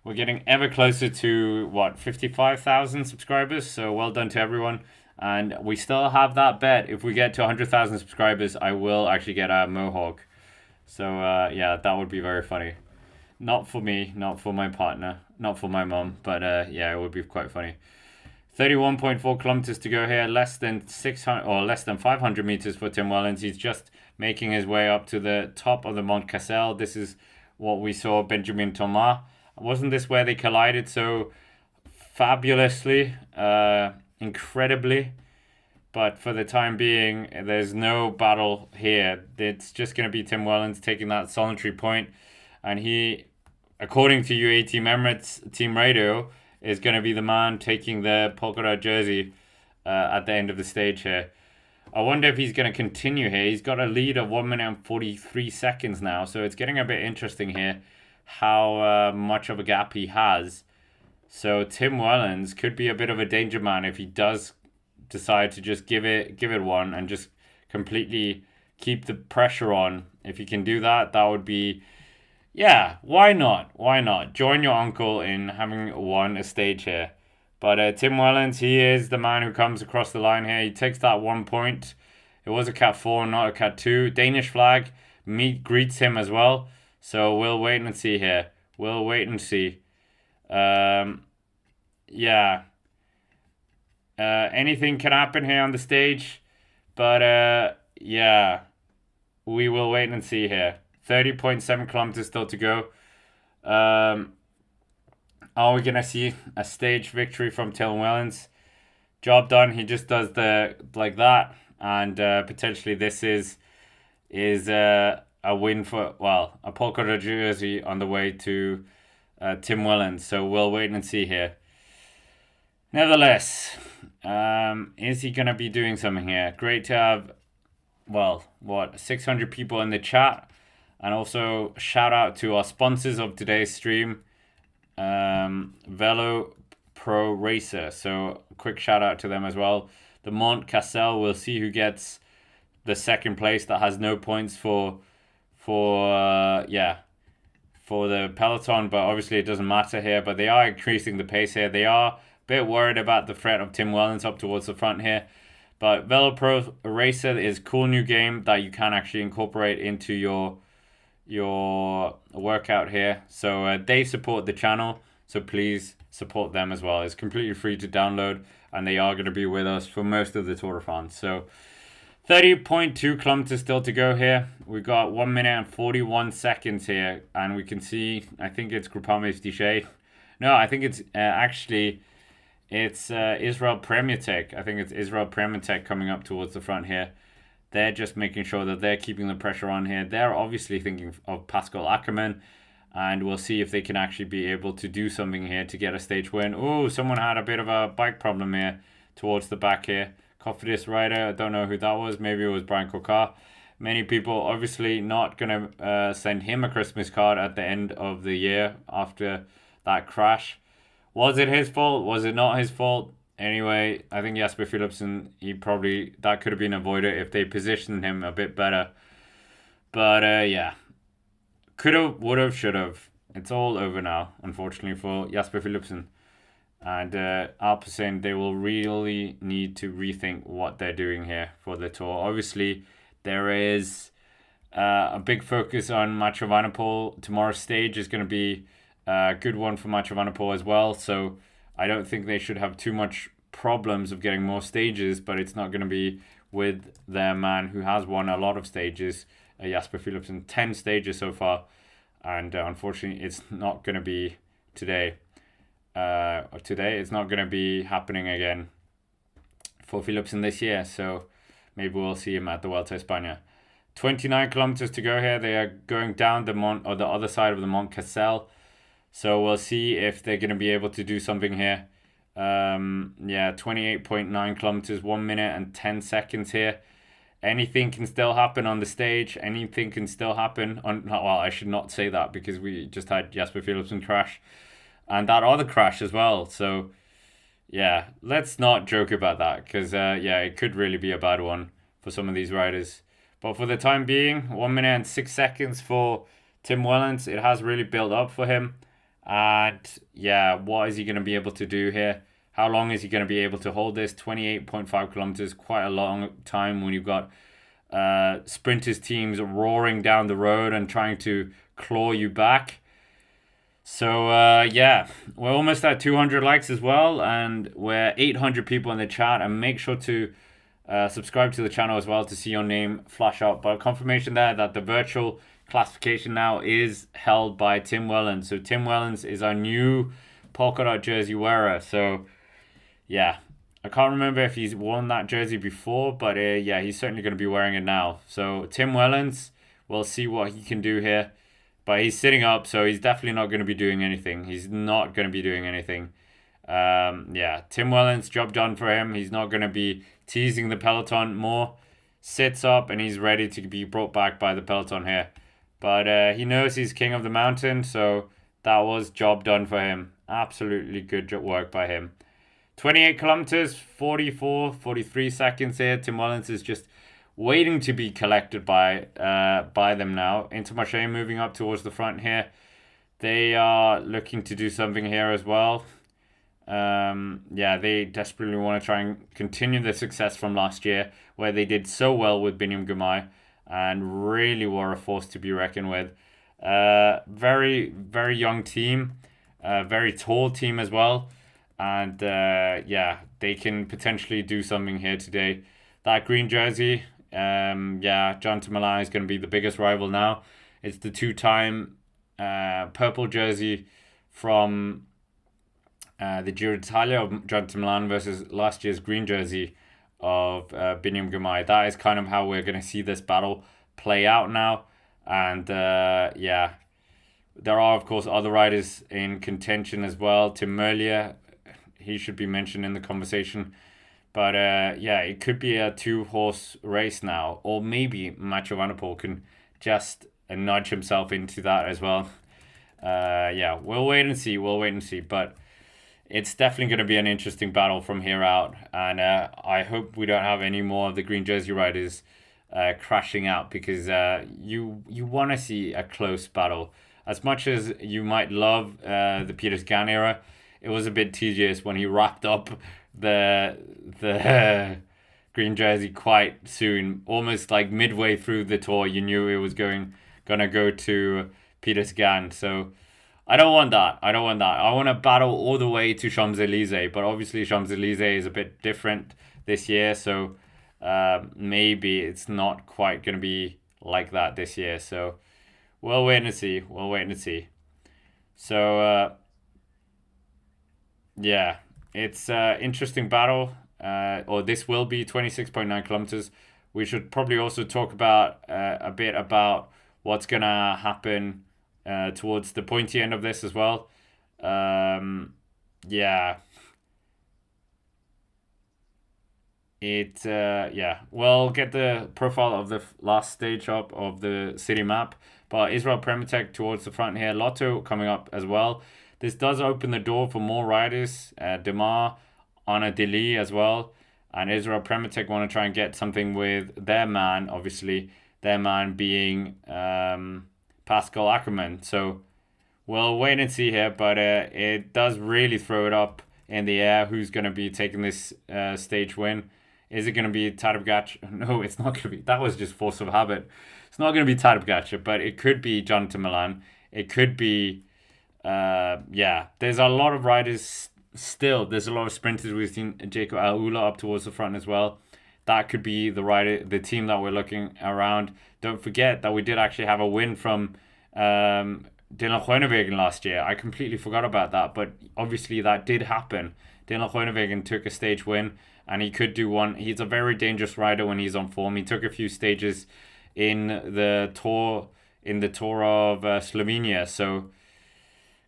We're getting ever closer to, what, 55,000 subscribers? So well done to everyone. And we still have that bet. If we get to 100,000 subscribers, I will actually get a mohawk. So, yeah, that would be very funny. Not for me, not for my partner, not for my mom, but yeah, it would be quite funny. 31.4 kilometers to go here, less than 600 or less than 500 meters for Tim Wellens. He's just making his way up to the top of the Mont Cassel. This is what we saw Benjamin Thomas. Wasn't this where they collided so fabulously, incredibly? But for the time being, there's no battle here. It's just going to be Tim Wellens taking that solitary point. And he, according to UAE Team Emirates Team Radio, is going to be the man taking the polka dot jersey at the end of the stage here. I wonder if he's going to continue here. He's got a lead of 1 minute and 43 seconds now. So it's getting a bit interesting here how much of a gap he has. So Tim Wellens could be a bit of a danger man if he does decide to just give it one and just completely keep the pressure on. If he can do that, that would be, yeah, why not? Why not? Join your uncle in having won a stage here. But Tim Wellens, he is the man who comes across the line here. He takes that 1 point. It was a Cat 4, not a Cat 2. Danish flag greets him as well. So we'll wait and see here. We'll wait and see. Yeah. Anything can happen here on the stage. But yeah, we will wait and see here. 30.7 kilometers still to go. Are we going to see a stage victory from Tim Wellens? Job done. He just does the like that. And potentially this is a win for, well, a polka dot jersey on the way to Tim Wellens. So we'll wait and see here. Nevertheless, is he going to be doing something here? Great to have, well, 600 people in the chat. And also shout out to our sponsors of today's stream, Velo Pro Racer. So quick shout out to them as well. The Mont Cassel, we'll see who gets the second place that has no points for the peloton, but obviously it doesn't matter here. But they are increasing the pace here. They are a bit worried about the threat of Tim Wellens up towards the front here. But Velo Pro Racer is a cool new game that you can actually incorporate into your workout here. So they support the channel, so please support them as well. It's completely free to download, and they are going to be with us for most of the Tour de France. So 30.2 kilometers still to go here. We've got 1 minute and 41 seconds here, and we can see, I think it's Groupama FDJ. No, I think it's Israel Premier Tech. I think it's Israel Premier Tech coming up towards the front here. They're just making sure that they're keeping the pressure on here. They're obviously thinking of Pascal Ackermann, and we'll see if they can actually be able to do something here to get a stage win. Oh, someone had a bit of a bike problem here towards the back here. Cofidis rider, I don't know who that was. Maybe it was Brian Kokar. Many people obviously not going to send him a Christmas card at the end of the year after that crash. Was it his fault? Was it not his fault? Anyway, I think Jasper Philipsen, that could have been avoided if they positioned him a bit better. But yeah, could have, would have, should have. It's all over now, unfortunately, for Jasper Philipsen. And Alpecin, they will really need to rethink what they're doing here for the Tour. Obviously, there is a big focus on Mathieu Van der Poel. Tomorrow's stage is going to be a good one for Mathieu Van der Poel as well. So I don't think they should have too much problems of getting more stages, but it's not going to be with their man who has won a lot of stages, Jasper Philipsen, 10 stages so far. And unfortunately, it's not going to be today. It's not going to be happening again for Philipsen this year. So maybe we'll see him at the Vuelta a España. 29 kilometers to go here. They are going down the other side of the Mont Cassel. So we'll see if they're going to be able to do something here. 28.9 kilometers, 1 minute and 10 seconds here. Anything can still happen on the stage. Anything can still happen. Well, I should not say that because we just had Jasper Philipsen crash. And that other crash as well. So, yeah, let's not joke about that. Because, it could really be a bad one for some of these riders. But for the time being, 1 minute and 6 seconds for Tim Wellens. It has really built up for him. And yeah, what is he going to be able to do here? How long is he going to be able to hold this? 28.5 kilometers, quite a long time when you've got sprinters teams roaring down the road and trying to claw you back. So yeah, we're almost at 200 likes as well, and we're 800 people in the chat. And make sure to subscribe to the channel as well to see your name flash up. But confirmation there that the virtual classification now is held by Tim Wellens. So Tim Wellens is our new polka dot jersey wearer. So yeah, I can't remember if he's worn that jersey before, but yeah, he's certainly going to be wearing it now. So Tim Wellens, we'll see what he can do here. But he's sitting up, so he's definitely not going to be doing anything. He's not going to be doing anything. Yeah, Tim Wellens, job done for him. He's not going to be teasing the peloton more. Sits up, and he's ready to be brought back by the peloton here. But he knows he's king of the mountain, so that was job done for him. Absolutely good work by him. 28 kilometers, 43 seconds here. Tim Wellens is just waiting to be collected by them now. Intermarché moving up towards the front here. They are looking to do something here as well. Yeah, they desperately want to try and continue the success from last year, where they did so well with Biniam Girmay and really were a force to be reckoned with. Very, very young team, very tall team as well. And yeah, they can potentially do something here today. That green jersey, yeah, John to Milan is going to be the biggest rival now. It's the two-time purple jersey from the Giro d'Italia of John to Milan versus last year's green jersey of Biniam Girmay. That is kind of how we're going to see this battle play out now. And yeah, there are, of course, other riders in contention as well. Tim Merlier, he should be mentioned in the conversation. But yeah, it could be a two-horse race now. Or maybe Mathieu van der Poel can just nudge himself into that as well. Yeah, we'll wait and see. We'll wait and see. But it's definitely going to be an interesting battle from here out. And I hope we don't have any more of the green jersey riders crashing out, because you want to see a close battle. As much as you might love the Peter Sagan era, it was a bit tedious when he wrapped up the green jersey quite soon, almost like midway through the tour. You knew it was gonna go to Peter Sagan. So I don't want that. I want to battle all the way to Champs-Élysées, but obviously Champs-Élysées is a bit different this year, so maybe it's not quite gonna be like that this year. So we'll wait and see. So yeah, it's an interesting battle. Or this will be 26.9 kilometers. We should probably also talk about a bit about what's gonna happen towards the pointy end of this as well. Yeah. Yeah, we'll get the profile of the last stage up of the city map. But Israel Prematech towards the front here. Lotto coming up as well. This does open the door for more riders. Demar, Anna Deli as well. And Israel Prematech want to try and get something with their man, obviously. Their man being Pascal Ackermann. So we'll wait and see here. But it does really throw it up in the air. Who's going to be taking this stage win? Is it going to be Tadej Pogačar? No, it's not going to be. That was just force of habit. It's not going to be Tadej Pogačar, but it could be John to Milan. It could be... yeah, there's a lot of riders still. There's a lot of sprinters. We've seen Jacob Alula up towards the front as well. That could be the team that we're looking around. Don't forget that we did actually have a win from Dylan Groenewegen last year. I completely forgot about that, but obviously that did happen. Dylan Groenewegen took a stage win, and he could do one. He's a very dangerous rider when he's on form. He took a few stages in the tour of Slovenia, so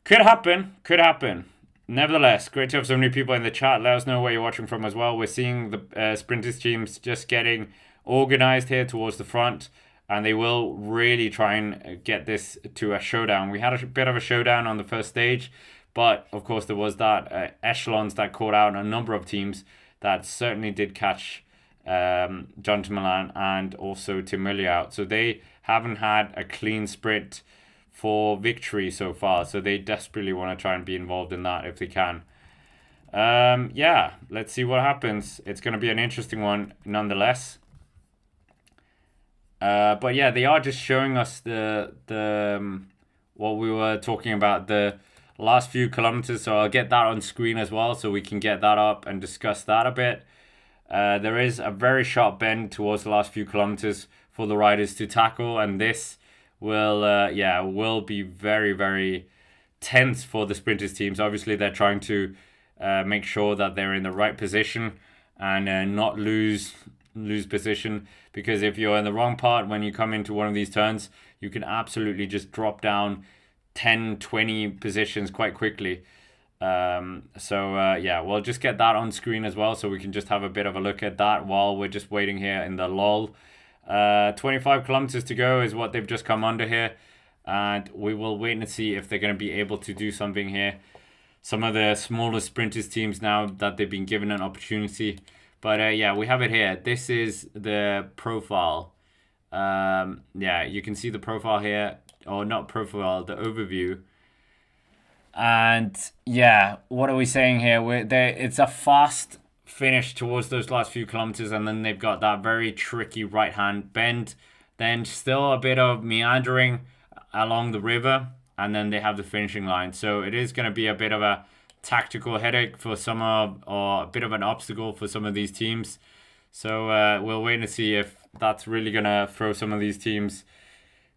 could happen. Nevertheless, great to have so many people in the chat. Let us know where you're watching from as well. We're seeing the sprinters teams just getting organized here towards the front, and they will really try and get this to a showdown. We had a bit of a showdown on the first stage, but of course there was that echelons that caught out a number of teams that certainly did catch John to Milan and also Tim Merlier out. So they haven't had a clean sprint for victory so far. So they desperately want to try and be involved in that if they can. Yeah, let's see what happens. It's going to be an interesting one nonetheless. But yeah, they are just showing us the what we were talking about, the last few kilometers. So I'll get that on screen as well, so we can get that up and discuss that a bit. There is a very sharp bend towards the last few kilometers for the riders to tackle, and this will be very, very tense for the sprinters teams. Obviously, they're trying to make sure that they're in the right position and not lose position, because if you're in the wrong part when you come into one of these turns, you can absolutely just drop down 10-20 positions quite quickly. We'll just get that on screen as well, so we can just have a bit of a look at that while we're just waiting here in the lull. 25 kilometers to go is what they've just come under here, and we will wait and see if they're going to be able to do something here. Some of the smaller sprinters teams now that they've been given an opportunity. But we have it here. This is the profile. You can see the profile here, or not profile, the overview. And yeah, what are we saying here? It's a fast finish towards those last few kilometers, and then they've got that very tricky right-hand bend. Then still a bit of meandering along the river, and then they have the finishing line. So it is going to be a bit of a tactical headache for or a bit of an obstacle for some of these teams. So we'll wait and see if that's really going to throw some of these teams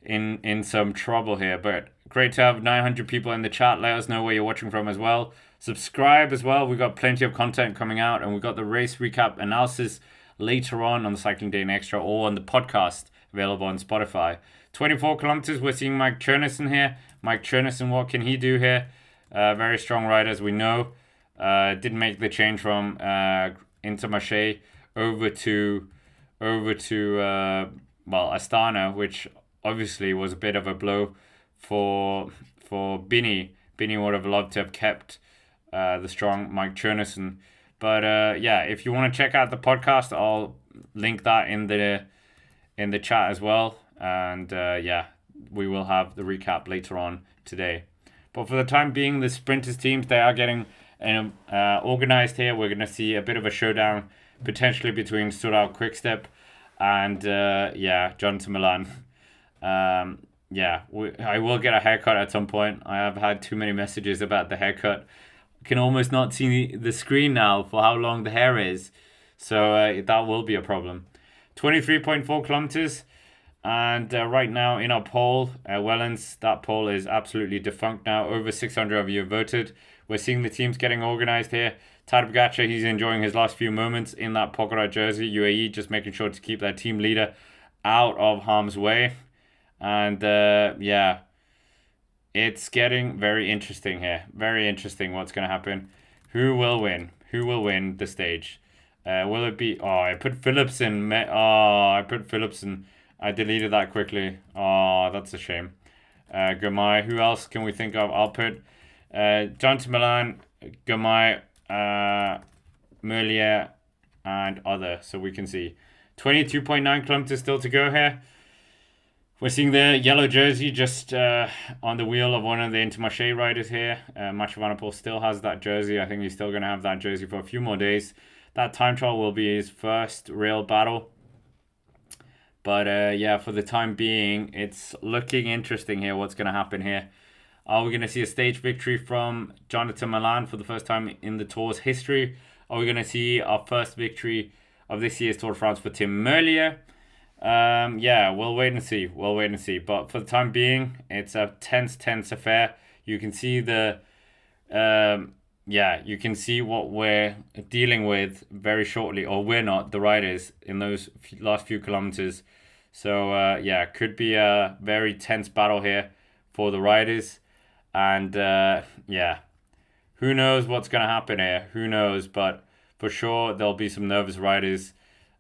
in some trouble here. But great to have 900 people in the chat. Let us know where you're watching from as well. Subscribe as well. We've got plenty of content coming out, and we've got the race recap analysis later on the Cycling Day Extra, or on the podcast available on Spotify. 24 kilometers, we're seeing Mike Chernissen here. Mike Chernissen, what can he do here? Very strong rider, as we know. Didn't make the change from Intermarché over to Astana, which obviously was a bit of a blow for Bini. Bini would have loved to have kept the strong Mike Chernissen. But if you want to check out the podcast, I'll link that in the chat as well. And we will have the recap later on today. But for the time being, the sprinters teams, they are getting organized here. We're going to see a bit of a showdown potentially between Soudal Quickstep and Jonathan Milan. I will get a haircut at some point. I have had too many messages about the haircut. I can almost not see the screen now for how long the hair is. So that will be a problem. 23.4 kilometers. And right now in our poll, Wellens, that poll is absolutely defunct now. Over 600 of you have voted. We're seeing the teams getting organized here. Tadej Pogačar, he's enjoying his last few moments in that Pogačar jersey. UAE just making sure to keep their team leader out of harm's way. And it's getting very interesting here. Very interesting what's going to happen. Who will win? Who will win the stage? Will it be... I put Philipsen. I deleted that quickly. Oh, that's a shame. Girmay. Who else can we think of? I'll put Jonathan Milan, Girmay, Merlier, and other, so we can see. 22.9 kilometers still to go here. We're seeing the yellow jersey just on the wheel of one of the Intermarché riders here. Mathieu Van der Poel still has that jersey. I think he's still going to have that jersey for a few more days. That time trial will be his first real battle. But for the time being, it's looking interesting here. What's going to happen here? Are we going to see a stage victory from Jonathan Milan for the first time in the Tour's history? Are we going to see our first victory of this year's Tour de France for Tim Merlier? We'll wait and see. But for the time being, it's a tense affair. You can see you can see what we're dealing with very shortly, or we're not, the riders, in those last few kilometers. So, could be a very tense battle here for the riders. And, who knows what's going to happen here? Who knows? But for sure, there'll be some nervous riders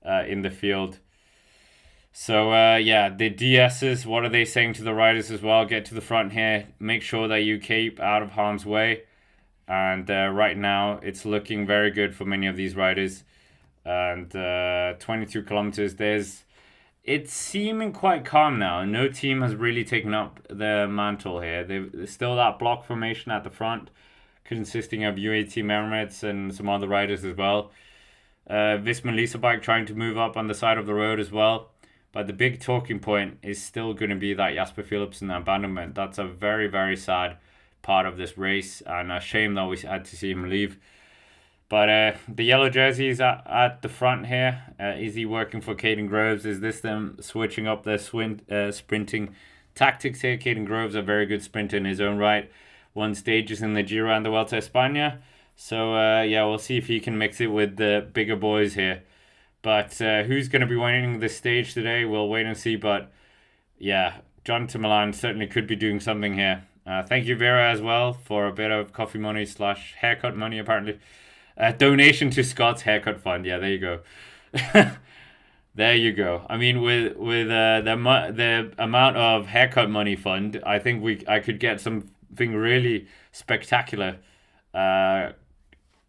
in the field. So, the DSs, what are they saying to the riders as well? Get to the front here. Make sure that you keep out of harm's way. And right now, it's looking very good for many of these riders. And 22 kilometers, there's It's seeming quite calm now. No team has really taken up the mantle here. There's still that block formation at the front, consisting of UAT Mermets and some other riders as well. Visma Lisa Bike trying to move up on the side of the road as well. But the big talking point is still going to be that Jasper Philipsen abandonment. That's a very, very sad part of this race, and a shame that we had to see him leave. But the yellow jersey is at the front here. Is he working for Caden Groves? Is this them switching up their sprinting tactics here? Caden Groves, a very good sprinter in his own right. Won stages in the Giro and the Vuelta a España. So, yeah, we'll see if he can mix it with the bigger boys here. But who's going to be winning this stage today? We'll wait and see. But, yeah, Jonathan Milan certainly could be doing something here. Thank you, Vera, as well, for a bit of coffee money / haircut money, apparently. Donation to Scott's haircut fund. Yeah, there you go. There you go. I mean, with the amount of haircut money fund, I think I could get something really spectacular.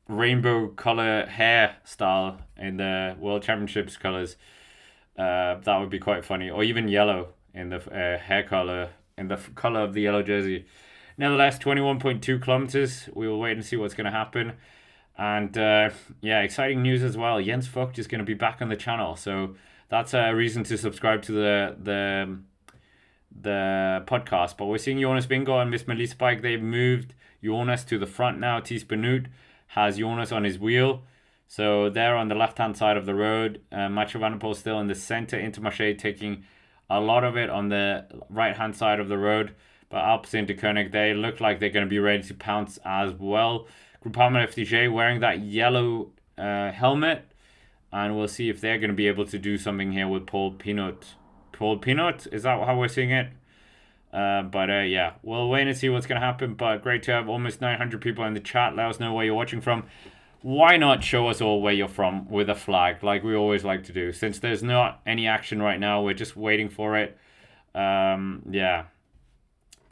Rainbow color hairstyle in the World Championships colors. That would be quite funny. Or even yellow in the hair color, in the color of the yellow jersey. Nevertheless, 21.2 kilometers. We will wait and see what's going to happen. And yeah, exciting news as well. Jens Vogt is going to be back on the channel, so that's a reason to subscribe to the podcast. But we're seeing Jonas Vingegaard and Miss Melissa Bike. They've moved Jonas to the front now. Thies Benoot has Jonas on his wheel, so they're on the left hand side of the road. Mathieu van der Poel still in the center. Intermarché taking a lot of it on the right hand side of the road. But Alpes Interkönig, they look like they're going to be ready to pounce as well. Groupama FDJ wearing that yellow helmet, and we'll see if they're going to be able to do something here with Paul Pinot. Paul Pinot, is that how we're seeing it? But yeah, we'll wait and see what's going to happen. But great to have almost 900 people in the chat. Let us know where you're watching from. Why not show us all where you're from with a flag, like we always like to do? Since there's not any action right now, we're just waiting for it. Yeah.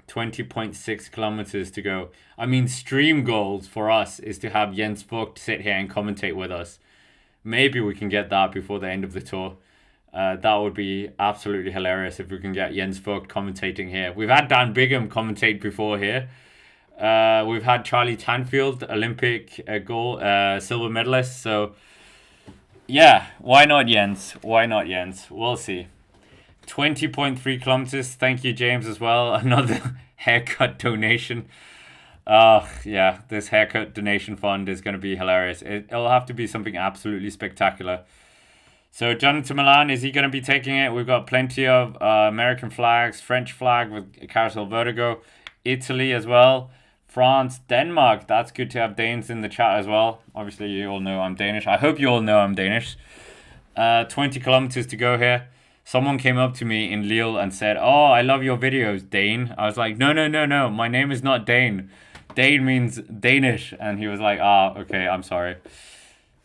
20.6 kilometers to go. I mean, stream goals for us is to have Jens Vogt sit here and commentate with us. Maybe we can get that before the end of the tour. That would be absolutely hilarious if we can get Jens Vogt commentating here. We've had Dan Bigham commentate before here. We've had Charlie Tanfield, Olympic gold silver medalist. So yeah, why not Jens? Why not Jens? We'll see. 20.3 kilometers. Thank you, James, as well. Another haircut donation. Yeah, this haircut donation fund is going to be hilarious. It'll have to be something absolutely spectacuar. So, Jonathan Milan, is he going to be taking it? We've got plenty of American flags, French flag with Carousel Vertigo, Italy as well, France, Denmark. That's good to have Danes in the chat as well. Obviously, you all know I'm Danish. I hope you all know I'm Danish. 20 kilometers to go here. Someone came up to me in Lille and said, "Oh, I love your videos, Dane." I was like, no. My name is not Dane. Dane means Danish. And he was like, okay, I'm sorry.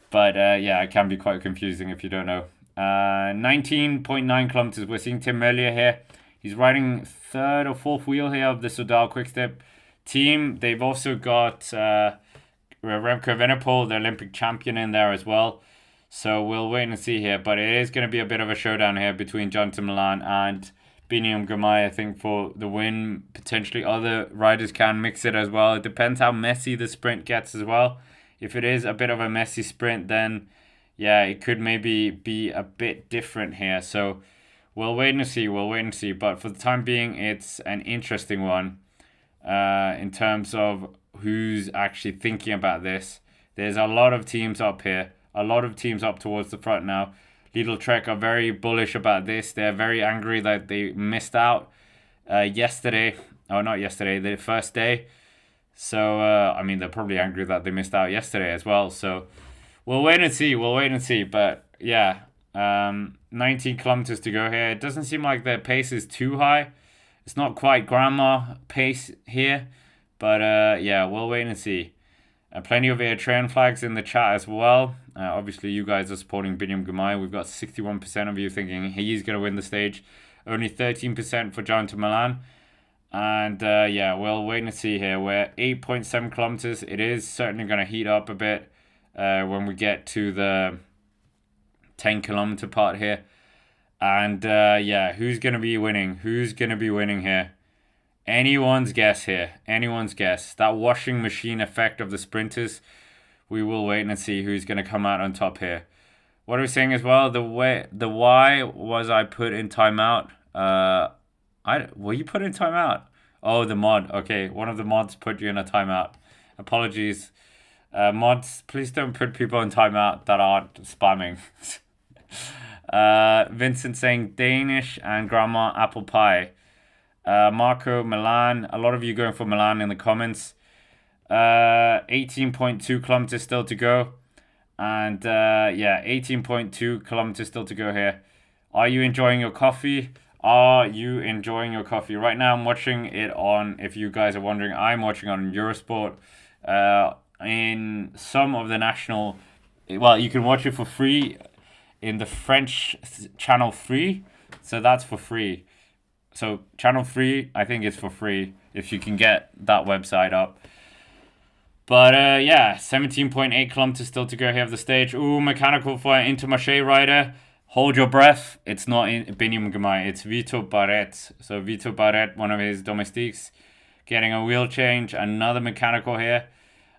But yeah, it can be quite confusing if you don't know. 19.9 kilometers. We're seeing Tim Merlier here. He's riding third or fourth wheel here of the Soudal Quickstep team. They've also got Remco Evenepoel, the Olympic champion, in there as well. So we'll wait and see here. But it is going to be a bit of a showdown here between Jonathan Milan and Biniam Girmay, I think, for the win. Potentially other riders can mix it as well. It depends how messy the sprint gets as well. If it is a bit of a messy sprint, then yeah, it could maybe be a bit different here. So we'll wait and see. But for the time being, it's an interesting one in terms of who's actually thinking about this. There's a lot of teams up here. A lot of teams up towards the front now. Lidl Trek are very bullish about this. They're very angry that they missed out yesterday. Oh, not yesterday, the first day. So, I mean, they're probably angry that they missed out yesterday as well. So, we'll wait and see. But, yeah, 19 kilometers to go here. It doesn't seem like their pace is too high. It's not quite grandma pace here. But, yeah, we'll wait and see. Plenty of Eritrean flags in the chat as well. Obviously, you guys are supporting Biniam Girmay. We've got 61% of you thinking he's going to win the stage. Only 13% for Jonathan Milan. And yeah, we'll wait and see here. We're 8.7 kilometers. It is certainly going to heat up a bit when we get to the 10 kilometer part here. And yeah, who's going to be winning? Who's going to be winning here? Anyone's guess here. Anyone's guess. That washing machine effect of the sprinters. We will wait and see who's going to come out on top here. What are we saying as well? The why was I put in timeout? Were you put in timeout? Oh, the mod. Okay, one of the mods put you in a timeout. Apologies. Mods, please don't put people in timeout that aren't spamming. Vincent saying Danish and grandma apple pie. Marco, Milan. A lot of you going for Milan in the comments. 18.2 kilometers still to go. And yeah, 18.2 kilometers still to go here. Are you enjoying your coffee? Are you enjoying your coffee? Right now I'm watching it on, if you guys are wondering, I'm watching on Eurosport. In some of the national, well, you can watch it for free in the French channel 3. So that's for free. So channel 3, I think it's for free if you can get that website up. But yeah, 17.8 kilometers still to go here of the stage. Ooh, mechanical for an Intermarché rider. Hold your breath. It's not Biniam Girmay. It's Vito Barret. So Vito Barret, one of his domestiques, getting a wheel change. Another mechanical here.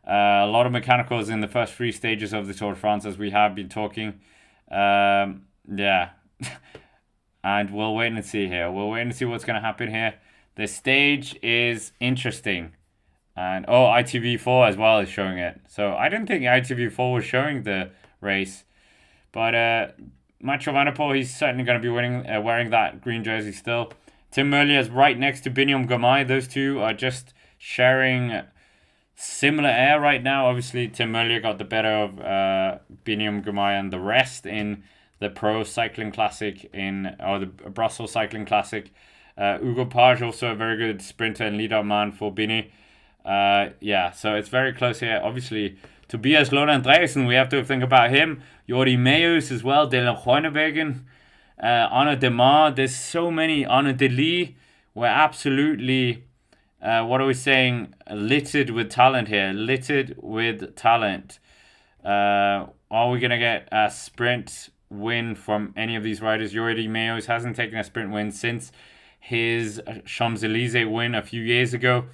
A lot of mechanicals in the first 3 stages of the Tour de France, as we have been talking. Yeah. And we'll wait and see here. We'll wait and see what's going to happen here. The stage is interesting. And oh, ITV4 as well is showing it. So I didn't think ITV4 was showing the race. But Macho Vanderpool, he's certainly going to be winning, wearing that green jersey still. Tim Merlier is right next to Biniam Girmay. Those two are just sharing similar air right now. Obviously, Tim Merlier got the better of Biniam Girmay and the rest in the Pro Cycling Classic or the Brussels Cycling Classic. Hugo Page, also a very good sprinter and lead-up man for Bini. Yeah, so it's very close here. Obviously, Tobias Lohr Andreasen, we have to think about him. Jordi Meus as well, Dylan Groenewegen, Anna Demar. There's so many. Anna Deli. We're absolutely, what are we saying? Littered with talent here. Littered with talent. Are we going to get a sprint win from any of these riders? Jordi Meus hasn't taken a sprint win since his Champs-Élysées win a few years ago.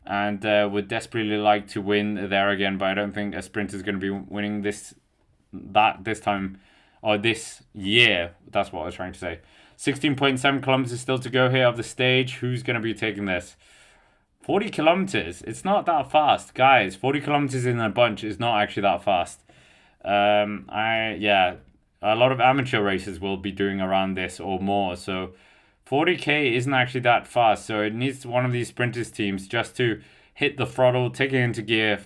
And would desperately like to win there again, but I don't think a sprint is going to be winning this time or this year. That's what I was trying to say. 16.7 kilometers still to go here of the stage. Who's going to be taking this? 40 kilometers. It's not that fast, guys. 40 kilometers in a bunch is not actually that fast. Yeah, a lot of amateur races will be doing around this or more. So 40k isn't actually that fast, so it needs one of these sprinters teams just to hit the throttle, take it into gear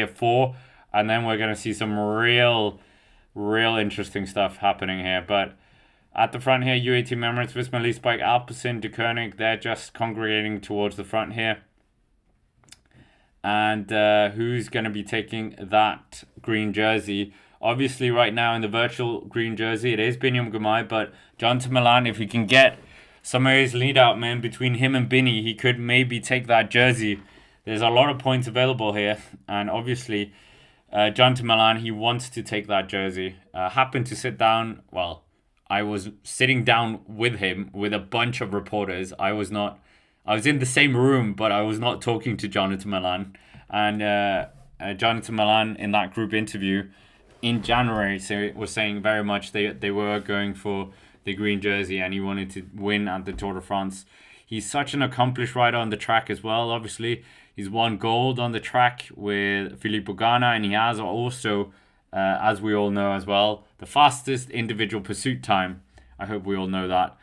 4, and then we're going to see some real interesting stuff happening here. But at the front here, UAE Team Emirates, Visma Lease Bike, Alpecin, De Koenig, they're just congregating towards the front here. And who's going to be taking that green jersey? Obviously, right now in the virtual green jersey, it is Biniam Girmay, but Jonathan Milan, if he can get some of his lead-out men between him and Bini, he could maybe take that jersey. There's a lot of points available here, and obviously, Jonathan Milan, he wants to take that jersey. Happened to sit down, well, I was sitting down with him with a bunch of reporters. I was in the same room, but I was not talking to Jonathan Milan. And Jonathan Milan, in that group interview in January, was saying very much they were going for the green jersey and he wanted to win at the Tour de France. He's such an accomplished rider on the track as well. Obviously, he's won gold on the track with Philippe Bogana, and he has also, as we all know as well, the fastest individual pursuit time. I hope we all know that.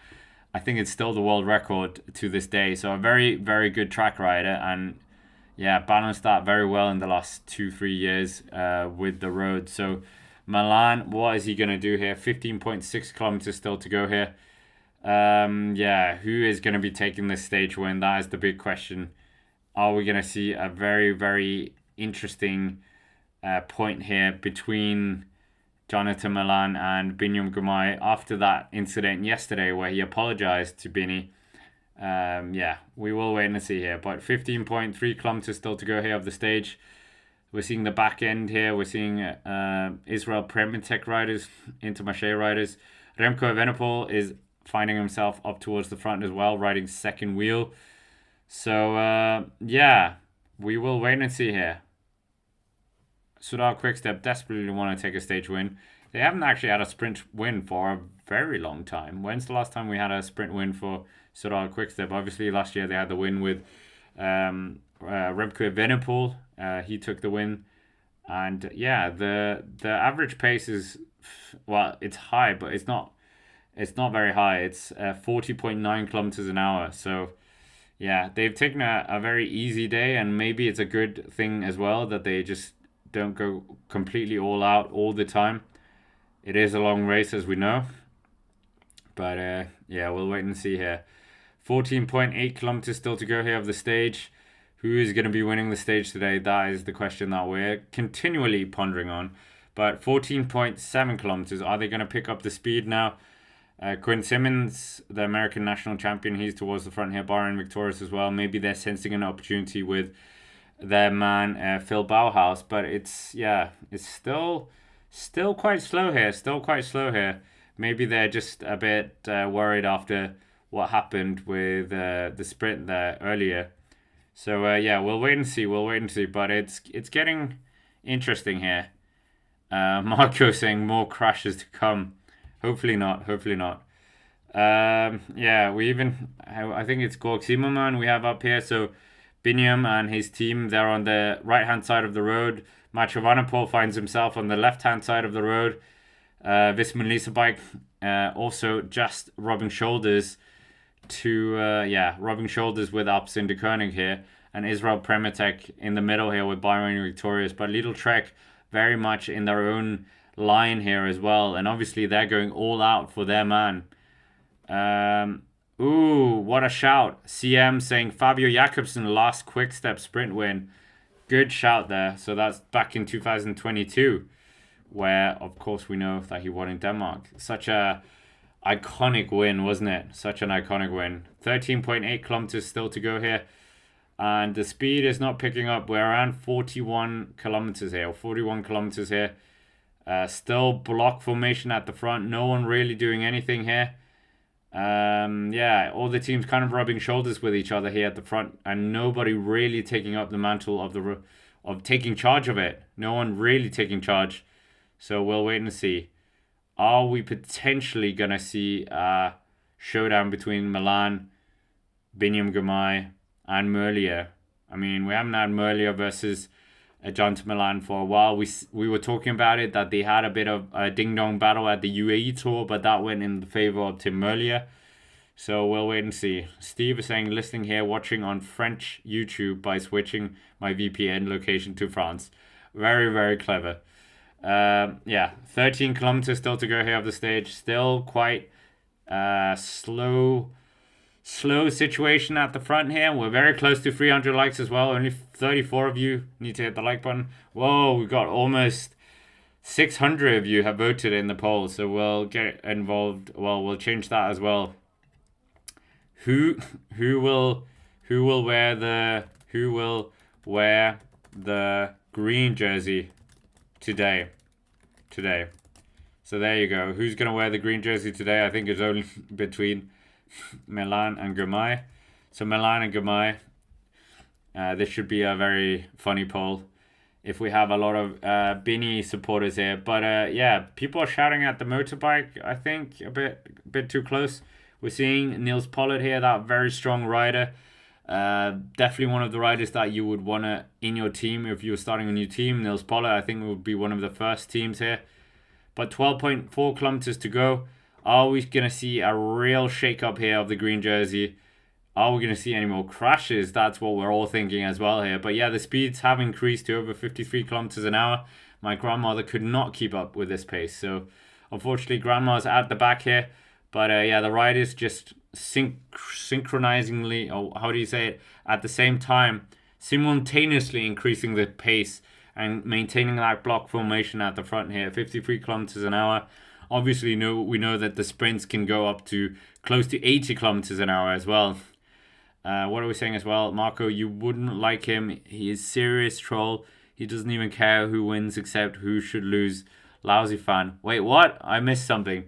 I think it's still the world record to this day. So a very, very good track rider, and yeah, balanced that very well in the last 2-3 years with the road. So Milan, what is he going to do here? 15.6 kilometers still to go here. Yeah, who is going to be taking this stage win? That is the big question. Are we going to see a very, very interesting point here between Jonathan Milan and Biniam Girmay after that incident yesterday where he apologized to Bini? Yeah, we will wait and see here. But 15.3 kilometers still to go here of the stage. We're seeing the back end here. We're seeing Israel Premitech riders, Intermarché riders. Remco Evenepoel is finding himself up towards the front as well, riding second wheel. So, yeah, we will wait and see here. Soudal Quickstep desperately want to take a stage win. They haven't actually had a sprint win for a very long time. When's the last time we had a sprint win for Soudal Quickstep? Obviously, last year they had the win with Remco Evenepoel. He took the win. And yeah, the average pace is, well, it's high, but it's not very high. It's 40.9 kilometers an hour. So yeah, they've taken a very easy day, and maybe it's a good thing as well that they just don't go completely all out all the time. It is a long race, as we know. But yeah, we'll wait and see here. 14.8 kilometers still to go here of the stage. Who is going to be winning the stage today? That is the question that we're continually pondering on. But 14.7 kilometers, are they going to pick up the speed now? Quinn Simmons, the American national champion, he's towards the front here. Bahrain victorious as well. Maybe they're sensing an opportunity with their man Phil Bauhaus, but it's still quite slow here. Maybe they're just a bit worried after what happened with the sprint there earlier. So yeah, we'll wait and see. But it's getting interesting here. Marco saying more crashes to come. Hopefully not. Yeah, I think it's Gorg Zimmerman we have up here. So Biniam and his team, they're on the right-hand side of the road. Mathieu Van der Poel finds himself on the left-hand side of the road. Visma Leasebike also just rubbing shoulders with Alpecin de Koenig here. And Israel Prematek in the middle here with Bahrain victorious. But Lidl Trek very much in their own line here as well. And obviously they're going all out for their man. Ooh, what a shout. CM saying Fabio Jakobsen last quick step sprint win. Good shout there. So that's back in 2022, where of course we know that he won in Denmark. Such a iconic win, wasn't it? Such an iconic win. 13.8 kilometers still to go here. And the speed is not picking up. We're around 41 kilometers here. Still block formation at the front. No one really doing anything here. Yeah, all the teams kind of rubbing shoulders with each other here at the front, and nobody really taking up the mantle of taking charge of it. No one really taking charge. So we'll wait and see. Are we potentially gonna see a showdown between Milan, Biniam Girmay, and Merlier? I mean, we haven't had Merlier versus John to Milan for a while. We were talking about it, that they had a bit of a ding-dong battle at the UAE Tour, but that went in the favor of Tim Merlier. So we'll wait and see. Steve is saying, listening here, watching on French YouTube by switching my VPN location to France. Very, very clever. Yeah, 13 kilometers still to go here of the stage. Still quite slow situation at the front here. We're very close to 300 likes as well. Only 34 of you need to hit the like button. Whoa, we got almost 600 of you have voted in the poll, so we'll get involved. Well, we'll change that as well. Who will wear the green jersey today? So there you go. Who's gonna wear the green jersey today? I think it's only between Milan and Girmay. So Milan and Girmay. This should be a very funny poll if we have a lot of Bini supporters here. But yeah, people are shouting at the motorbike. I think a bit too close. We're seeing Niels Pollard here, that very strong rider. Definitely one of the riders that you would want to in your team if you were starting a new team. Niels Pollard, I think, would be one of the first teams here. But 12.4 kilometers to go. Are we going to see a real shake-up here of the green jersey? Are we going to see any more crashes? That's what we're all thinking as well here. But yeah, the speeds have increased to over 53 kilometers an hour. My grandmother could not keep up with this pace. So unfortunately, grandma's at the back here. But yeah, the riders just synchronizingly, or how do you say it, at the same time, simultaneously increasing the pace and maintaining that block formation at the front here, 53 kilometers an hour. Obviously, we know that the sprints can go up to close to 80 kilometers an hour as well. What are we saying as well? Marco, you wouldn't like him. He is serious troll. He doesn't even care who wins except who should lose. Lousy fan. Wait, what? I missed something.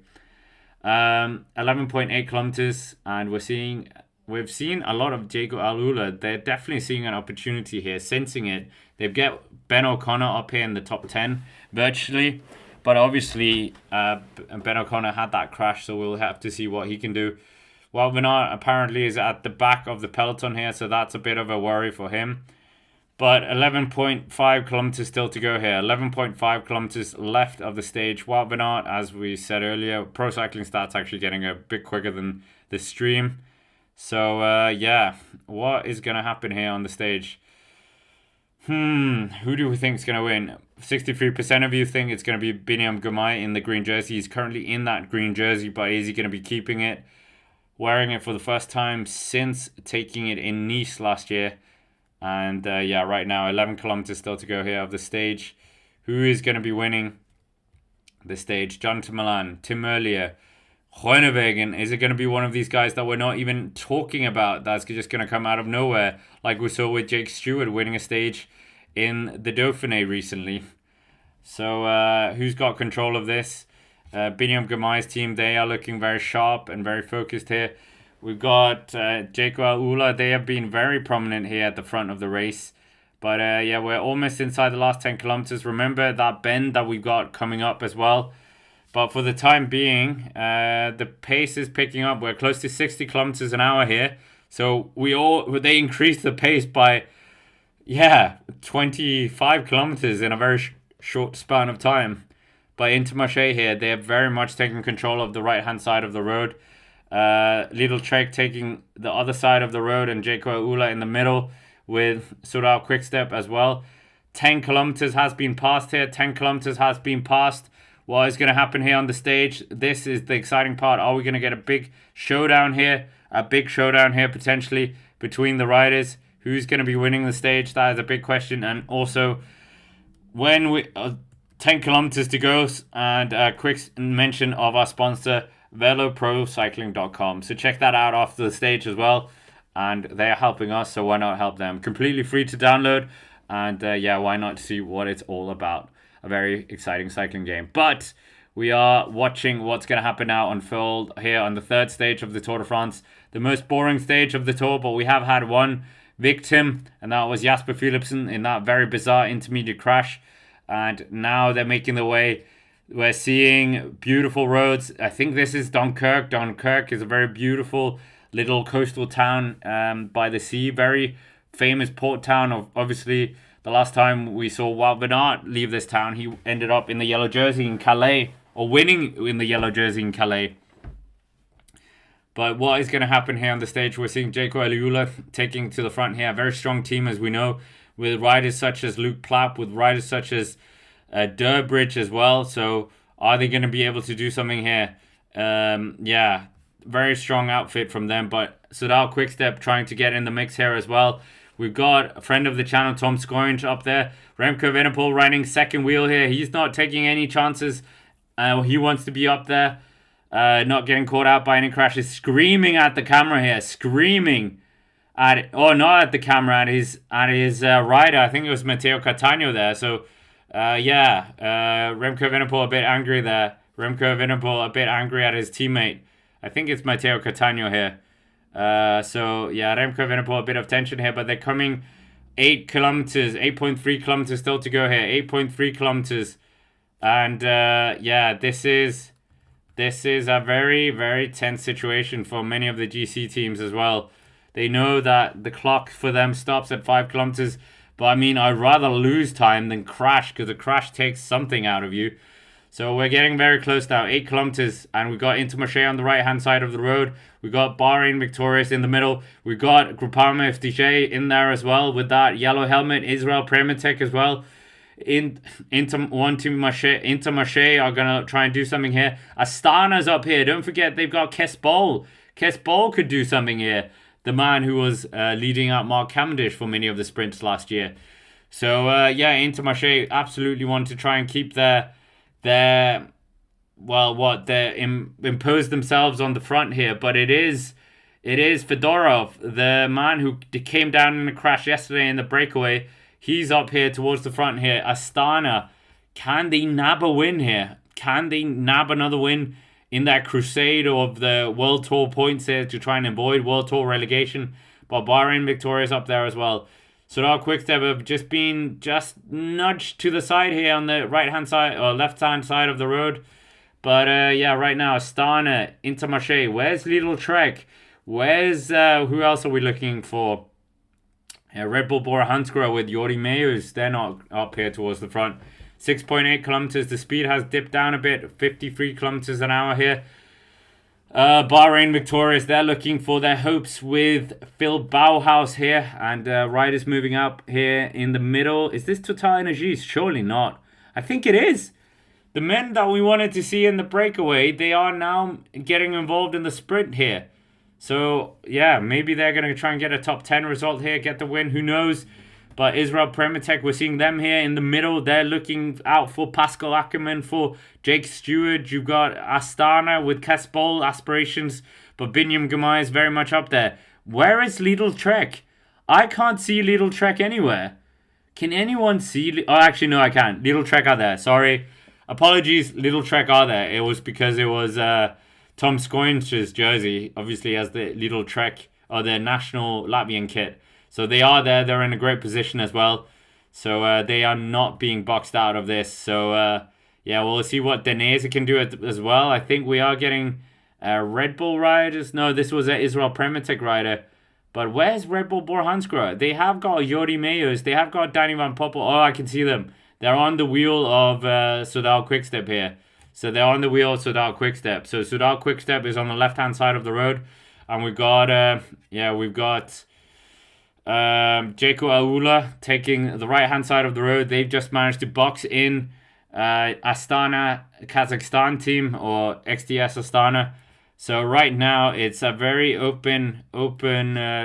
11.8 kilometers, and we've seen a lot of Jago Alula. They're definitely seeing an opportunity here, sensing it. They've got Ben O'Connor up here in the top 10 virtually, but obviously Ben O'Connor had that crash, so we'll have to see what he can do. Well, Vinart apparently is at the back of the peloton here, so that's a bit of a worry for him. But 11.5 kilometers still to go here. 11.5 kilometers left of the stage. Wout van Aert, as we said earlier, Pro Cycling Stats actually getting a bit quicker than the stream. So, yeah, what is going to happen here on the stage? Who do we think is going to win? 63% of you think it's going to be Biniam Girmay in the green jersey. He's currently in that green jersey, but is he going to be keeping it? Wearing it for the first time since taking it in Nice last year. And yeah, right now 11 kilometers still to go here of the stage. Who is going to be winning the stage? Jonathan Milan, Tim Merlier, Groenewegen. Is it going to be one of these guys that we're not even talking about, that's just going to come out of nowhere, like we saw with Jake Stewart winning a stage in the Dauphiné recently? So who's got control of this? Biniam Girmay's team, they are looking very sharp and very focused here. We've got Jaco Alula. They have been very prominent here at the front of the race. But yeah, we're almost inside the last 10 kilometers. Remember that bend that we've got coming up as well. But for the time being, the pace is picking up. We're close to 60 kilometers an hour here. So they increased the pace by, 25 kilometers in a very short span of time. But Intermarché here, they're very much taking control of the right-hand side of the road. Little Trek taking the other side of the road, and Jaco Alula in the middle with Soudal Quickstep as well. 10 kilometers has been passed here. 10 kilometers has been passed. What is going to happen here on the stage? This is the exciting part. Are we going to get a big showdown here? A big showdown here potentially between the riders. Who's going to be winning the stage? That is a big question. And also, when we 10 kilometers to go, and a quick mention of our sponsor, veloprocycling.com. So check that out after the stage as well. And they are helping us, so why not help them? Completely free to download. And yeah, why not see what it's all about? A very exciting cycling game. But we are watching what's going to happen now unfold here on the third stage of the Tour de France. The most boring stage of the Tour, but we have had one victim, and that was Jasper Philipsen in that very bizarre intermediate crash. And now they're making their way. We're seeing beautiful roads. I think this is Dunkirk. Dunkirk is a very beautiful little coastal town by the sea. Very famous port town. Obviously, the last time we saw Wout van Aert leave this town, he ended up in the yellow jersey in Calais, or winning in the yellow jersey in Calais. But what is going to happen here on the stage? We're seeing Jaco Alula taking to the front here. A very strong team, as we know, with riders such as Luke Plapp, with riders such as Durbridge as well. So are they going to be able to do something here? Yeah, very strong outfit from them. But Soudal Quickstep trying to get in the mix here as well. We've got a friend of the channel, Tom Scoringe, up there. Remco Evenepoel riding second wheel here. He's not taking any chances. He wants to be up there, not getting caught out by any crashes. Screaming at the camera here, screaming at, not at the camera, at his rider. I think it was Matteo Cattaneo there. So yeah, Remco Evenepoel a bit angry there. Remco Evenepoel a bit angry at his teammate. I think it's Matteo Cattaneo here. So yeah, Remco Evenepoel a bit of tension here, but they're coming 8 kilometers, 8.3 kilometers still to go here. 8.3 kilometers. And yeah, this is a very, very tense situation for many of the GC teams as well. They know that the clock for them stops at 5 kilometers. But I mean, I'd rather lose time than crash, because a crash takes something out of you. So we're getting very close now, 8 kilometers. And we've got Intermarché on the right-hand side of the road. We've got Bahrain Victorious in the middle. We've got Groupama FDJ in there as well with that yellow helmet. Israel Prematech as well. Intermarché are going to try and do something here. Astana's up here. Don't forget, they've got Kes Bol. Kes Bol could do something here. The man who was leading out Mark Cavendish for many of the sprints last year. So, yeah, Intermarché absolutely want to try and keep impose themselves on the front here. But it is Fedorov, the man who came down in a crash yesterday in the breakaway. He's up here towards the front here. Astana, can they nab a win here? Can they nab another win in that crusade of the World Tour points here to try and avoid World Tour relegation. But Bahrain victorious up there as well. Soudal Quickstep have just been nudged to the side here on the right-hand side or left-hand side of the road. But yeah, right now, Astana, Intermarché. Where's Little Trek? Where's, who else are we looking for? Red Bull Bora Hansgrohe with Jordi Meus. They're not up here towards the front. 6.8 kilometers. The speed has dipped down a bit. 53 kilometers an hour here. Bahrain victorious. They're looking for their hopes with Phil Bauhaus here. And riders moving up here in the middle. Is this Total Energies? Surely not. I think it is. The men that we wanted to see in the breakaway, they are now getting involved in the sprint here. So, yeah, maybe they're going to try and get a top 10 result here, get the win, who knows. But Israel Prematech, we're seeing them here in the middle. They're looking out for Pascal Ackermann, for Jake Stewart. You've got Astana with Kespol aspirations, but Biniam Girmay is very much up there. Where is Little Trek? I can't see Little Trek anywhere. Can anyone see? Oh, actually, no, I can't. Little Trek are there. Sorry. Apologies, Little Trek are there. It was because it was Tom Skoinch's jersey, obviously, as the Little Trek, or their national Latvian kit. So they are there. They're in a great position as well. So they are not being boxed out of this. So, yeah, we'll see what Denese can do as well. I think we are getting Red Bull riders. No, this was an Israel Prematech rider. But where's Red Bull Bora Hansgrohe? They have got Jordi Meus. They have got Danny Van Poppel. Oh, I can see them. They're on the wheel of Soudal Quickstep here. So they're on the wheel of Soudal Quickstep. So Soudal Quickstep is on the left-hand side of the road. And we've got, Jaco Aula taking the right-hand side of the road. They've just managed to box in Astana Kazakhstan team, or XDS Astana. So right now, it's a very open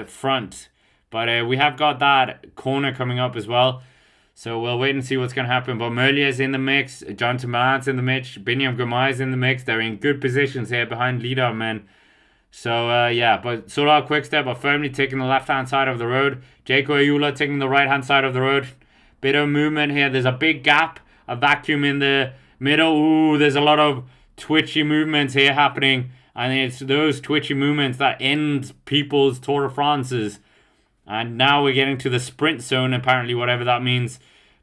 front. But we have got that corner coming up as well. So we'll wait and see what's going to happen. But Merlier's in the mix. Jonathan Milan's in the mix. Biniam Girmay's in the mix. They're in good positions here behind leader men. So, yeah. But Soudal Quickstep are firmly taking the left-hand side of the road. Jaco Ayula taking the right-hand side of the road. Bit of movement here. There's a big gap. A vacuum in the middle. Ooh, there's a lot of twitchy movements here happening. And it's those twitchy movements that end people's Tour de France's. And now we're getting to the sprint zone, apparently, whatever that means.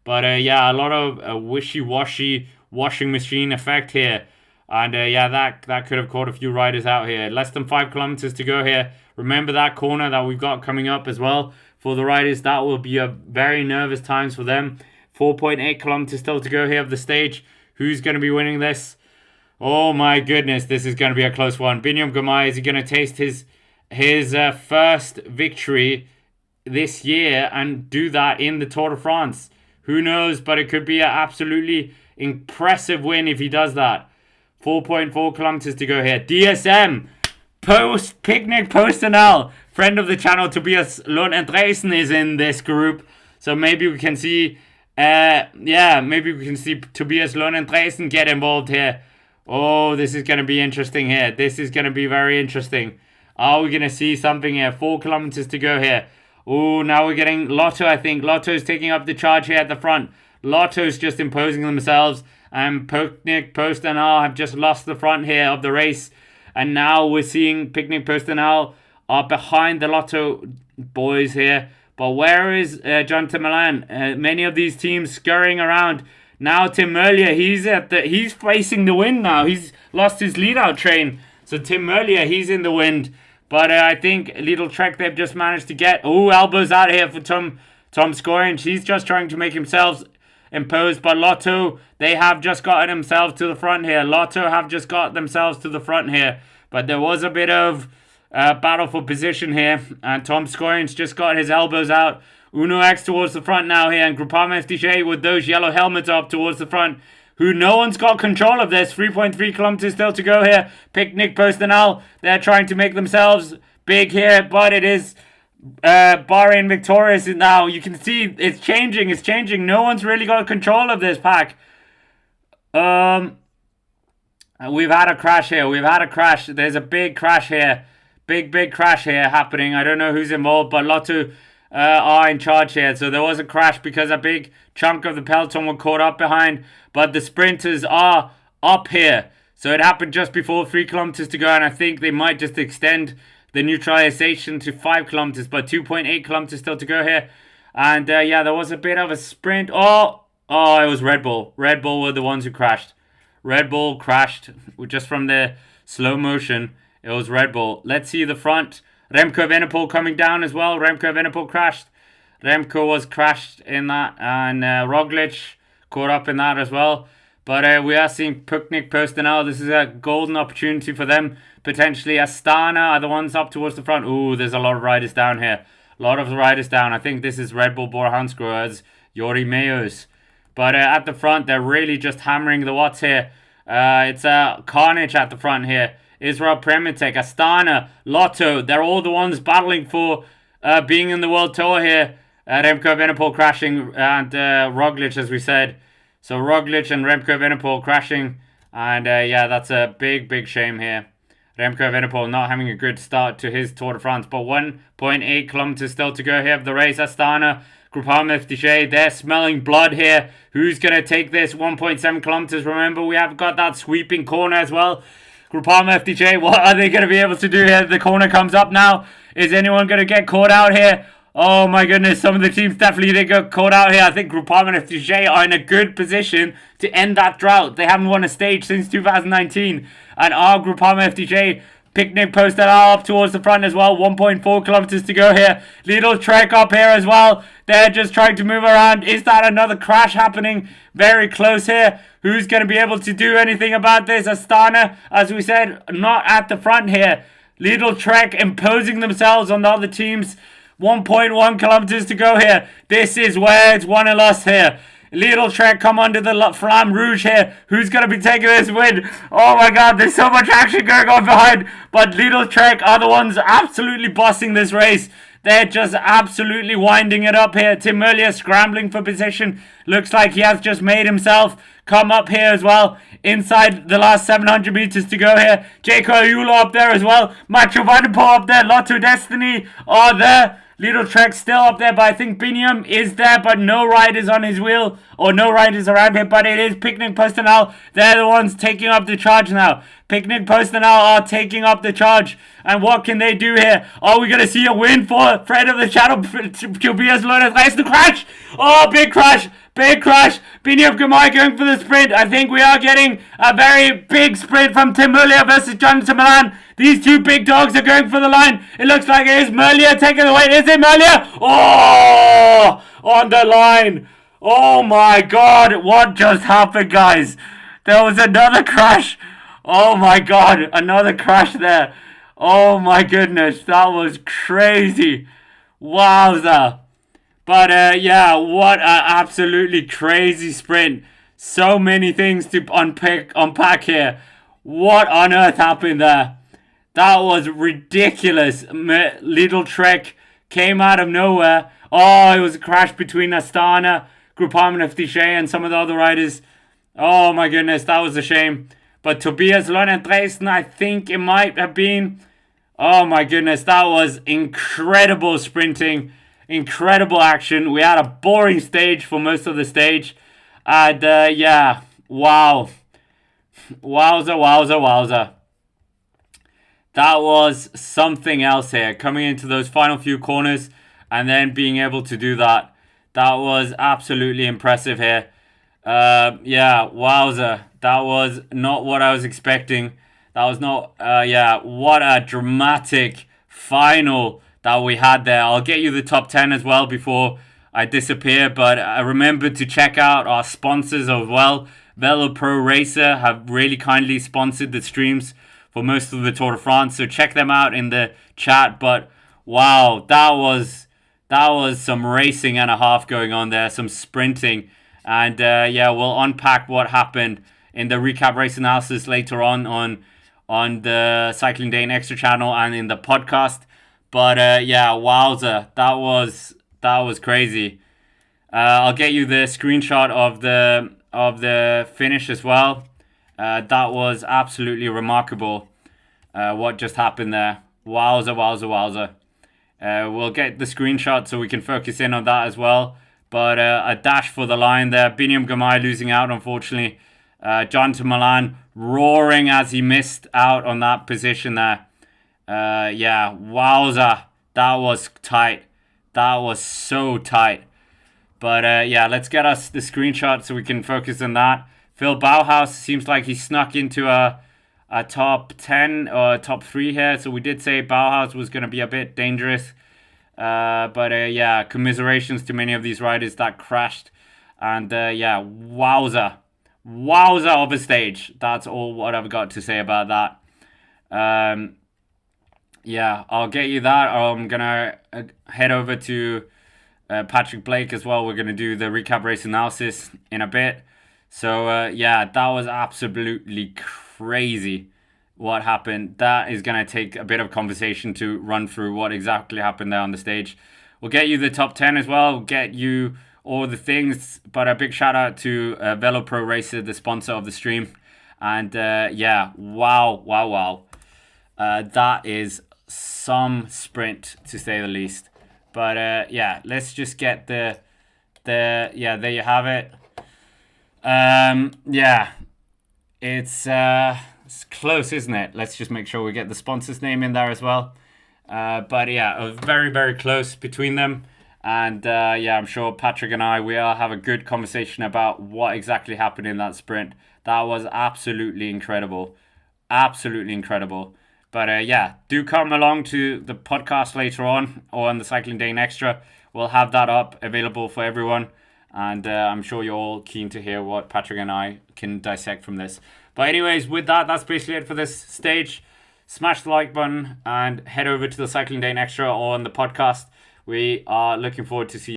But, yeah, a lot of wishy-washy washing machine effect here. And, yeah, that could have caught a few riders out here. Less than 5 kilometers to go here. Remember that corner that we've got coming up as well for the riders. That will be a very nervous times for them. 4.8 kilometers still to go here of the stage. Who's going to be winning this? Oh, my goodness. This is going to be a close one. Biniam Girmay, is he going to taste his first victory this year and do that in the Tour de France? Who knows, but it could be an absolutely impressive win if he does that. 4.4 kilometers to go here. DSM, Picnic Postenal, friend of the channel, Tobias Lund Andresen is in this group. So maybe we can see, maybe we can see Tobias Lund Andresen get involved here. Oh, this is going to be interesting here. This is going to be very interesting. Are we going to see something here? 4 kilometers to go here. Oh, now we're getting Lotto, I think. Lotto's taking up the charge here at the front. Lotto's just imposing themselves. And Picnic Postenal have just lost the front here of the race. And now we're seeing Picnic Postenal are behind the Lotto boys here. But where is Jonathan Milan? Many of these teams scurrying around. Now Tim Merlier, he's facing the wind now. He's lost his lead-out train. So Tim Merlier, he's in the wind. But I think Little Trek they've just managed to get. Oh, elbows out here for Tom Skorinch. He's just trying to make himself imposed. But Lotto, they have just gotten themselves to the front here. Lotto have just got themselves to the front here. But there was a bit of battle for position here. And Tom Skorinch just got his elbows out. Uno X towards the front now here. And Groupama FDJ with those yellow helmets up towards the front. Who no one's got control of this. 3.3 kilometers still to go here. Picnic Postenal, they're trying to make themselves big here, but it is Bahrain victorious now. You can see it's changing. No one's really got control of this pack. We've had a crash here. There's a big crash here. Big crash here happening. I don't know who's involved, but Lotto are in charge here. So there was a crash because a big chunk of the peloton were caught up behind. But the sprinters are up here. So it happened just before 3 kilometers to go, and I think they might just extend the neutralization to 5 kilometers, but 2.8 kilometers still to go here. And yeah, there was a bit of a sprint. Oh, it was Red Bull. Red Bull were the ones who crashed. Red Bull crashed just from the slow motion. It was Red Bull. Let's see the front. Remco Evenepoel coming down as well. Remco Evenepoel crashed. Remco was crashed in that, and Roglic caught up in that as well. But we are seeing Picnic Postinal. This is a golden opportunity for them. Potentially Astana are the ones up towards the front. Ooh, there's a lot of riders down here. A lot of riders down. I think this is Red Bull Bora Hansgrohe's Jori Meus. But at the front, they're really just hammering the watts here. It's carnage at the front here. Israel Premitek, Astana, Lotto. They're all the ones battling for being in the World Tour here. Remco Evenepoel crashing and Roglic, as we said. So Roglic and Remco Evenepoel crashing. And yeah, that's a big, big shame here. Remco Evenepoel not having a good start to his Tour de France. But 1.8 kilometers still to go here of the race. Astana, Groupama FDJ, they're smelling blood here. Who's going to take this 1.7 kilometers? Remember, we have got that sweeping corner as well. Groupama FDJ, what are they going to be able to do here? The corner comes up now. Is anyone going to get caught out here? Oh my goodness, some of the teams definitely did get caught out here. I think Groupama and FDJ are in a good position to end that drought. They haven't won a stage since 2019. And our Groupama FDJ Picnic posted up towards the front as well. 1.4 kilometers to go here. Little trek up here as well. They're just trying to move around. Is that another crash happening? Very close here. Who's going to be able to do anything about this? Astana, as we said, not at the front here. Little trek imposing themselves on the other teams. 1.1 kilometers to go here. This is where it's won and lost here. Little Trek come under the Flamme Rouge here. Who's going to be taking this win? Oh my god, there's so much action going on behind. But Little Trek are the ones absolutely bossing this race. They're just absolutely winding it up here. Tim Merlier scrambling for position. Looks like he has just made himself come up here as well. Inside the last 700 meters to go here. Jaco Ayulo up there as well. Macho Vanderpool up there. Lotto Destiny are there. Little Trek still up there, but I think Biniam is there, but no riders on his wheel, or no riders around here, but it is Picnic Postinal. They're the ones taking up the charge now. Picnic Postinal are taking up the charge, and what can they do here? Are we going to see a win for Fred of the Shadow, Tobias Lorenz? Nice to crash! Oh, big crash! Big crash. Biniam Girmay going for the sprint. I think we are getting a very big sprint from Tim Merlier versus Jonathan Milan. These two big dogs are going for the line. It looks like it is Merlier taking the weight. Is it Merlier? Oh, on the line. Oh my god. What just happened, guys? There was another crash. Oh my god. Another crash there. Oh my goodness. That was crazy. Wowza. But yeah, what an absolutely crazy sprint. So many things to unpack here. What on earth happened there? That was ridiculous. Little Trek came out of nowhere. Oh, it was a crash between Astana, Groupama FDJ, and some of the other riders. Oh my goodness, that was a shame. But Tobias Lorenz Dresden, I think it might have been. Oh my goodness, that was incredible sprinting. Incredible action. We had a boring stage for most of the stage. And yeah, wow. Wowza. That was something else here. Coming into those final few corners and then being able to do that. That was absolutely impressive here. Yeah, wowza. That was not what I was expecting. That was not, yeah, what a dramatic final that we had there. I'll get you the top 10 as well before I disappear, but remember to check out our sponsors as well. Velo Pro Racer have really kindly sponsored the streams for most of the Tour de France, so check them out in the chat. But wow, that was some racing and a half going on there, some sprinting, and yeah, we'll unpack what happened in the recap race analysis later on the Cycling Day Extra channel and in the podcast. But yeah, wowza, that was crazy. I'll get you the screenshot of the finish as well. That was absolutely remarkable. What just happened there? Wowza. We'll get the screenshot so we can focus in on that as well. But a dash for the line there. Biniam Girmay losing out, unfortunately. John to Milan, roaring as he missed out on that position there. Yeah, wowza. That was tight. That was so tight. But yeah, let's get us the screenshot so we can focus on that. Phil Bauhaus seems like he snuck into a top 10 or top 3 here. So we did say Bauhaus was going to be a bit dangerous. But yeah, commiserations to many of these riders that crashed. And yeah, wowza. Wowza of a stage. That's all what I've got to say about that. Yeah, I'll get you that. I'm going to head over to Patrick Blake as well. We're going to do the recap race analysis in a bit. So yeah, that was absolutely crazy what happened. That is going to take a bit of conversation to run through what exactly happened there on the stage. We'll get you the top 10 as well. We'll get you all the things. But a big shout out to Velo Pro Racer, the sponsor of the stream. And yeah, wow. That is some sprint to say the least. But yeah, let's just get the yeah, there you have it. Yeah, it's close, isn't it? Let's just make sure we get the sponsor's name in there as well. But yeah, very, very close between them. And yeah, I'm sure Patrick and I, we'll have a good conversation about what exactly happened in that sprint. That was absolutely incredible. Absolutely incredible. But yeah, do come along to the podcast later on or on the Cycling Day Extra. We'll have that up available for everyone. And I'm sure you're all keen to hear what Patrick and I can dissect from this. But anyways, with that, that's basically it for this stage. Smash the like button and head over to the Cycling Day Extra or on the podcast. We are looking forward to see